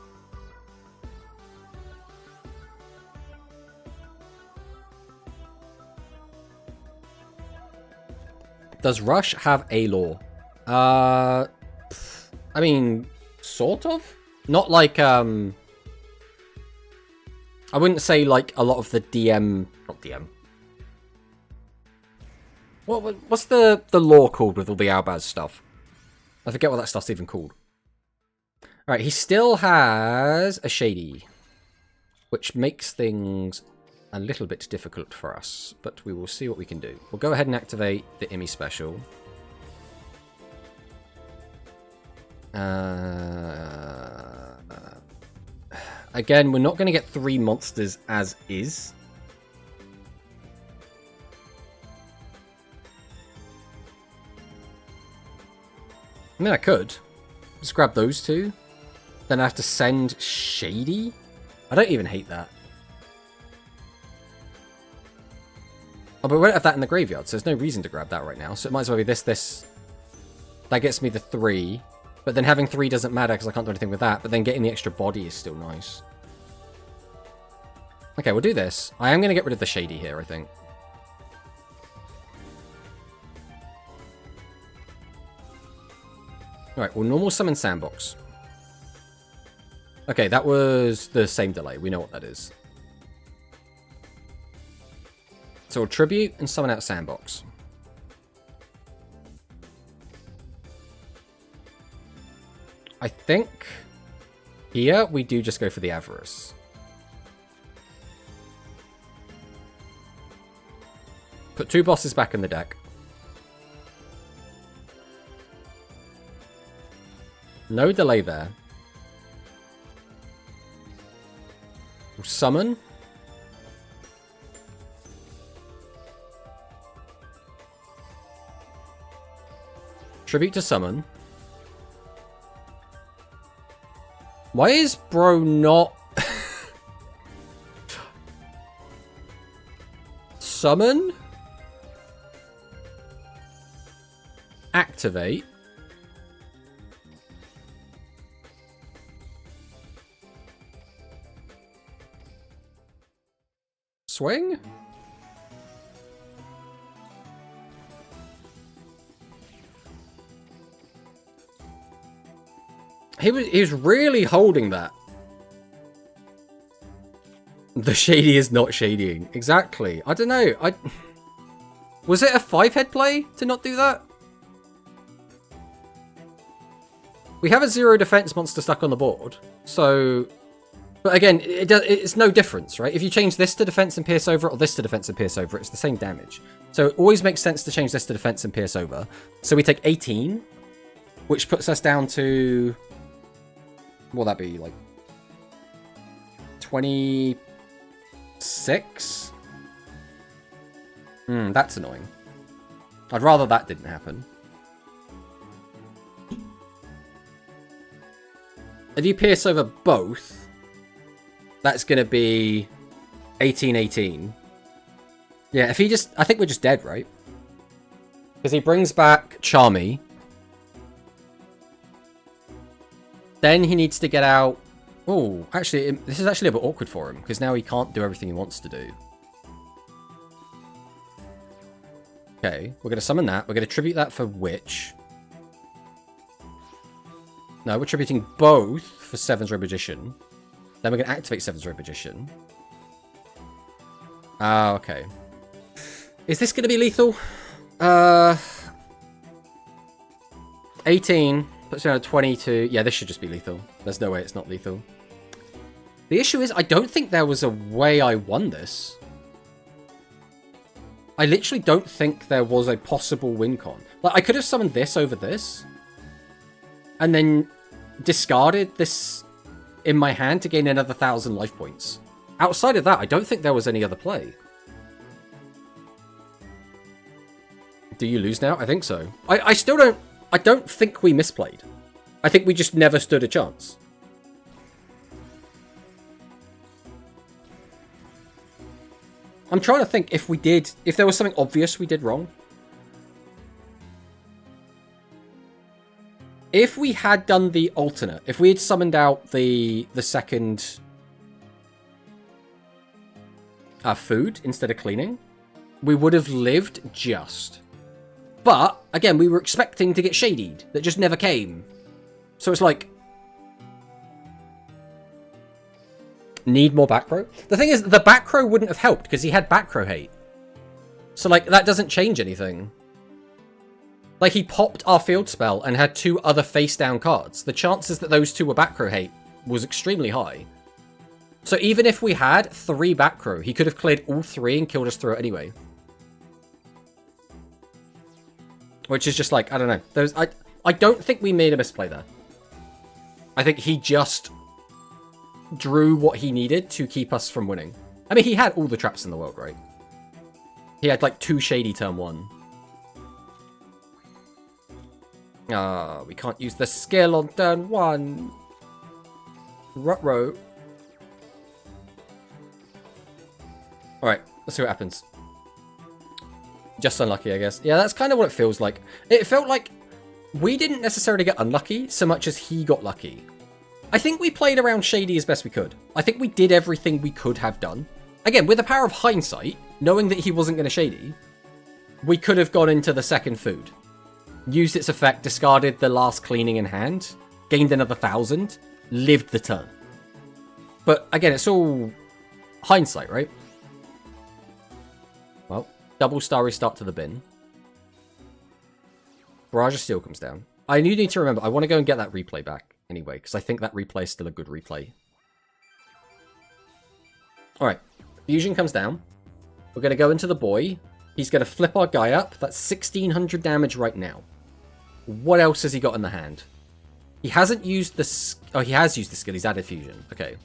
Does Rush have a lore? I mean, sort of? Not like, I wouldn't say like a lot of the DM... Not DM. What's the lore called with all the Albaz stuff? I forget what that stuff's even called. Alright, he still has a Shady, which makes things a little bit difficult for us, but we will see what we can do. We'll go ahead and activate the Immy special. Again, we're not going to get 3 monsters as is. I mean, I could. Just grab those two. Then I have to send Shady? I don't even hate that. Oh, but we won't have that in the graveyard, so there's no reason to grab that right now. So it might as well be this. That gets me the 3. But then having 3 doesn't matter because I can't do anything with that. But then getting the extra body is still nice. Okay, we'll do this. I am going to get rid of the Shady here, I think. Alright, we'll normal summon Sandbox. Okay, that was the same delay. We know what that is. So we'll tribute and summon out Sandbox. I think here we do just go for the Avarice. Put 2 bosses back in the deck. No delay there. We'll summon. Tribute to summon. Why is bro not... Summon? Activate. swing? He was really holding that. The shady is not shadying. Exactly. I don't know. Was it a 5-head play to not do that? We have a 0 defense monster stuck on the board. So, but again, it's no difference, right? If you change this to defense and pierce over it, or this to defense and pierce over it, it's the same damage. So it always makes sense to change this to defense and pierce over. So we take 18, which puts us down to, what will that be, like 26? That's annoying. I'd rather that didn't happen. If you pierce over both, that's going to be 18-18. Yeah, if he just... I think we're just dead, right? Because he brings back Charmy. Then he needs to get out... Oh, actually, this is actually a bit awkward for him, because now he can't do everything he wants to do. Okay, we're going to summon that. We're going to tribute that for Witch. No, we're tributing both for Seven's Red Magician. Then we're going to activate Seven's Red Magician. Ah, okay. Is this going to be lethal? 18. Puts me on a 22. Yeah, this should just be lethal. There's no way it's not lethal. The issue is, I don't think there was a way I won this. I literally don't think there was a possible win con. Like, I could have summoned this over this. And then discarded this in my hand to gain another 1,000 life points. Outside of that, I don't think there was any other play. Do you lose now? I think so. I still don't... I don't think we misplayed. I think we just never stood a chance. I'm trying to think if we did... If there was something obvious we did wrong. If we had done the alternate, if we had summoned out the second food instead of cleaning, we would have lived just. But, again, we were expecting to get shadied. That just never came. So it's like... Need more back row? The thing is, the back row wouldn't have helped because he had back row hate. So, like, that doesn't change anything. Like, he popped our field spell and had 2 other face-down cards. The chances that those 2 were back row hate was extremely high. So even if we had 3 back row, he could have cleared all 3 and killed us through it anyway. Which is just like, I don't know. I don't think we made a misplay there. I think he just drew what he needed to keep us from winning. I mean, he had all the traps in the world, right? He had like 2 shady turn 1. Ah, we can't use the skill on turn 1. Ruh-roh. Alright, let's see what happens. Just unlucky, I guess. Yeah, that's kind of what it feels like. It felt like we didn't necessarily get unlucky so much as he got lucky. I think we played around shady as best we could. I think we did everything we could have done. Again, with the power of hindsight, knowing that he wasn't going to shady, we could have gone into the second food. Used its effect, discarded the last cleaning in hand, gained another 1,000, lived the turn. But again, it's all hindsight, right? Well, double starry start to the bin. Barrage of Steel comes down. I do need to remember, I want to go and get that replay back anyway, because I think that replay is still a good replay. Alright, Fusion comes down. We're going to go into the boy. He's going to flip our guy up. That's 1,600 damage right now. What else has he got in the hand? He hasn't used the... Oh, he has used the skill. He's added Fusion. Okay.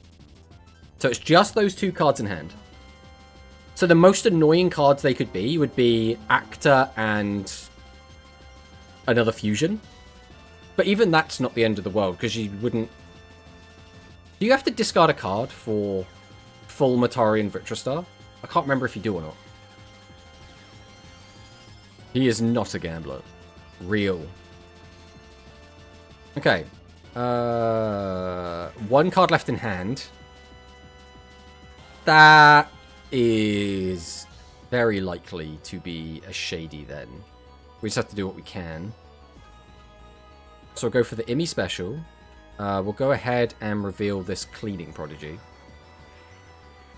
So it's just those 2 cards in hand. So the most annoying cards they could be would be Actor and another Fusion. But even that's not the end of the world, because you wouldn't... Do you have to discard a card for full Matari and Vitristar? I can't remember if you do or not. He is not a gambler. Real. Okay. 1 card left in hand. That is very likely to be a Shady then. We just have to do what we can. So we'll go for the Immy special. We'll go ahead and reveal this Cleaning Prodigy.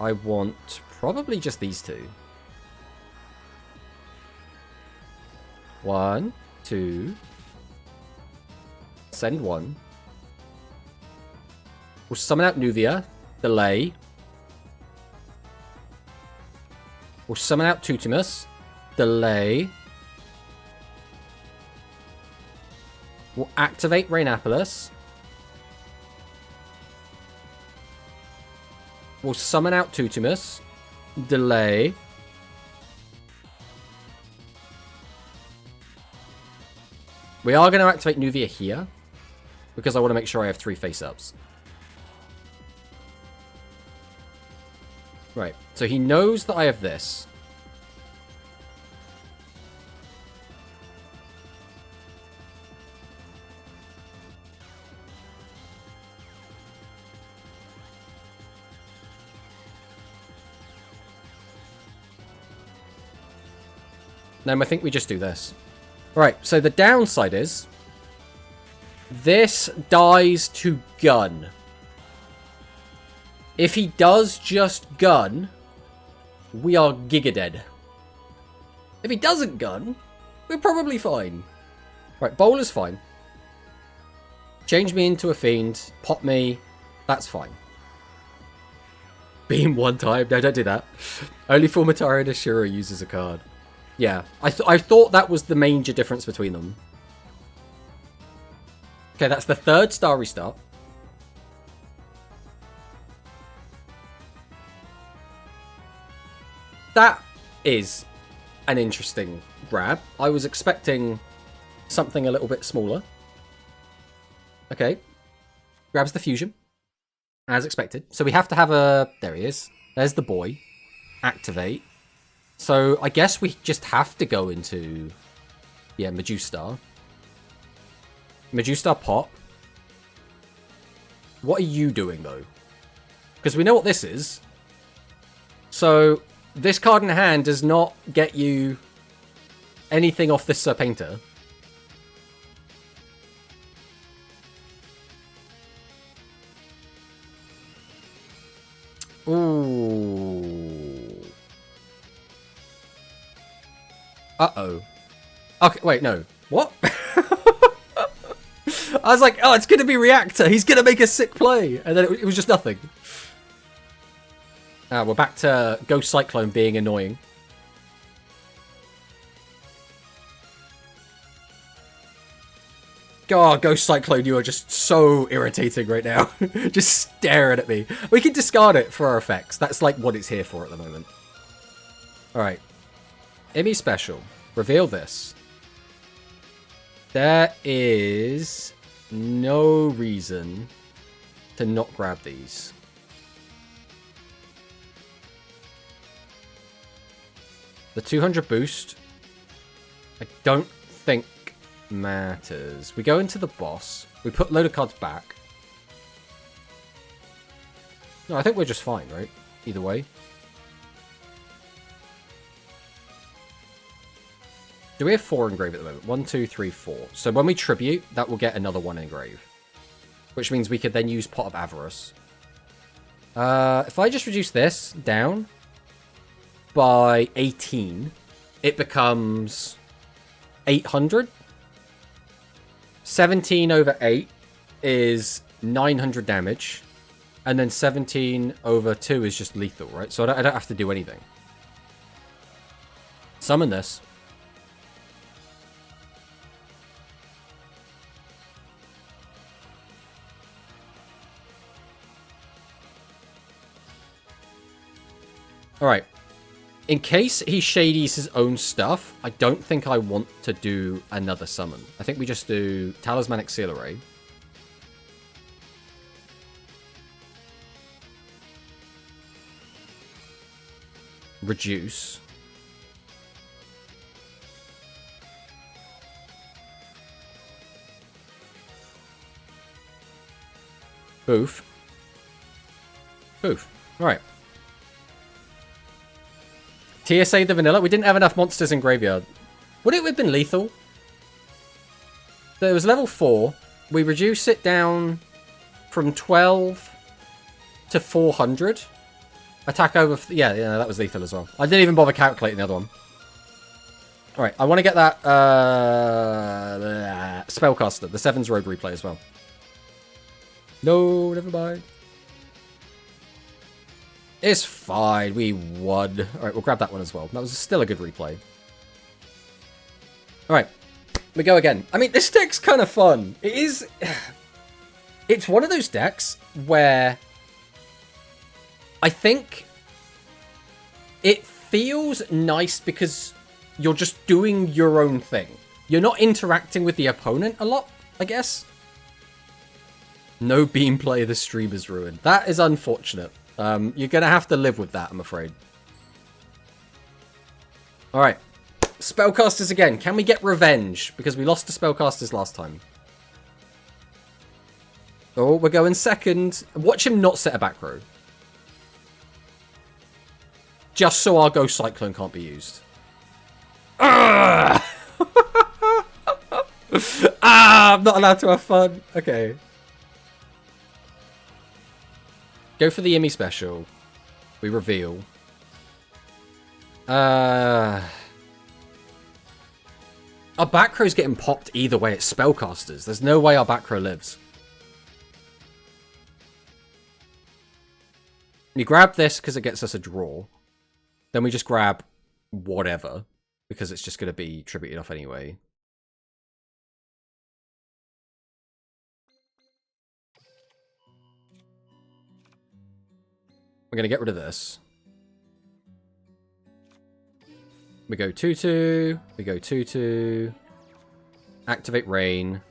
I want probably just these two. 1, 2. Send 1. We'll summon out Nuvia. Delay. We'll summon out Tutimus. Delay. We'll activate Rainapolis. We'll summon out Tutimus. Delay. We are going to activate Nuvia here, because I want to make sure I have 3 face-ups. Right, so he knows that I have this. No, I think we just do this. Right, so the downside is this dies to gun. If he does just gun, we are giga dead. If he doesn't gun, we're probably fine. Right, bowl is fine. Change me into a fiend, pop me, that's fine. Beam 1 time, no, don't do that. Only Formatari and Ashura uses a card. Yeah, I thought that was the major difference between them. Okay, that's the 3rd star restart. That is an interesting grab. I was expecting something a little bit smaller. Okay. Grabs the fusion. As expected. So we have to have a... There he is. There's the boy. Activate. So I guess we just have to go into... Yeah, Majustar. Majustar pop. What are you doing, though? Because we know what this is. So... This card in hand does not get you anything off this Serpainter. Ooh. Uh-oh. Okay, wait, no. What? I was like, oh, it's going to be Reactor. He's going to make a sick play. And then it was just nothing. We're back to Ghost Cyclone being annoying. God, Ghost Cyclone, you are just so irritating right now. Just staring at me. We can discard it for our effects. That's like what it's here for at the moment. Alright. Immy Special. Reveal this. There is no reason to not grab these. The 200 boost, I don't think matters. We go into the boss. We put a load of cards back. No, I think we're just fine, right? Either way. Do we have 4 engrave at the moment? 1, 2, 3, 4. So when we tribute, that will get another 1 engrave. Which means we could then use Pot of Avarice. If I just reduce this down... by 18, it becomes 800. 17 over 8 is 900 damage. And then 17 over 2 is just lethal, right? So I don't have to do anything. Summon this. Alright. In case he shadies his own stuff, I don't think I want to do another summon. I think we just do Talismanic Seal Array. Reduce. Boof. Boof. Alright. TSA the vanilla? We didn't have enough monsters in graveyard. Would it have been lethal? So it was level 4. We reduce it down from 12 to 400. Attack over... Yeah, that was lethal as well. I didn't even bother calculating the other one. Alright, I want to get that Spellcaster, the Sevens Road replay as well. No, never mind. It's fine, we won. Alright, we'll grab that one as well. That was still a good replay. Alright, we go again. I mean, this deck's kind of fun. It is... It's one of those decks where... I think... It feels nice because... You're just doing your own thing. You're not interacting with the opponent a lot, I guess. No beam play, the stream is ruined. That is unfortunate. You're going to have to live with that, I'm afraid. Alright. Spellcasters again. Can we get revenge? Because we lost to Spellcasters last time. Oh, we're going second. Watch him not set a back row. Just so our Ghost Cyclone can't be used. Ah, I'm not allowed to have fun. Okay. Go for the Yimmy special. We reveal. Our back row's getting popped either way. It's Spellcasters. There's no way our back row lives. We grab this because it gets us a draw. Then we just grab whatever. Because it's just going to be tributed off anyway. We're going to get rid of this. We go 2-2. We go 2-2. Activate Rain.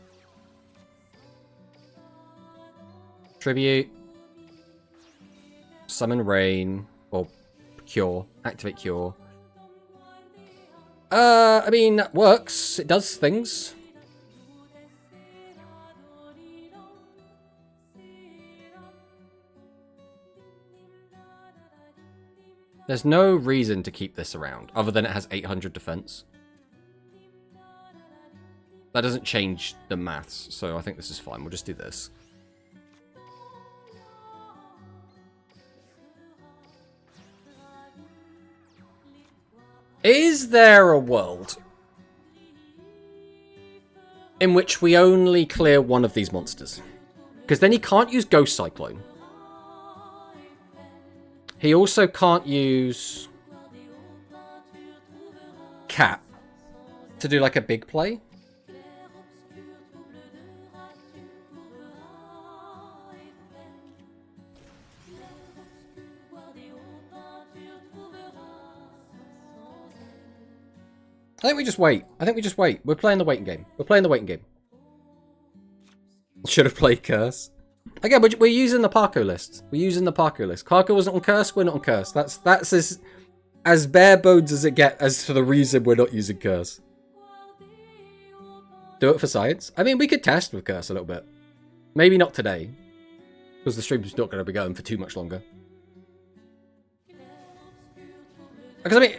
Tribute. Summon Rain. Or Cure. Activate Cure. I mean, that works. It does things. There's no reason to keep this around, other than it has 800 defense. That doesn't change the maths, so I think this is fine. We'll just do this. Is there a world in which we only clear one of these monsters? Because then he can't use Ghost Cyclone. He also can't use Cat to do like a big play. I think we just wait. We're playing the waiting game. Should have played Curse. Again, we're using the Parko list. Parko wasn't on Curse, we're not on Curse. That's as bare bones as it gets as to the reason we're not using Curse. Do it for science. I mean, we could test with Curse a little bit. Maybe not today. Because the stream's not going to be going for too much longer. Because, I mean...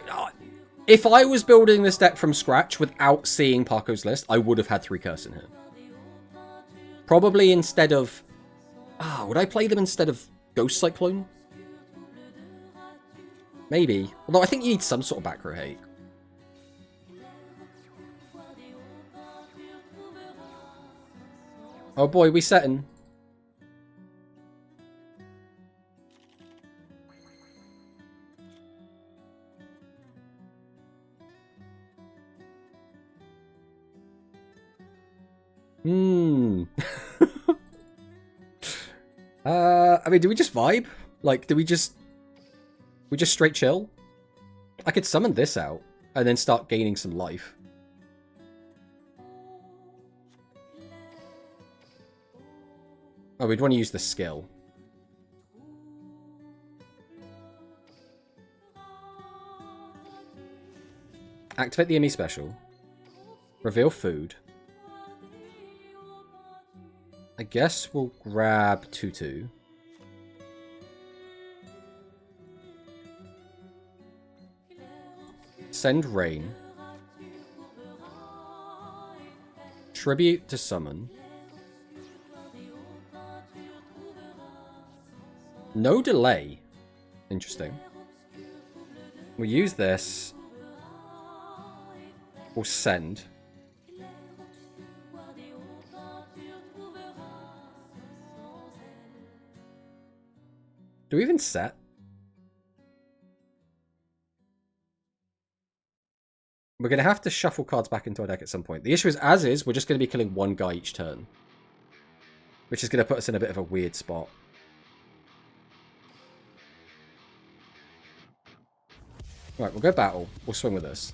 If I was building this deck from scratch without seeing Parko's list, I would have had 3 Curse in here. Probably instead of... would I play them instead of Ghost Cyclone? Maybe. Although I think you need some sort of back row hate. Oh boy, we setting. I mean, do we just vibe? Like, do we just straight chill? I could summon this out and then start gaining some life. Oh, we'd want to use the skill. Activate the Emmy special. Reveal food. I guess we'll grab 2-2. Send rain. Tribute to summon. No delay. Interesting. We'll use this. We'll send. Do we even set? We're going to have to shuffle cards back into our deck at some point. The issue is, as is, we're just going to be killing one guy each turn. Which is going to put us in a bit of a weird spot. Right, we'll go battle. We'll swing with this.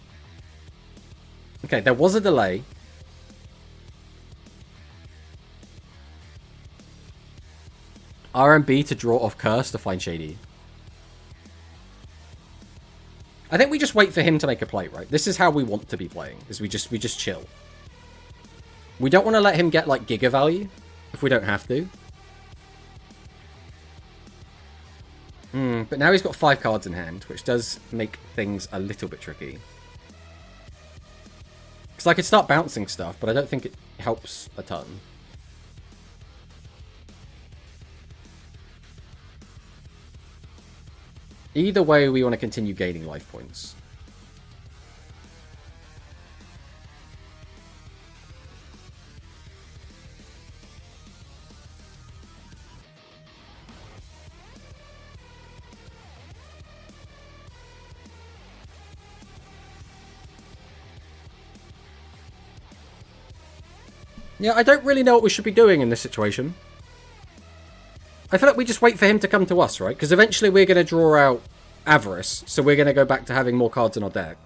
Okay, there was a delay. RMB to draw off Curse to find Shady. I think we just wait for him to make a play, right? This is how we want to be playing, is we just chill. We don't want to let him get, like, Giga value, if we don't have to. But now he's got 5 cards in hand, which does make things a little bit tricky. Because I could start bouncing stuff, but I don't think it helps a ton. Either way, we want to continue gaining life points. Yeah, I don't really know what we should be doing in this situation. I feel like we just wait for him to come to us, right? Because eventually we're going to draw out Avarice, so we're going to go back to having more cards in our deck.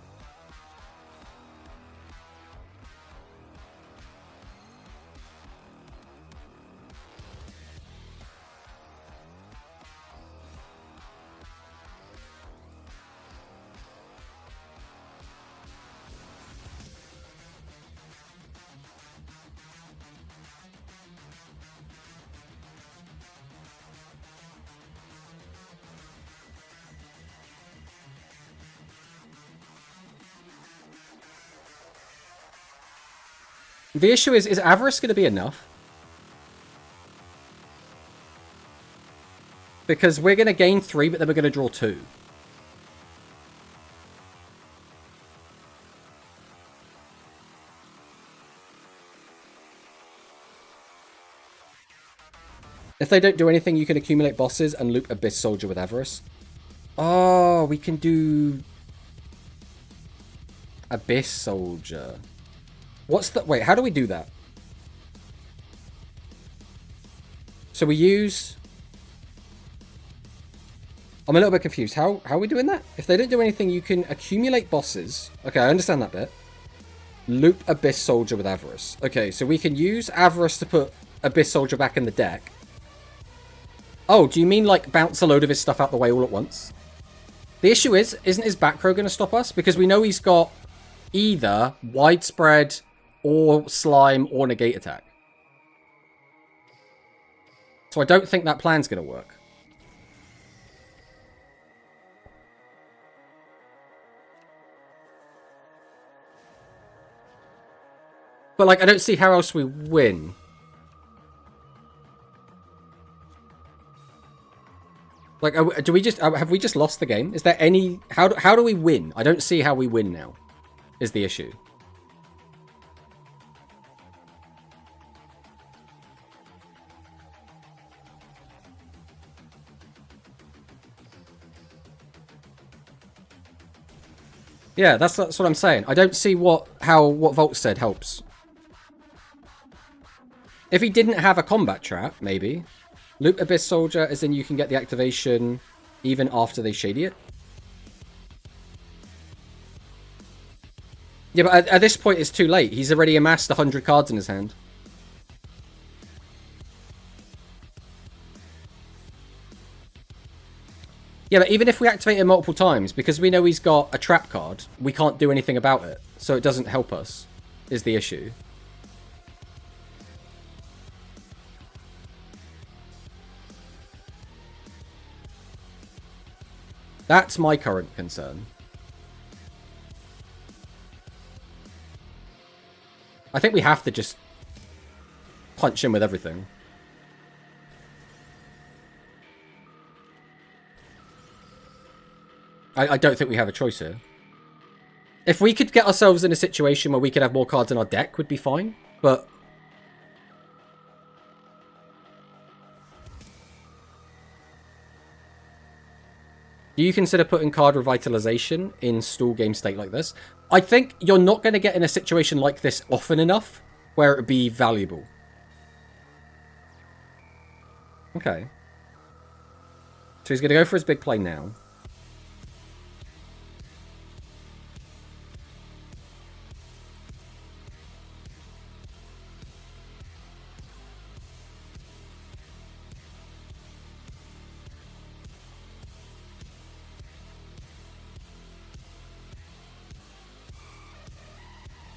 The issue is Avarice going to be enough? Because we're going to gain 3, but then we're going to draw 2. If they don't do anything, you can accumulate bosses and loop Abyss Soldier with Avarice. Oh, we can do Abyss Soldier. What's the... Wait, how do we do that? So we use... I'm a little bit confused. How are we doing that? If they don't do anything, you can accumulate bosses. Okay, I understand that bit. Loop Abyss Soldier with Avarice. Okay, so we can use Avarice to put Abyss Soldier back in the deck. Oh, do you mean, like, bounce a load of his stuff out the way all at once? The issue is, isn't his back row going to stop us? Because we know he's got either Widespread... or Slime, or Negate Attack. So I don't think that plan's going to work. But, like, I don't see how else we win. Like, do we just... have we just lost the game? Is there any... How do we win? I don't see how we win now, is the issue. Yeah, that's what I'm saying. I don't see what Volt said helps. If he didn't have a combat trap, maybe. Loop Abyss Soldier, as in you can get the activation even after they shady it. Yeah, but at this point it's too late. He's already amassed 100 cards in his hand. Yeah, but even if we activate it multiple times, because we know he's got a trap card, we can't do anything about it. So it doesn't help us, is the issue. That's my current concern. I think we have to just punch in with everything. I don't think we have a choice here. If we could get ourselves in a situation where we could have more cards in our deck, would be fine. But do you consider putting card revitalization in stall game state like this? I think you're not going to get in a situation like this often enough where it would be valuable. Okay. So he's going to go for his big play now.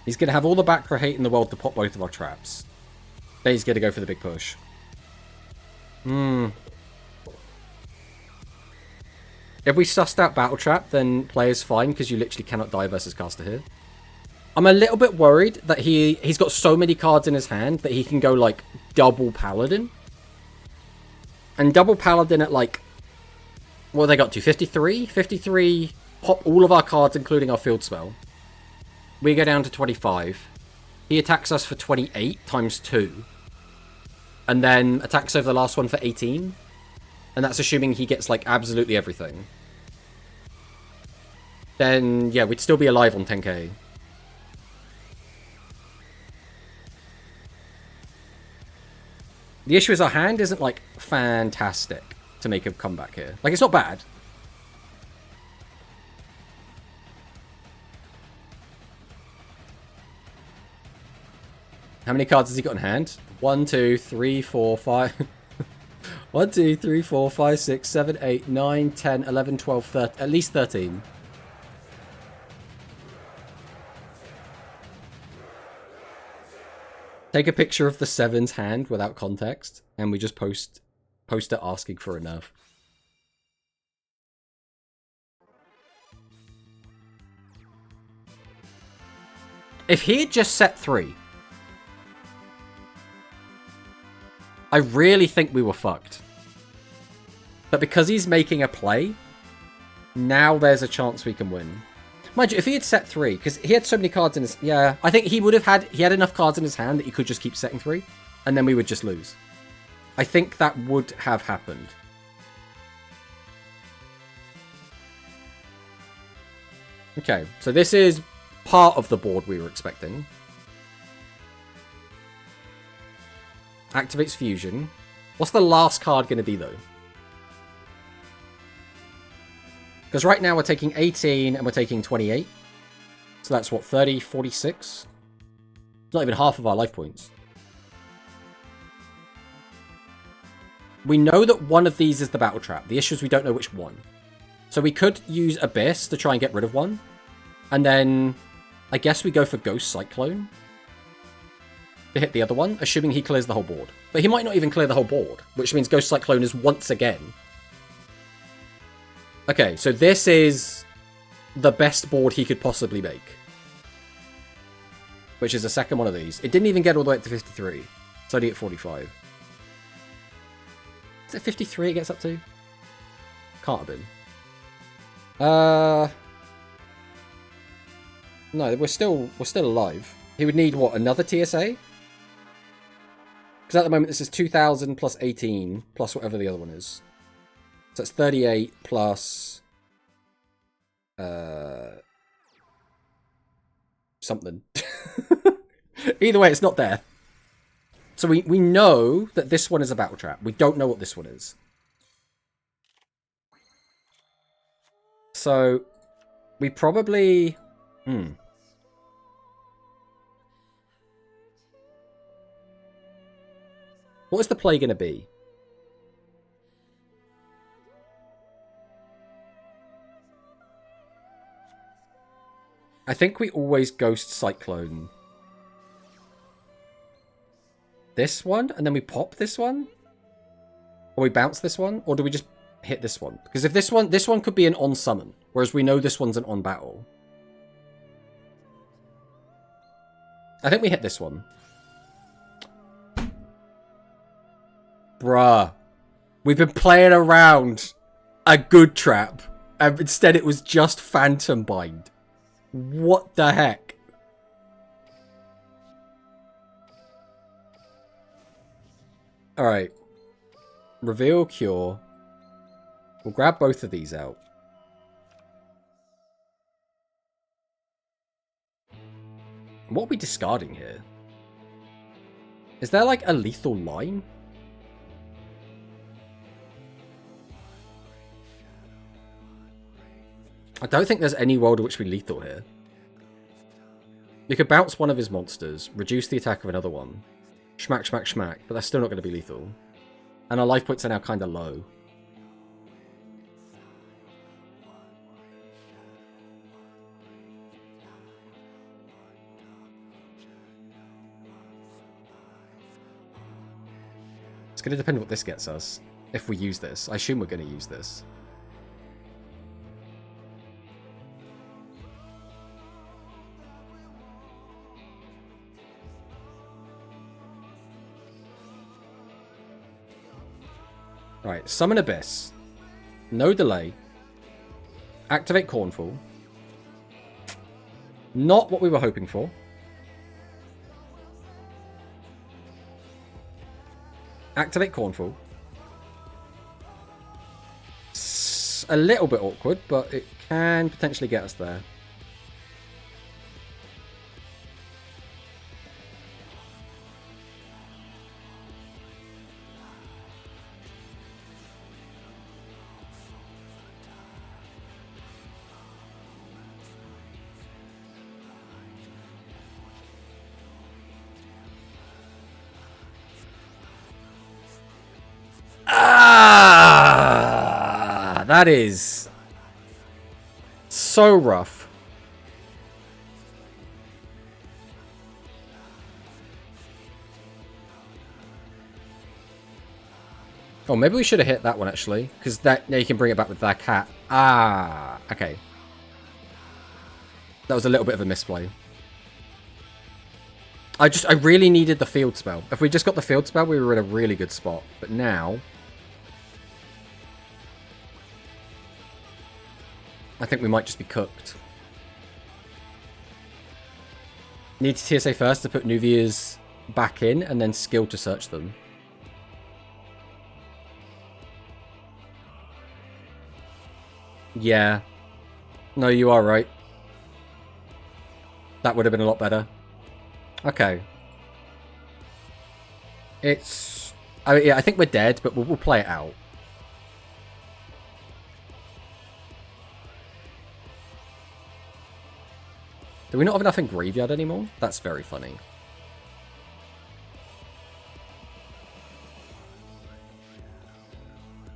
He's going to have all the back row hate in the world to pop both of our traps. Then he's going to go for the big push. If we sussed out Battle Trap, then play is fine, because you literally cannot die versus caster here. I'm a little bit worried that he's got so many cards in his hand that he can go, like, double Paladin. And double Paladin at, like, what have they got to? 53? 53, pop all of our cards, including our field spell. We go down to 25. He attacks us for 28 times 2. And then attacks over the last one for 18. And that's assuming he gets, like, absolutely everything. Then, yeah, we'd still be alive on 10k. The issue is our hand isn't, like, fantastic to make a comeback here. Like, it's not bad. How many cards has he got in hand? 1, 2, 3, 4, 5... 1, 2, 3, 4, 5, 6, 7, 8, 9, 10, 11, 12, 13... At least 13. Take a picture of the 7's hand without context, and we just post it asking for a nerf. If he had just set 3... I really think we were fucked. But because he's making a play, now there's a chance we can win. Mind you, if he had set 3, because he had so many cards in his... Yeah, I think he would have had... He had enough cards in his hand that he could just keep setting 3, and then we would just lose. I think that would have happened. Okay, so this is part of the board we were expecting. Activates Fusion. What's the last card going to be, though? Because right now we're taking 18 and we're taking 28. So that's what, 30, 46? It's not even half of our life points. We know that one of these is the Battle Trap. The issue is we don't know which one. So we could use Abyss to try and get rid of one. And then I guess we go for Ghost Cyclone to hit the other one, assuming he clears the whole board. But he might not even clear the whole board, which means Ghost Cyclone is once again. Okay, so this is the best board he could possibly make. Which is the second one of these. It didn't even get all the way up to 53. It's only at 45. Is it 53 it gets up to? Can't have been. No, we're still alive. He would need, what, another TSA? Because at the moment this is 2,000 plus 18 plus whatever the other one is. So it's 38 plus... something. Either way, it's not there. So we know that this one is a Battle Trap. We don't know what this one is. So we probably... What is the play going to be? I think we always Ghost Cyclone this one, and then we pop this one? Or we bounce this one? Or do we just hit this one? Because if this one could be an on-summon, whereas we know this one's an on-battle. I think we hit this one. Bruh. We've been playing around a good trap. And instead it was just Phantom Bind. What the heck? Alright. Reveal Cure. We'll grab both of these out. What are we discarding here? Is there like a lethal line? I don't think there's any world in which we lethal here. We could bounce one of his monsters, reduce the attack of another one. Schmack, schmack, schmack, but that's still not going to be lethal. And our life points are now kind of low. It's going to depend on what this gets us. If we use this. I assume we're going to use this. Right, Summon Abyss. No delay. Activate Cornfall. Not what we were hoping for. Activate Cornfall. It's a little bit awkward, but it can potentially get us there. That is so rough. Oh, maybe we should have hit that one actually, because that now you can bring it back with that cat. Ah, okay. That was a little bit of a misplay. I really needed the field spell. If we just got the field spell, we were in a really good spot. But now I think we might just be cooked. Need to TSA first to put Nuvia's back in, and then skill to search them. Yeah. No, you are right. That would have been a lot better. Okay. It's... yeah, I think we're dead, but we'll play it out. Do we not have enough in graveyard anymore? That's very funny.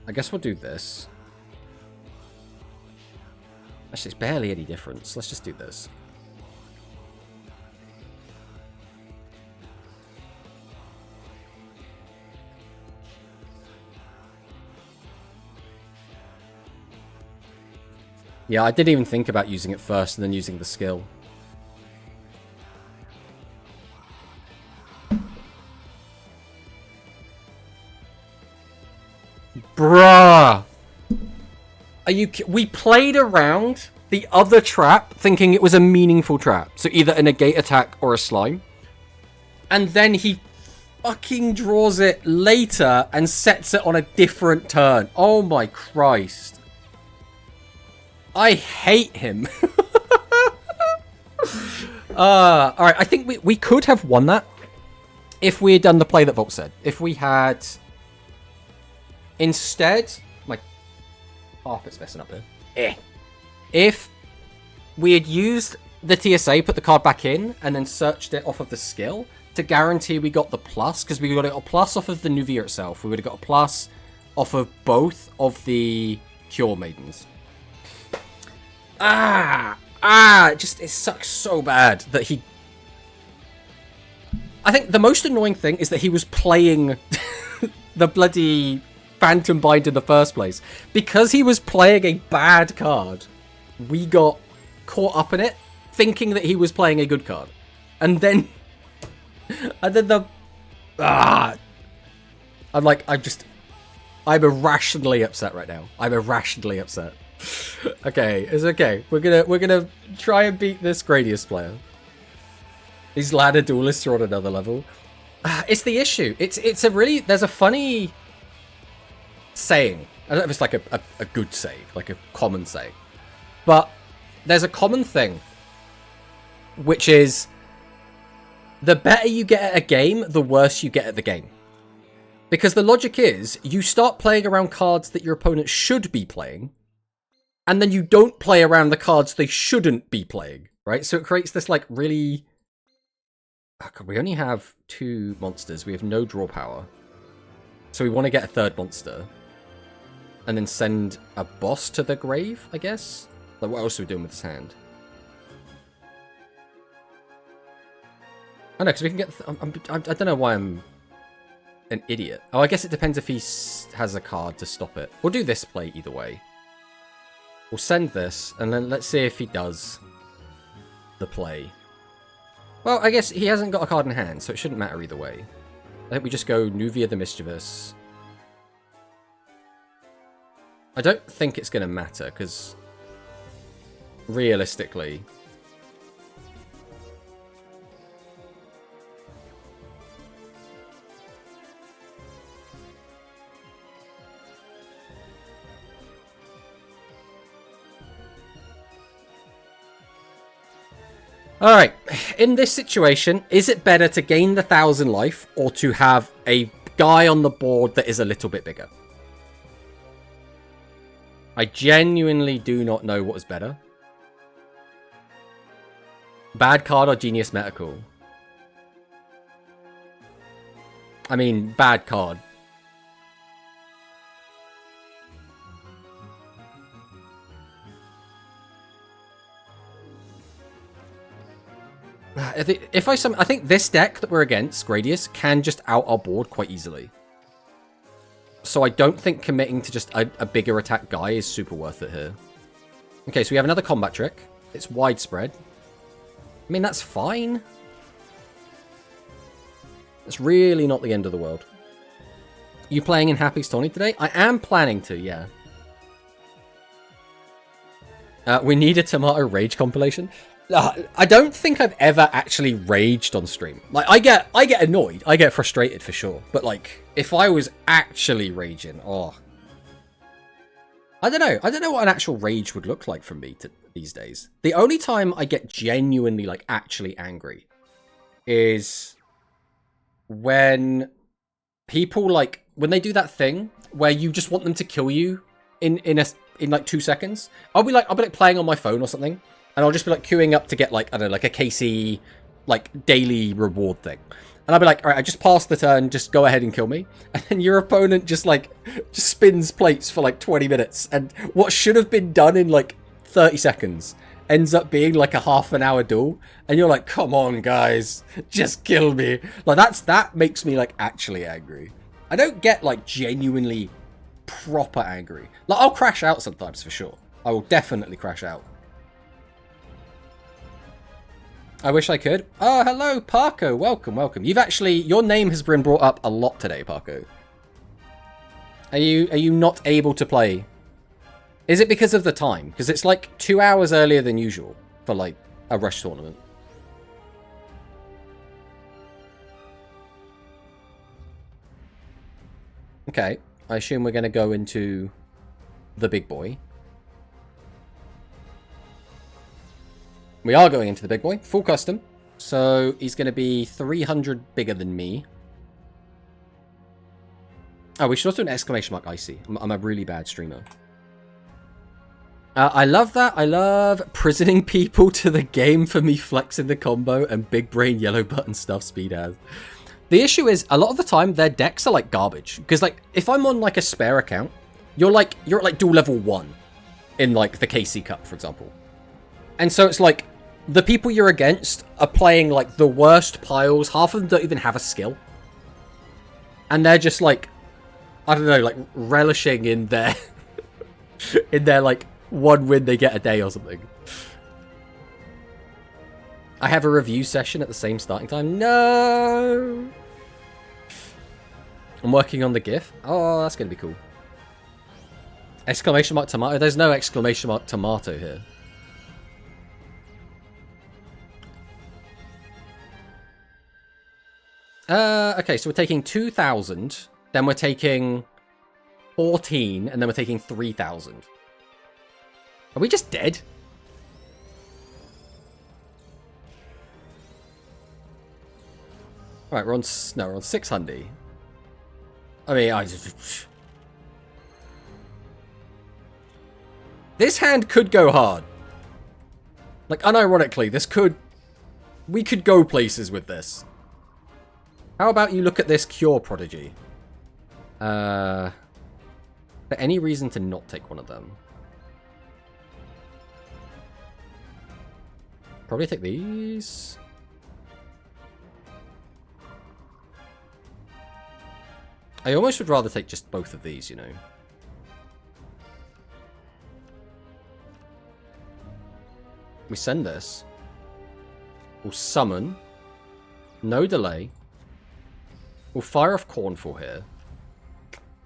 I guess we'll do this. Actually, it's barely any difference. Let's just do this. Yeah, I didn't even think about using it first and then using the skill. Bruh! Are you... We played around the other trap thinking it was a meaningful trap. So either a negate attack or a slime. And then he fucking draws it later and sets it on a different turn. Oh my Christ. I hate him. Alright, I think we could have won that if we had done the play that Volt said. If we had... Instead, my carpet's messing up here. If we had used the TSA, put the card back in, and then searched it off of the skill to guarantee we got the plus, because we got a plus off of the Nuvia itself. We would have got a plus off of both of the Cure Maidens. It sucks so bad that he... I think the most annoying thing is that he was playing the bloody Phantom Bind in the first place. Because he was playing a bad card, we got caught up in it, thinking that he was playing a good card. And then And then the... I'm irrationally upset right now. I'm irrationally upset. Okay, it's okay. We're gonna try and beat this Gradius player. These ladder duelists are on another level. It's the issue. It's a really... There's a funny saying. I don't know if it's like a good saying, like a common saying. But there's a common thing, which is the better you get at a game, the worse you get at the game. Because the logic is, you start playing around cards that your opponent should be playing, and then you don't play around the cards they shouldn't be playing, right? So it creates this, like, really... Oh God, we only have 2 monsters. We have no draw power. So we want to get a 3rd monster. And then send a boss to the grave, I guess? Like, what else are we doing with his hand? I know, because we can get... I don't know why I'm an idiot. Oh, I guess it depends if he has a card to stop it. We'll do this play either way. We'll send this, and then let's see if he does the play. Well, I guess he hasn't got a card in hand, so it shouldn't matter either way. I think we just go Nuvia the Mischievous. I don't think it's going to matter, because realistically... Alright, in this situation, is it better to gain the 1,000 life or to have a guy on the board that is a little bit bigger? I genuinely do not know what is better. Bad card or Genius Medical? I mean, bad card. I think this deck that we're against, Gradius, can just out our board quite easily. So I don't think committing to just a bigger attack guy is super worth it here. Okay, so we have another combat trick. It's widespread. I mean, that's fine. It's really not the end of the world. You playing in Happy's Tawny today? I am planning to, yeah. We need a Tomato Rage compilation. I don't think I've ever actually raged on stream. Like, I get annoyed. I get frustrated for sure. But, like, if I was actually raging, oh. I don't know. I don't know what an actual rage would look like from me these days. The only time I get genuinely, like, actually angry is when people, like, when they do that thing where you just want them to kill you in like 2 seconds. I'll be like playing on my phone or something. And I'll just be, like, queuing up to get, like, I don't know, like a KC, like, daily reward thing. And I'll be like, all right, I just passed the turn, just go ahead and kill me. And then your opponent just spins plates for, like, 20 minutes. And what should have been done in, like, 30 seconds ends up being, like, a half-an-hour duel. And you're like, come on, guys, just kill me. Like, that makes me, like, actually angry. I don't get, like, genuinely proper angry. Like, I'll crash out sometimes, for sure. I will definitely crash out. I wish I could. Oh, hello, Parko. Welcome, welcome. Your name has been brought up a lot today, Parko. Are you not able to play? Is it because of the time? Because it's like 2 hours earlier than usual for, like, a rush tournament. Okay, I assume we're going to go into the big boy. We are going into the big boy. Full custom. So he's going to be 300 bigger than me. Oh, we should also do an exclamation mark icy. I'm a really bad streamer. I love that. I love prisoning people to the game for me flexing the combo and big brain yellow button stuff speed has. The issue is, a lot of the time, their decks are like garbage. Because, like, if I'm on, like, a spare account, you're at, like, dual level 1 in, like, the KC Cup, for example. And so it's like, the people you're against are playing, like, the worst piles. Half of them don't even have a skill. And they're just, like, I don't know, like, relishing in their, in their, like, one win they get a day or something. I have a review session at the same starting time. No! I'm working on the GIF. Oh, that's going to be cool. Exclamation mark tomato? There's no exclamation mark tomato here. Okay, so we're taking 2,000, then we're taking 14, and then we're taking 3,000. Are we just dead? Right, we're on 600. I mean, this hand could go hard. Like, unironically, we could go places with this. How about you look at this Cure Prodigy? Is there any reason to not take one of them? Probably take these. I almost would rather take just both of these, you know. We send this. We'll summon. No delay. We'll fire off Cornfall here.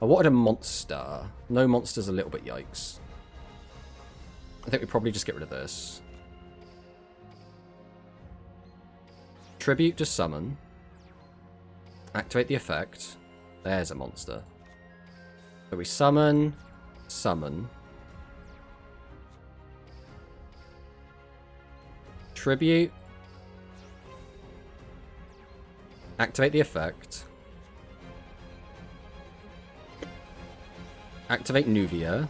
I wanted a monster. No monster's a little bit yikes. I think we probably just get rid of this. Tribute to summon. Activate the effect. There's a monster. So we summon. Summon. Tribute. Activate the effect. Activate Nuvia.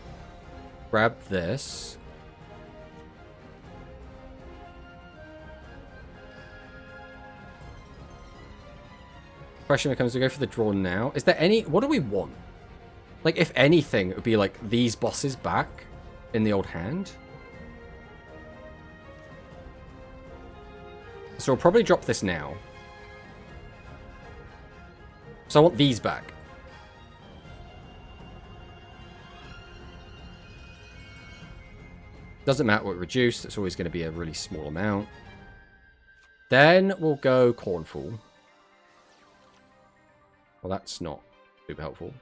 Grab this. Question becomes, we go for the draw now. Is there any... What do we want? Like, if anything, it would be like these bosses back in the old hand. So we'll probably drop this now. So I want these back. Doesn't matter what reduced. It's always going to be a really small amount. Then we'll go Cornfall. Well, that's not super helpful.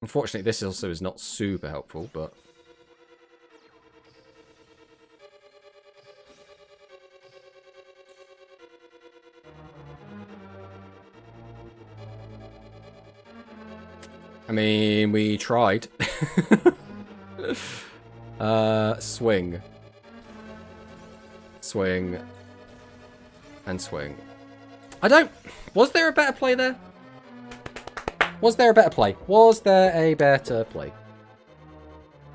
Unfortunately, this also is not super helpful, but... I mean, we tried. Swing. Swing. And swing. I don't... Was there a better play there? Was there a better play? Was there a better play?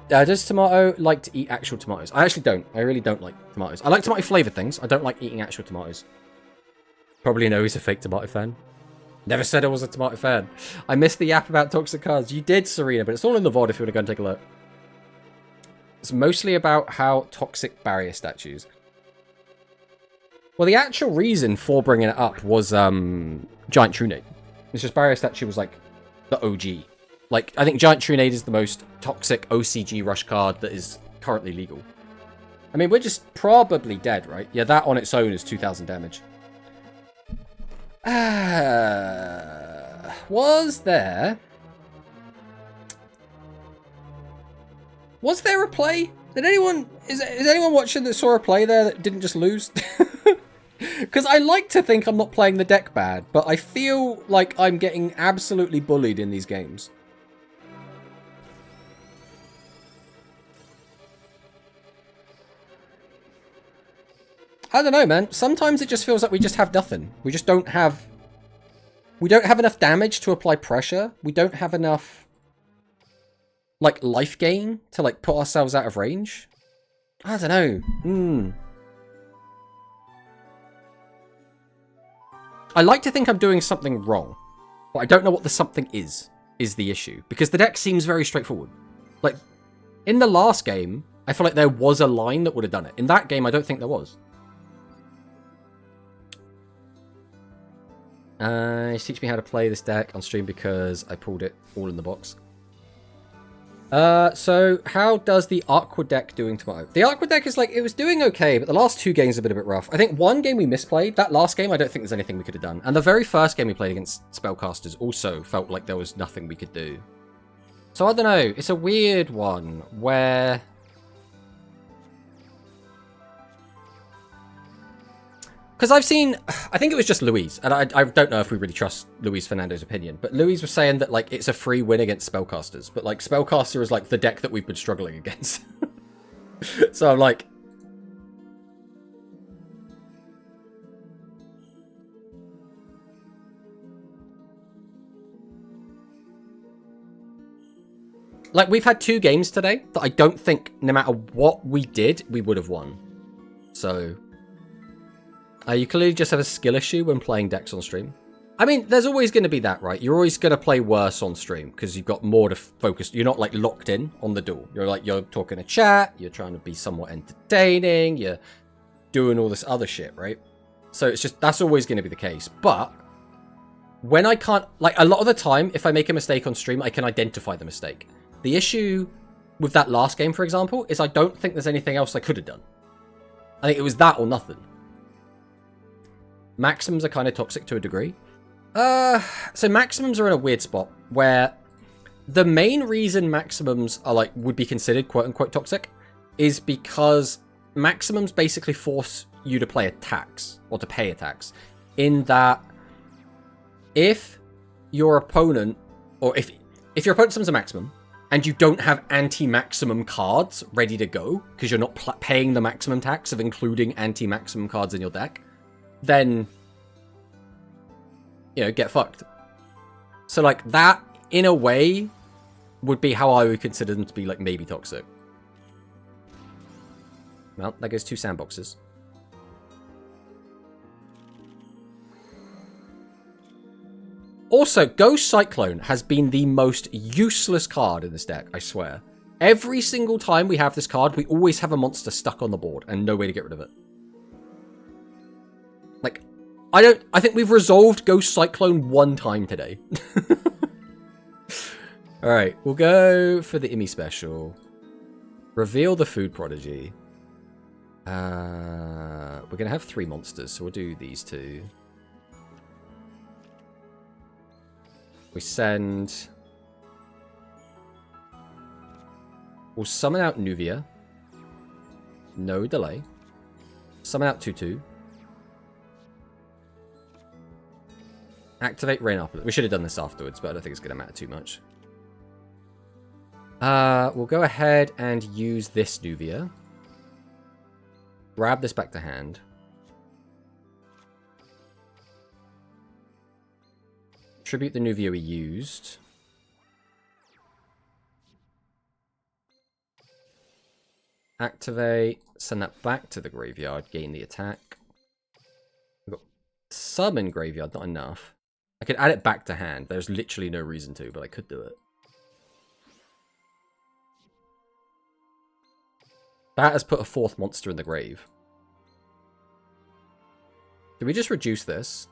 Does Tomato like to eat actual tomatoes? I actually don't. I really don't like tomatoes. I like tomato flavoured things. I don't like eating actual tomatoes. Probably know he's a fake tomato fan. Never said I was a tomato fan. I missed the app about toxic cards. You did, Serena, but it's all in the VOD if you want to go and take a look. It's mostly about how toxic barrier statues. Well, the actual reason for bringing it up was Giant Trunade. It's just barrier statue was like the OG. Like, I think Giant Trunade is the most toxic OCG rush card that is currently legal. I mean, we're just probably dead, right? Yeah, that on its own is 2,000 damage. Was there a play? Did anyone... Is anyone watching that saw a play there that didn't just lose? Because I like to think I'm not playing the deck bad, but I feel like I'm getting absolutely bullied in these games. I don't know, man. Sometimes it just feels like we just have nothing. We just don't have... We don't have enough damage to apply pressure. We don't have enough, like, life gain to, like, put ourselves out of range. I don't know. I like to think I'm doing something wrong, but I don't know what the something is the issue. Because the deck seems very straightforward. Like, in the last game, I feel like there was a line that would have done it. In that game, I don't think there was. Teach me how to play this deck on stream because I pulled it all in the box. So how does the AQUA deck doing tomorrow? The AQUA deck is like, it was doing okay, but the last two games have been a bit rough. I think one game we misplayed. That last game, I don't think there's anything we could have done. And the very first game we played against Spellcasters also felt like there was nothing we could do. So I don't know. It's a weird one where... Because I've seen, I think it was just Louise, and I don't know if we really trust Luis Fernando's opinion, but Louise was saying that, like, it's a free win against Spellcasters, but, like, Spellcaster is, like, the deck that we've been struggling against. So I'm like... Like, we've had 2 games today that I don't think, no matter what we did, we would have won. So... you clearly just have a skill issue when playing decks on stream. I mean, there's always going to be that, right? You're always going to play worse on stream because you've got more to focus. You're not, like, locked in on the duel. You're talking to chat. You're trying to be somewhat entertaining. You're doing all this other shit, right? So it's just, that's always going to be the case. But when I can't, like, a lot of the time, if I make a mistake on stream, I can identify the mistake. The issue with that last game, for example, is I don't think there's anything else I could have done. I think it was that or nothing. Maximums are kind of toxic to a degree. So maximums are in a weird spot where the main reason maximums are like would be considered quote unquote toxic is because maximums basically force you to play a tax or to pay a tax. In that if your opponent or if your opponent summons a maximum and you don't have anti-maximum cards ready to go because you're not paying the maximum tax of including anti-maximum cards in your deck, then, you know, get fucked. So, like, that, in a way, would be how I would consider them to be, like, maybe toxic. Well, that goes 2 sandboxes. Also, Ghost Cyclone has been the most useless card in this deck, I swear. Every single time we have this card, we always have a monster stuck on the board and no way to get rid of it. Like, I think we've resolved Ghost Cyclone 1 time today. Alright, we'll go for the Immy special. Reveal the Food Prodigy. We're going to have 3 monsters, so we'll do these 2. We send... We'll summon out Nuvia. No delay. Summon out 2/2. Activate Rain Up. We should have done this afterwards, but I don't think it's going to matter too much. We'll go ahead and use this Nuvia. Grab this back to hand. Tribute the Nuvia we used. Activate. Send that back to the graveyard. Gain the attack. We've got summon graveyard, not enough. I could add it back to hand. There's literally no reason to, but I could do it. That has put a 4th monster in the grave. Do we just reduce this?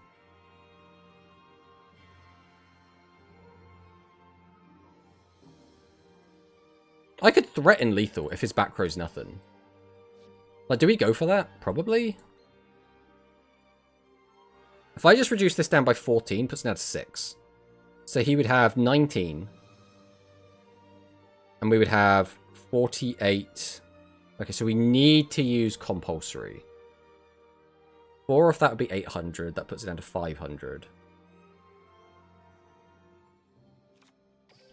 I could threaten lethal if his back row's nothing. Like, do we go for that? Probably. If I just reduce this down by 14, puts him down to 6. So he would have 19. And we would have 48. Okay, so we need to use compulsory. 4 of that would be 800. That puts it down to 500.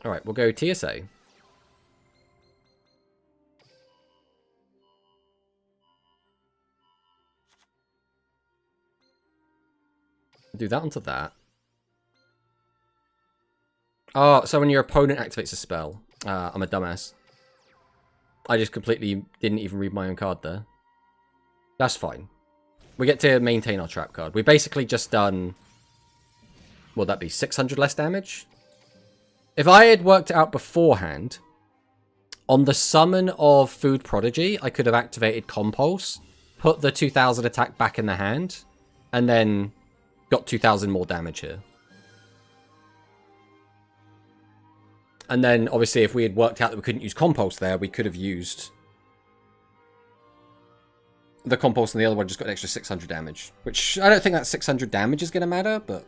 Alright, we'll go TSA. Do that onto that. Oh, so when your opponent activates a spell. I'm a dumbass. I just completely didn't even read my own card there. That's fine. We get to maintain our trap card. We've basically just done... Will that be 600 less damage? If I had worked it out beforehand, on the summon of Food Prodigy, I could have activated Compulse, put the 2000 attack back in the hand, and then got 2,000 more damage here. And then, obviously, if we had worked out that we couldn't use Compulse there, we could have used the Compulse, and the other one just got an extra 600 damage. Which, I don't think that 600 damage is going to matter, but...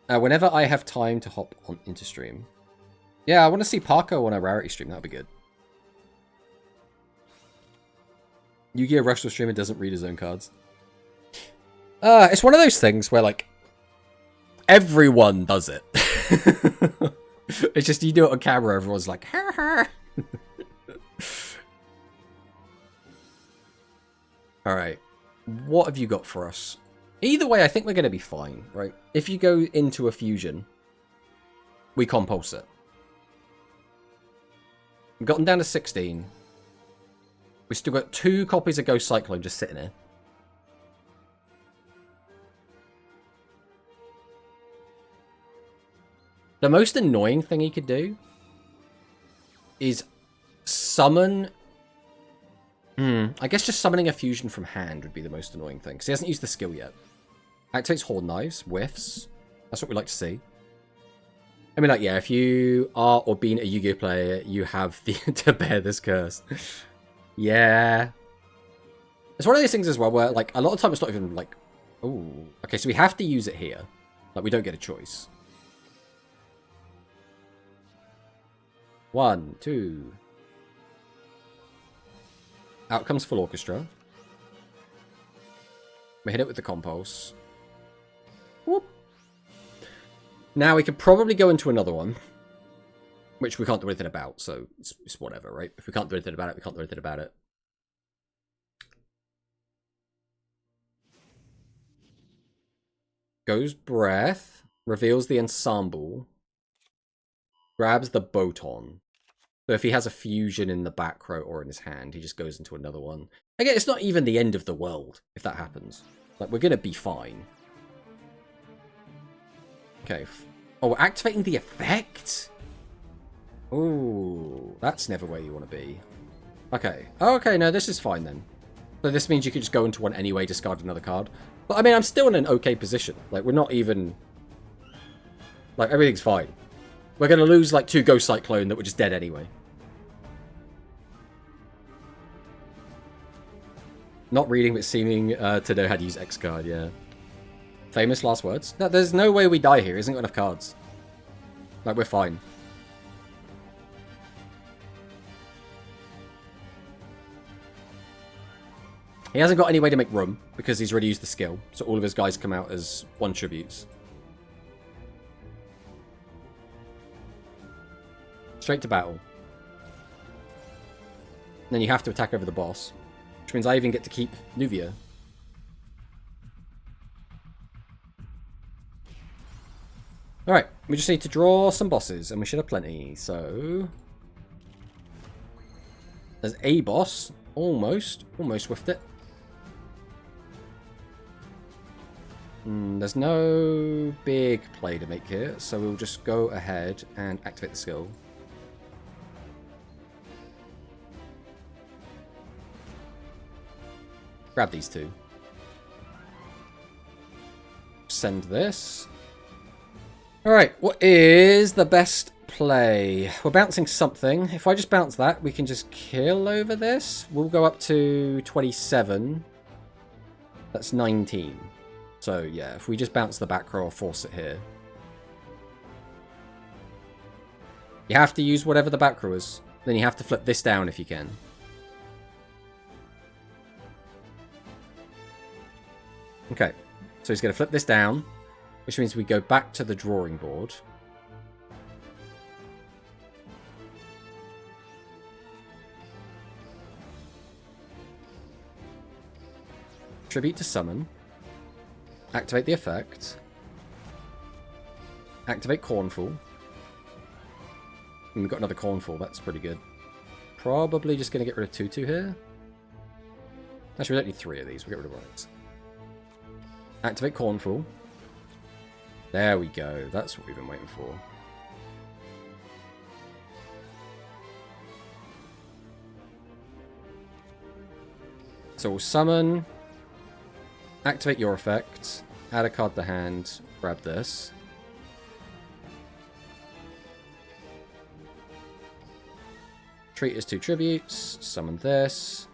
whenever I have time to hop on into stream. Yeah, I want to see Parko on a rarity stream. That would be good. Yu-Gi-Oh! Rushel streamer doesn't read his own cards. It's one of those things where, like, everyone does it. It's just you do it on camera, everyone's like, ha ha. Alright. What have you got for us? Either way, I think we're going to be fine, right? If you go into a fusion, we compulse it. We've gotten down to 16. We've still got 2 copies of Ghost Cyclone just sitting here. The most annoying thing he could do is summon... I guess just summoning a fusion from hand would be the most annoying thing, because he hasn't used the skill yet. Activates Horn Knives, whiffs. That's what we like to see. I mean, like, yeah, if you are or been a Yu-Gi-Oh player, you have to bear this curse. Yeah. It's one of these things as well where, like, a lot of time it's not even, like... Oh, okay, so we have to use it here. Like, we don't get a choice. 1, 2... Out comes Full Orchestra. We hit it with the Compulse. Whoop. Now we could probably go into another one. Which we can't do anything about, so it's whatever, right? If we can't do anything about it, we can't do anything about it. Goes Breath. Reveals the Ensemble. Grabs the Boton. So if he has a fusion in the back row or in his hand, he just goes into another one. Again, it's not even the end of the world if that happens. Like, we're going to be fine. Okay. Oh, we're activating the effect? Ooh, that's never where you want to be. Okay. Oh, okay, no, this is fine then. So this means you could just go into one anyway, discard another card. But, I mean, I'm still in an okay position. Like, we're not even... Like, everything's fine. We're going to lose, like, 2 Ghost Cyclone that were just dead anyway. Not reading, but seeming to know how to use X card, yeah. Famous last words? No, there's no way we die here. He hasn't got enough cards. Like, we're fine. He hasn't got any way to make room, because he's already used the skill. So all of his guys come out as 1 tributes. Straight to battle. And then you have to attack over the boss. Which means I even get to keep Nuvia. Alright, we just need to draw some bosses, and we should have plenty. So... There's a boss. Almost whiffed it. There's no big play to make here, so we'll just go ahead and activate the skill. Grab these 2. Send this. Alright, what is the best play? We're bouncing something. If I just bounce that, we can just kill over this. We'll go up to 27. That's 19. So, yeah, if we just bounce the back row or force it here. You have to use whatever the back row is. Then you have to flip this down if you can. Okay, so he's going to flip this down, which means we go back to the drawing board. Tribute to summon. Activate the effect. Activate Cornfall. And we've got another Cornfall, that's pretty good. Probably just going to get rid of 2/2 here. Actually, we don't need 3 of these, we'll get rid of 1. Activate Cornfall. There we go. That's what we've been waiting for. So we'll summon. Activate your effect. Add a card to hand. Grab this. Treat as 2 tributes. Summon this.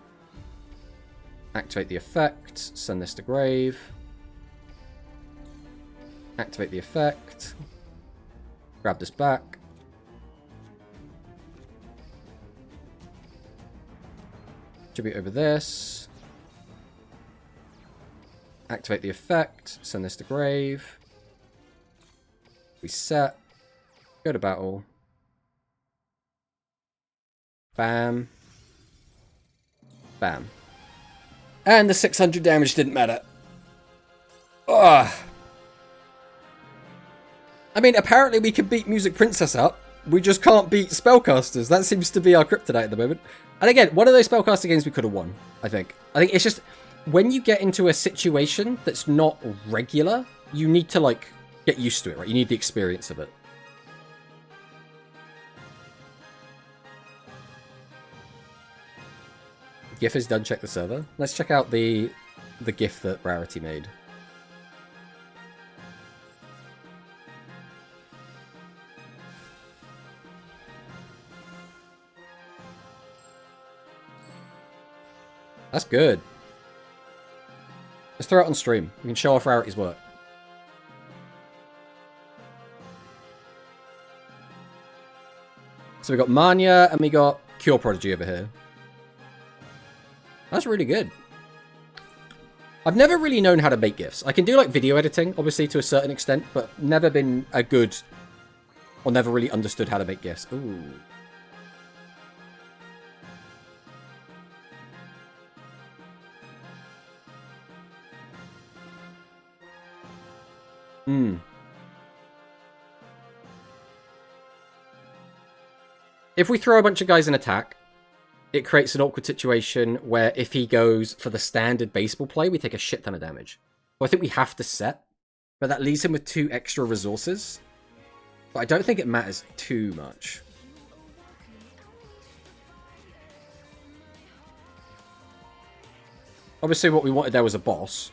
Activate the effect. Send this to grave. Activate the effect. Grab this back. Tribute over this. Activate the effect. Send this to grave. Reset. Go to battle. Bam. Bam. And the 600 damage didn't matter. Ugh. I mean, apparently we can beat Music Princess up. We just can't beat Spellcasters. That seems to be our kryptonite at the moment. And again, one of those Spellcaster games we could have won, I think. I think it's just, when you get into a situation that's not regular, you need to, like, get used to it, right? You need the experience of it. GIF is done, check the server. Let's check out the GIF that Rarity made. That's good. Let's throw it on stream. We can show off Rarity's work. So we got Mania and we got Cure Prodigy over here. That's really good. I've never really known how to make GIFs. I can do like video editing, obviously to a certain extent, but never been a good, or never really understood how to make GIFs. Ooh. If we throw a bunch of guys in attack, it creates an awkward situation where if he goes for the standard baseball play, we take a shit ton of damage. Well, I think we have to set, but that leaves him with 2 extra resources. But I don't think it matters too much. Obviously, what we wanted there was a boss.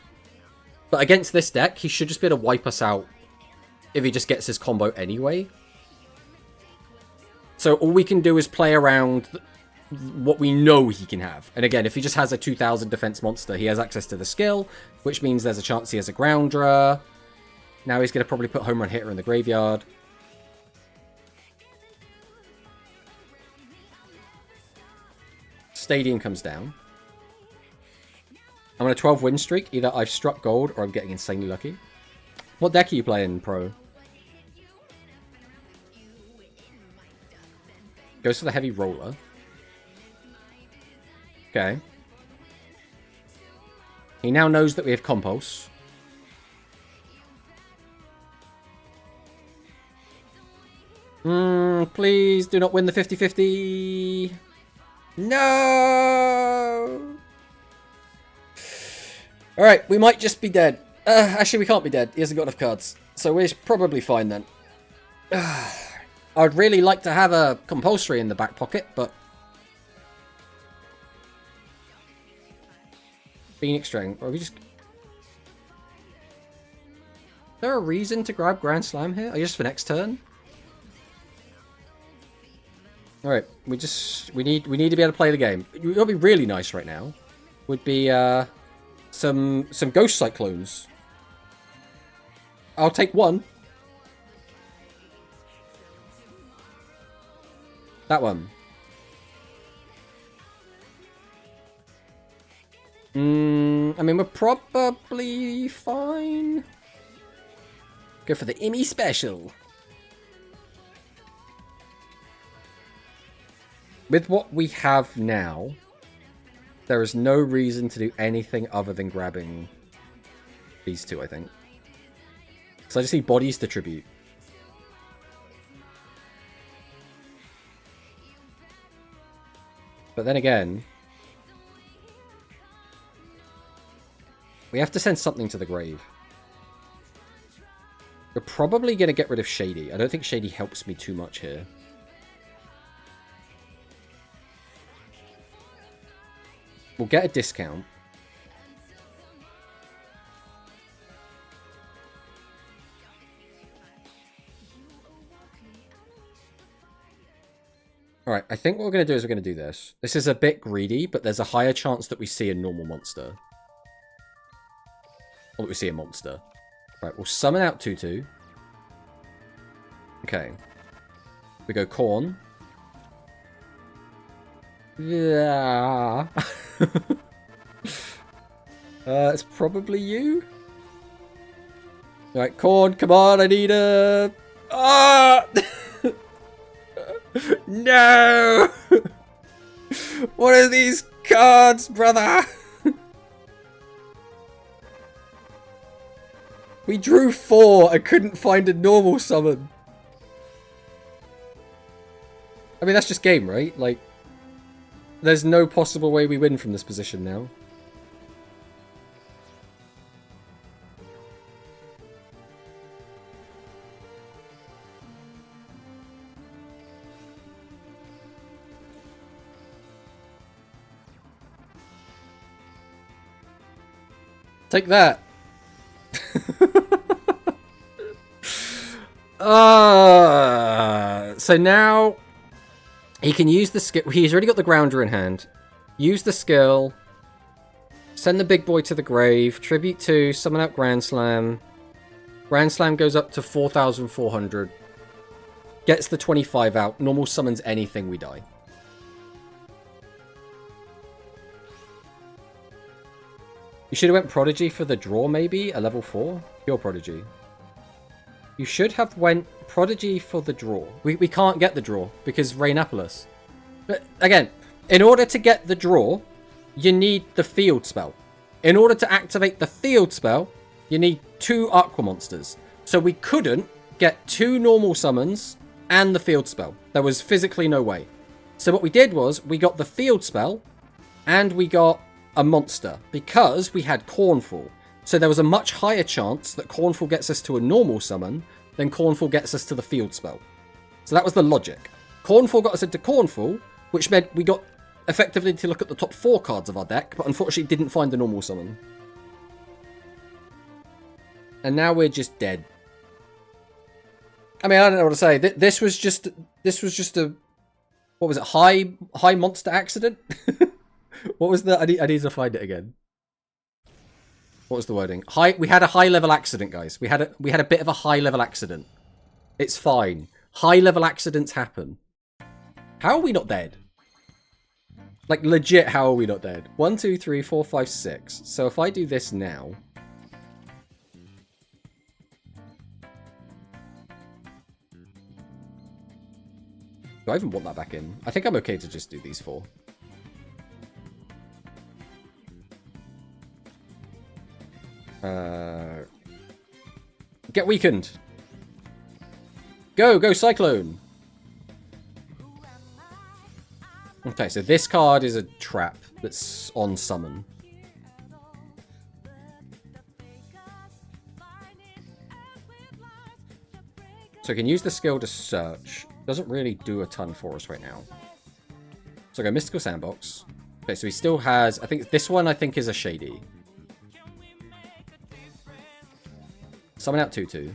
But against this deck, he should just be able to wipe us out if he just gets his combo anyway. So all we can do is play around what we know he can have. And again, if he just has a 2000 defense monster, he has access to the skill, which means there's a chance he has a Groundra. Now he's going to probably put Home Run Hitter in the graveyard. Stadium comes down. I'm on a 12 win streak. Either I've struck gold or I'm getting insanely lucky. What deck are you playing, Pro? Goes for the heavy roller. Okay. He now knows that we have Compulse. Please do not win the 50-50. No! Alright, we might just be dead. Actually, we can't be dead. He hasn't got enough cards. So we're probably fine then. I'd really like to have a compulsory in the back pocket, but... Phoenix String. Or are we just... Is there a reason to grab Grand Slam here? Are you just for next turn? Alright, we need to be able to play the game. What would be really nice right now would be some Ghost Cyclones. I'll take one. That one. I mean, we're probably fine. Go for the Immy Special. With what we have now, there is no reason to do anything other than grabbing these two, I think. So I just need bodies to tribute. But then again, we have to send something to the grave. We're probably going to get rid of Shady. I don't think Shady helps me too much here. We'll get a discount. Alright, I think what we're going to do is we're going to do this. This is a bit greedy, but there's a higher chance that we see a normal monster. Or that we see a monster. Right, we'll summon out Tutu. Okay. We go Corn. Yeah. It's probably you. Alright, Corn, come on, I need a... Ah! No! What are these cards, brother? We drew 4 and couldn't find a normal summon. I mean, that's just game, right? Like, there's no possible way we win from this position now. Take that. So now he can use the skill. He's already got the grounder in hand. Use the skill. Send the big boy to the grave. Tribute 2. Summon out Grand Slam. Grand Slam goes up to 4,400. Gets the 25 out. Normal summons anything, we die. You should have went Prodigy for the draw, maybe? A level 4? Pure Prodigy. You should have went Prodigy for the draw. We can't get the draw because Rainopolis. But again, in order to get the draw, you need the field spell. In order to activate the field spell, you need 2 Aqua monsters. So we couldn't get 2 normal summons and the field spell. There was physically no way. So what we did was we got the field spell and we got a monster because we had Cornfall. So there was a much higher chance that Cornfall gets us to a normal summon than Cornfall gets us to the field spell. So that was the logic. Cornfall got us into Cornfall, which meant we got effectively to look at the top 4 cards of our deck, but unfortunately didn't find the normal summon. And now we're just dead. I mean, I don't know what to say. This was just a, what was it? High monster accident. What was the? I need to find it again. What was the wording? We had a high level accident, guys. We had a bit of a high level accident. It's fine. High level accidents happen. How are we not dead? Like legit, how are we not dead? 1, 2, 3, 4, 5, 6. So if I do this now. Do I even want that back in? I think I'm okay to just do these 4. Get weakened. Go Cyclone. Okay, so this card is a trap that's on summon. So I can use the skill to search. Doesn't really do a ton for us right now. So I go Mystical Sandbox. Okay, so he still has, I think this one is a Shady. Summon out Tutu.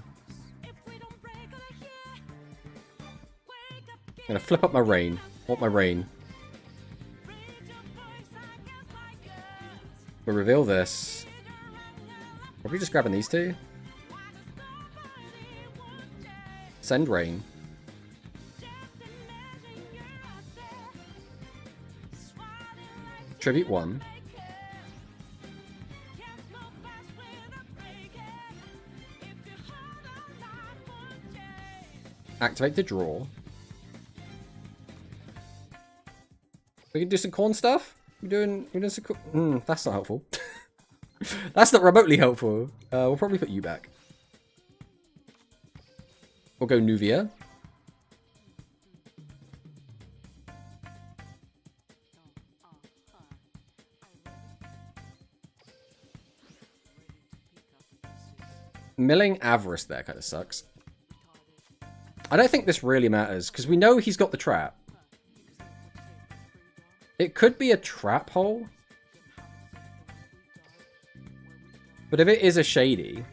I'm gonna flip up my rain. I want my rain. We'll reveal this. Probably just grabbing these 2. Send rain. Tribute 1. Activate the draw. We can do some corn stuff. We're doing some corn. That's not helpful. That's not remotely helpful. We'll probably put you back. We'll go Nuvia. Milling Avarice there kind of sucks. I don't think this really matters, because we know he's got the trap. It could be a trap hole. But if it is a Shady,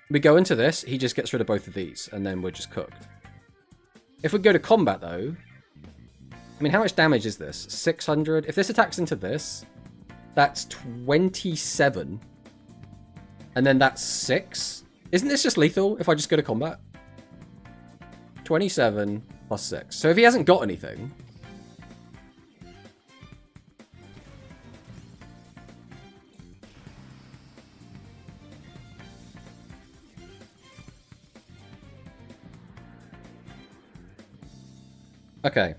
we go into this, he just gets rid of both of these, and then we're just cooked. If we go to combat, though, I mean, how much damage is this? 600. If this attacks into this, that's 27. And then that's 6. Isn't this just lethal if I just go to combat? 27 plus 6. So if he hasn't got anything... Okay.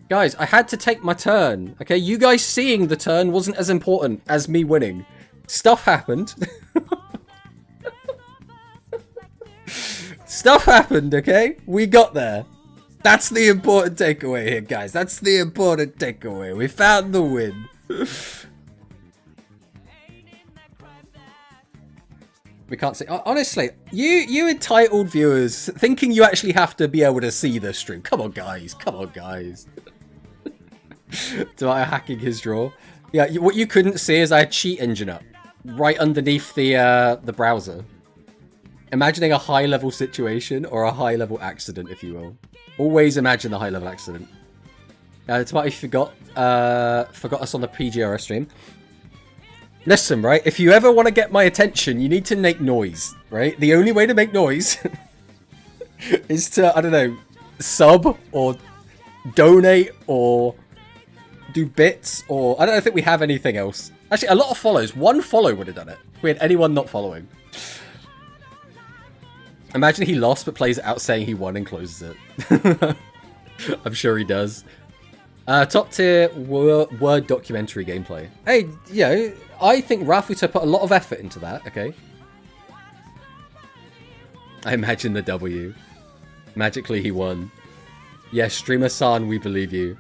Guys, I had to take my turn. Okay, you guys seeing the turn wasn't as important as me winning. Stuff happened. Stuff happened, okay? We got there. That's the important takeaway here, guys. That's the important takeaway. We found the win. We can't see. Honestly, you entitled viewers thinking you actually have to be able to see the stream. Come on, guys. Come on, guys. Do I hacking his draw? Yeah, what you couldn't see is I had cheat engine up right underneath the browser. Imagining a high-level situation or a high-level accident, if you will. Always imagine the high-level accident. Tomato forgot us on the PGRS stream. Listen, right? If you ever want to get my attention, you need to make noise, right? The only way to make noise is to, I don't know, sub or donate or do bits or... I don't think we have anything else. Actually, a lot of follows. One follow would have done it. If we had anyone not following. Imagine he lost but plays it out saying he won and closes it. I'm sure he does. Top tier word documentary gameplay. Hey, yeah, I think Rafuto put a lot of effort into that, okay? I imagine the W. Magically he won. Yes, streamer-san, we believe you.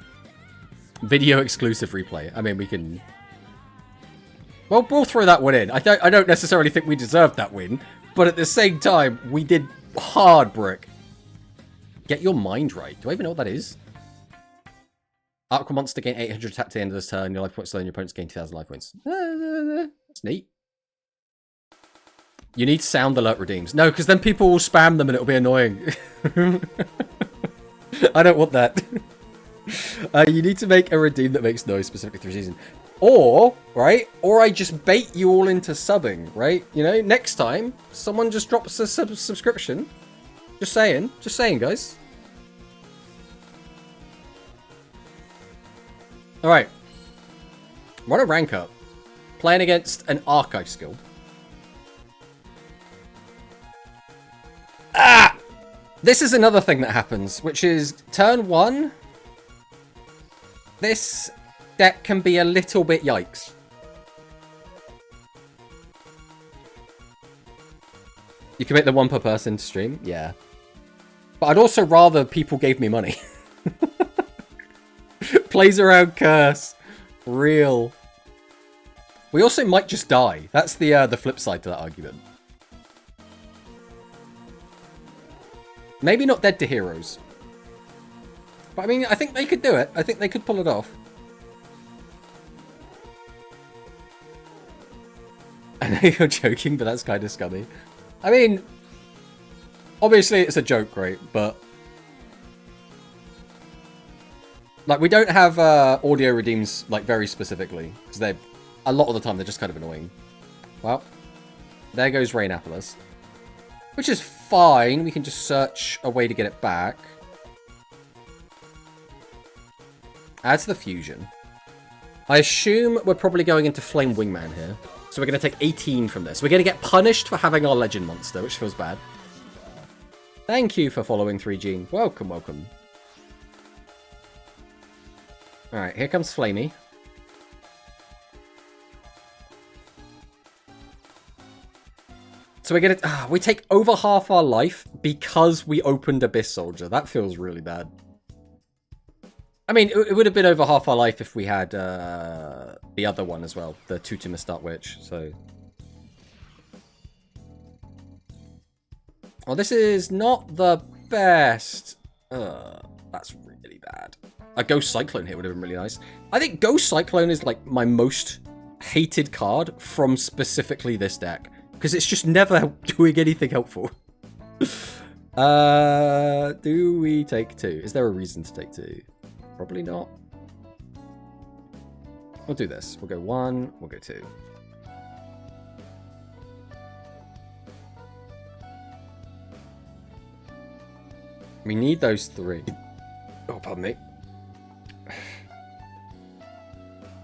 Video exclusive replay. I mean, we can... Well, we'll throw that one in. I don't necessarily think we deserved that win, but at the same time, we did hard brick. Get your mind right. Do I even know what that is? Aqua Monster gain 800 attack to the end of this turn. Your life points slow and your opponents gain 2,000 life points. That's neat. You need sound alert redeems. No, because then people will spam them and it'll be annoying. I don't want that. You need to make a redeem that makes noise specifically through season. Or, right? Or I just bait you all into subbing, right? You know, next time, someone just drops a subscription. Just saying. Just saying, guys. Alright. We're on a rank up. Playing against an archive skill. Ah! This is another thing that happens, which is turn 1. This deck can be a little bit yikes. You can make the one per person to stream? Yeah. But I'd also rather people gave me money. Plays around curse. Real. We also might just die. That's the flip side to that argument. Maybe not dead to heroes. But I mean, I think they could do it. I think they could pull it off. I know you're joking, but that's kind of scummy. I mean, obviously it's a joke, right? But... like, we don't have audio redeems, like, very specifically. Because they're... a lot of the time, they're just kind of annoying. Well, there goes Rainapolis. Which is fine. We can just search a way to get it back. Adds the fusion. I assume we're probably going into Flame Wingman here. So we're going to take 18 from this. We're going to get punished for having our Legend Monster, which feels bad. Thank you for following 3Gene. Welcome, welcome. Alright, here comes Flamey. So we're going to... we take over half our life because we opened Abyss Soldier. That feels really bad. I mean, it would have been over half our life if we had the other one as well. The Tutu Mistat Witch, so... oh, this is not the best. That's really bad. A Ghost Cyclone here would have been really nice. I think Ghost Cyclone is like my most hated card from specifically this deck. Because it's just never doing anything helpful. Do we take 2? Is there a reason to take 2? Probably not. We'll do this. We'll go 1, we'll go 2. We need those 3. Oh, pardon me.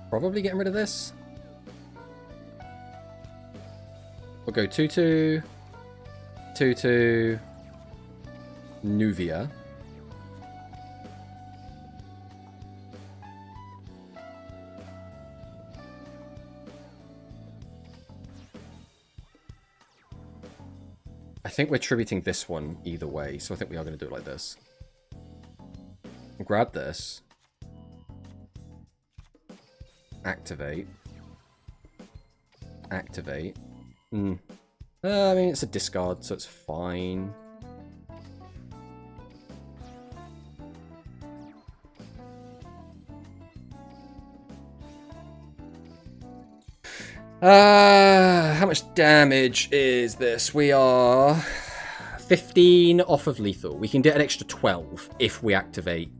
Probably getting rid of this. We'll go 2-2, 2-2, Nuvia. I think we're tributing this one either way, so I think we are going to do it like this. Grab this. Activate. Activate. I mean, it's a discard, so it's fine. How much damage is this? We are 15 off of lethal. We can get an extra 12 if we activate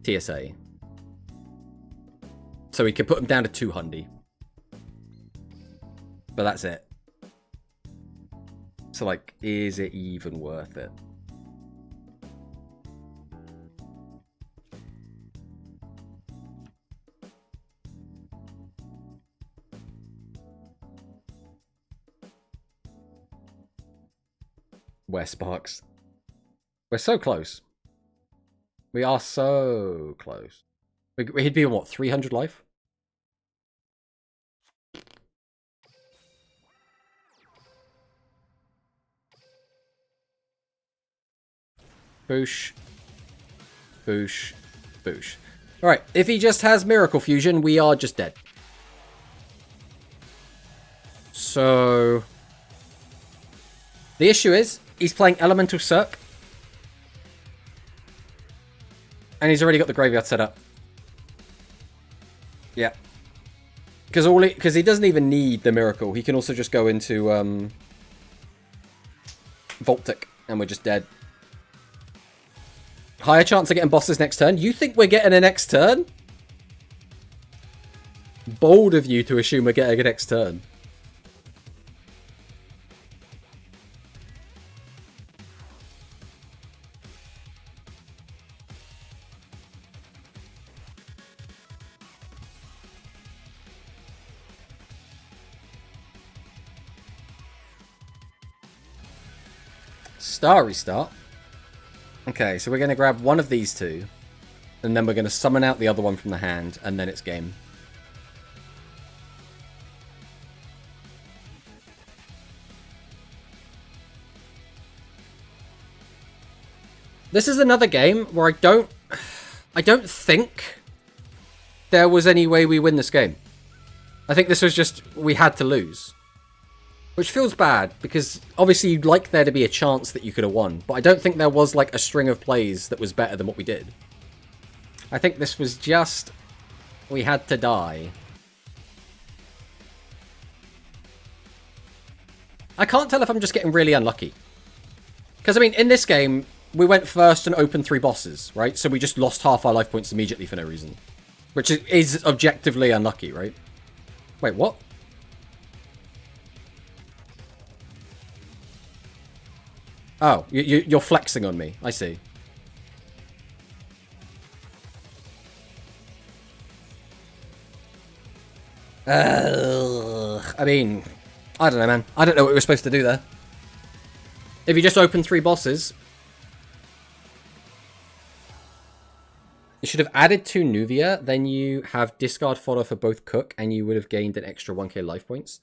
TSA. So we can put them down to 200. But that's it. So, like, is it even worth it? Where Sparks? We're so close. We are so close. He'd be on what, 300 life? Boosh. Boosh. Boosh. Alright, if he just has Miracle Fusion, we are just dead. So... the issue is, he's playing Elemental Circ. And he's already got the graveyard set up. Yeah. Because he doesn't even need the Miracle. He can also just go into Voltic, and we're just dead. Higher chance of getting bosses next turn. You think we're getting a next turn? Bold of you to assume we're getting a next turn. Starry start. Okay, so we're going to grab one of these two. And then we're going to summon out the other one from the hand. And then it's game. This is another game where I don't think there was any way we win this game. I think this was just, we had to lose. Which feels bad, because obviously you'd like there to be a chance that you could have won. But I don't think there was like a string of plays that was better than what we did. I think this was just, we had to die. I can't tell if I'm just getting really unlucky. Because, I mean, in this game, we went first and opened 3 bosses, right? So we just lost half our life points immediately for no reason. Which is objectively unlucky, right? Wait, what? Oh, you're flexing on me. I see. I mean, I don't know, man. I don't know what we were supposed to do there. If you just open 3 bosses... you should have added 2 Nuvia, then you have discard fodder for both Cook, and you would have gained an extra 1k life points.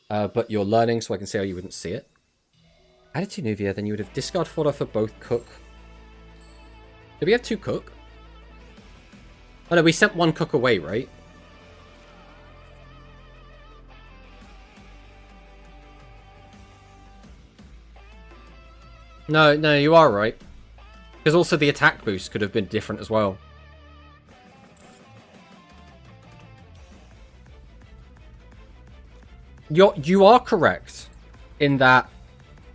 But you're learning, so I can see how you wouldn't see it. Added 2 Nuvia, then you would have discard fodder for both Cook. Did we have 2 Cook? Oh no, we sent 1 Cook away, right? No, you are right. Because also the attack boost could have been different as well. You are correct in that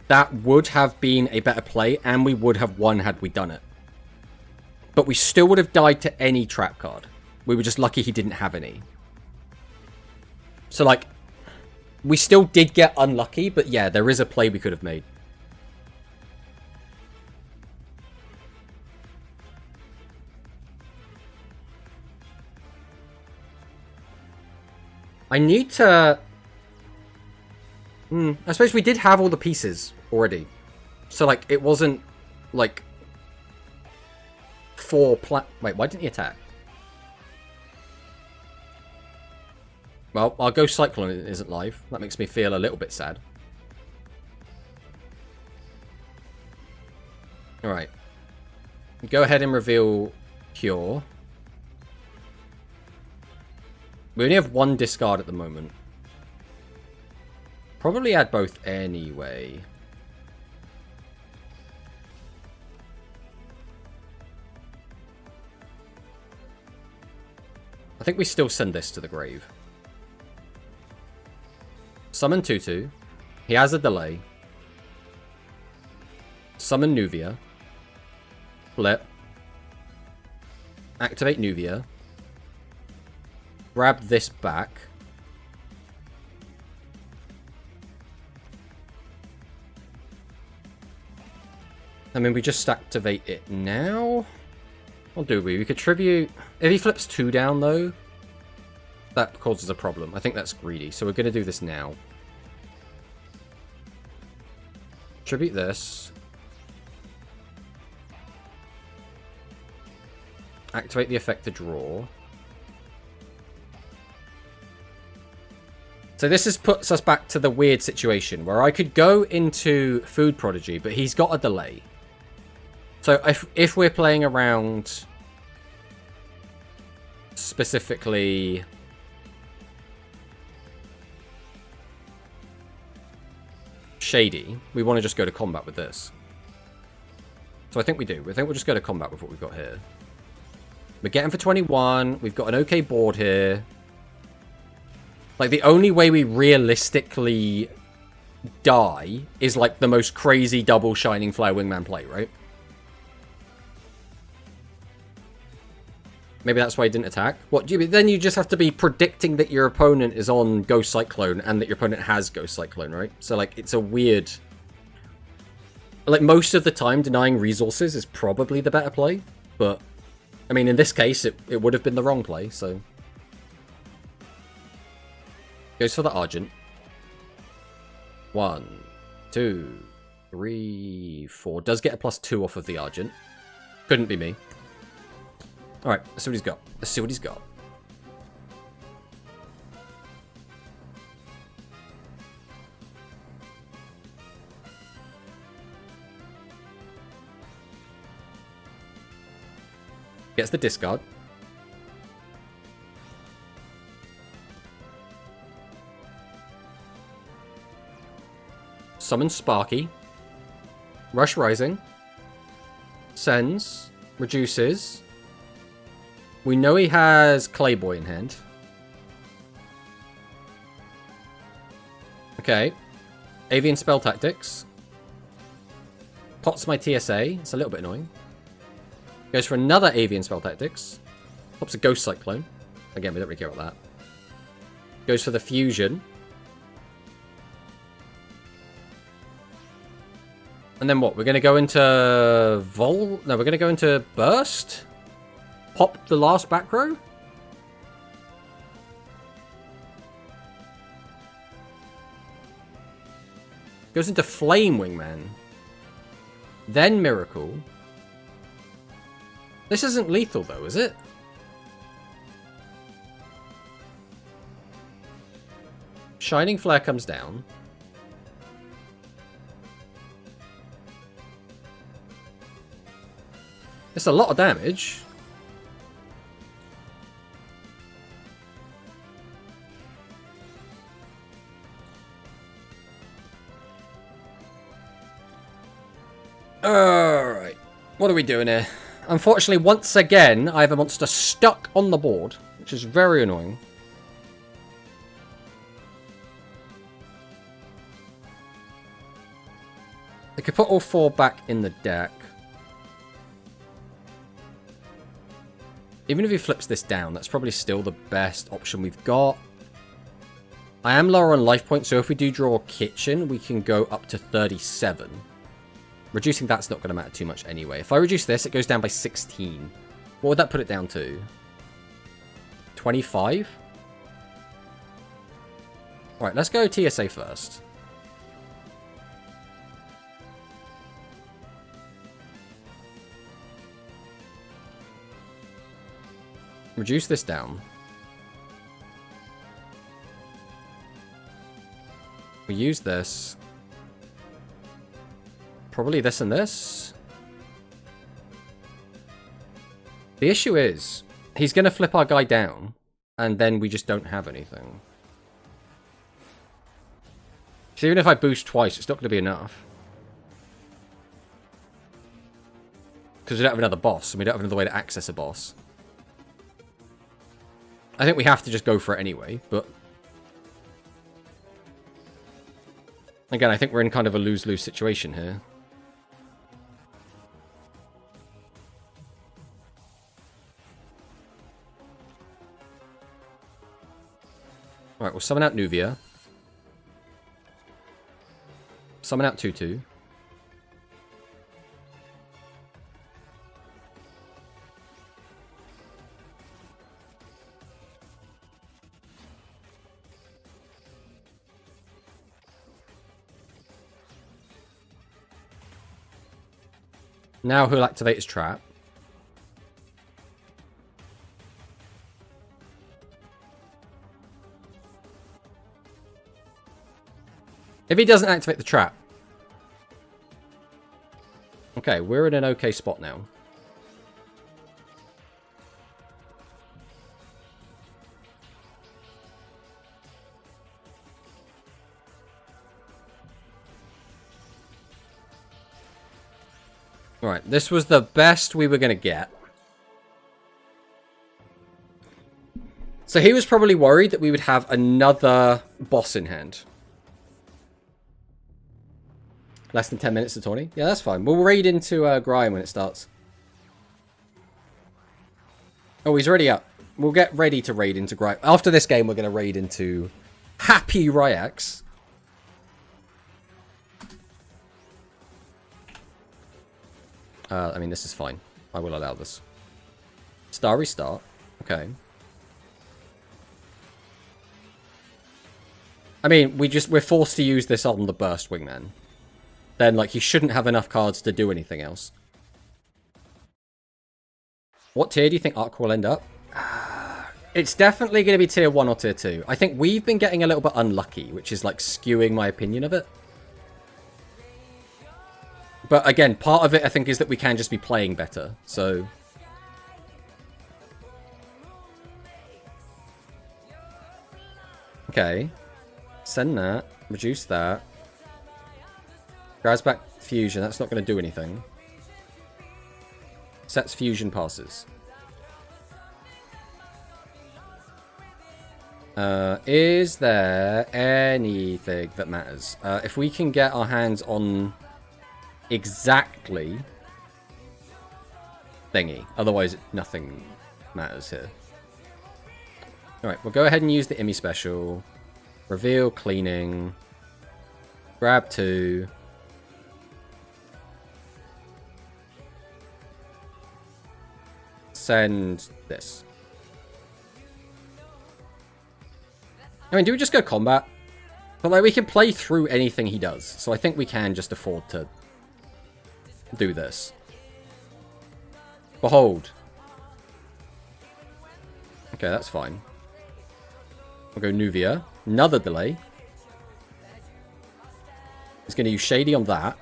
that would have been a better play, and we would have won had we done it. But we still would have died to any trap card. We were just lucky he didn't have any. So, like, we still did get unlucky, but yeah, there is a play we could have made. I need to... I suppose we did have all the pieces already. So, like, it wasn't, like, Wait, why didn't he attack? Well, our Ghost Cyclone isn't live. That makes me feel a little bit sad. Alright. Go ahead and reveal Cure. We only have one discard at the moment. Probably add both anyway. I think we still send this to the grave. Summon Tutu. He has a delay. Summon Nuvia. Flip. Activate Nuvia. Grab this back. I mean, we just activate it now. What do we? We could tribute... If he flips 2 down, though, that causes a problem. I think that's greedy, so we're going to do this now. Tribute this. Activate the effect to draw. So this puts us back to the weird situation where I could go into Food Prodigy, but he's got a delay. So if we're playing around specifically Shady, we want to just go to combat with this. So I think we do. I think we'll just go to combat with what we've got here. We're getting for 21. We've got an okay board here. Like, the only way we realistically die is, like, the most crazy double Shining Flare Wingman play, right? Maybe that's why he didn't attack. What do you mean? Then you just have to be predicting that your opponent is on Ghost Cyclone and that your opponent has Ghost Cyclone, right? So, like, it's a weird... Like, most of the time, denying resources is probably the better play. But, I mean, in this case, it would have been the wrong play, so... Goes for the Argent. 1, 2, 3, 4. Does get a +2 off of the Argent. Couldn't be me. Alright, let's see what he's got. Let's see what he's got. Gets the discard. Summon Sparky. Rush Rising. Sends. Reduces. We know he has Clayboy in hand. Okay. Avian Spell Tactics. Pots my TSA. It's a little bit annoying. Goes for another Avian Spell Tactics. Pops a Ghost Cyclone. Again, we don't really care about that. Goes for the Fusion. And then what? We're going to go into No, we're going to go into Burst? Pop the last back row? Goes into Flame Wingman. Then Miracle. This isn't lethal though, is it? Shining Flare comes down. It's a lot of damage. Alright. What are we doing here? Unfortunately, once again, I have a monster stuck on the board, which is very annoying. I could put all 4 back in the deck. Even if he flips this down, that's probably still the best option we've got. I am lower on life points, so if we do draw a kitchen, we can go up to 37. Reducing that's not going to matter too much anyway. If I reduce this, it goes down by 16. What would that put it down to? 25? Alright, let's go TSA first. Reduce this down. We use this. Probably this and this. The issue is, he's going to flip our guy down, and then we just don't have anything. So even if I boost twice, it's not going to be enough. Because we don't have another boss, and we don't have another way to access a boss. I think we have to just go for it anyway, but... Again, I think we're in kind of a lose-lose situation here. Alright, we'll summon out Nuvia. Summon out Tutu. Now he'll activate his trap. If he doesn't activate the trap. Okay, we're in an okay spot now. Alright, this was the best we were going to get. So he was probably worried that we would have another boss in hand. Less than 10 minutes to 20? Yeah, that's fine. We'll raid into Grime when it starts. Oh, he's already up. We'll get ready to raid into Grime. After this game, we're going to raid into Happy Ryax. I mean, this is fine. I will allow this. Starry start. Okay. I mean, we're forced to use this on the Burst Wingman. Then, like, he shouldn't have enough cards to do anything else. What tier do you think Aqua will end up? It's definitely going to be tier 1 or tier 2. I think we've been getting a little bit unlucky, which is, like, skewing my opinion of it. But again, part of it, I think, is that we can just be playing better, so... Okay. Send that. Reduce that. Grabs back fusion. That's not going to do anything. Sets fusion passes. Is there anything that matters? If we can get our hands on... exactly thingy. Otherwise, nothing matters here. Alright, we'll go ahead and use the Immy special. Reveal, cleaning. Grab 2. Send this. I mean, do we just go combat? But, like, we can play through anything he does. So I think we can just afford to do this. Behold. Okay, that's fine. We'll go Nuvia. Another delay. He's going to use Shady on that.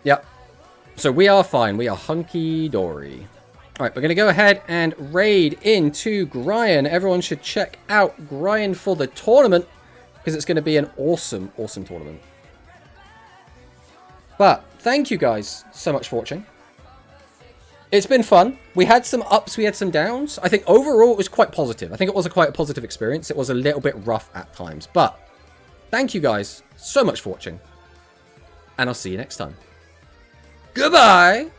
Yep. So we are fine. We are hunky-dory. Alright, we're going to go ahead and raid into Gryan. Everyone should check out Gryan for the tournament, because it's going to be an awesome, awesome tournament. But, thank you guys so much for watching. It's been fun. We had some ups, we had some downs. I think overall it was quite positive. I think it was quite a positive experience. It was a little bit rough at times. But thank you guys so much for watching. And I'll see you next time. Goodbye!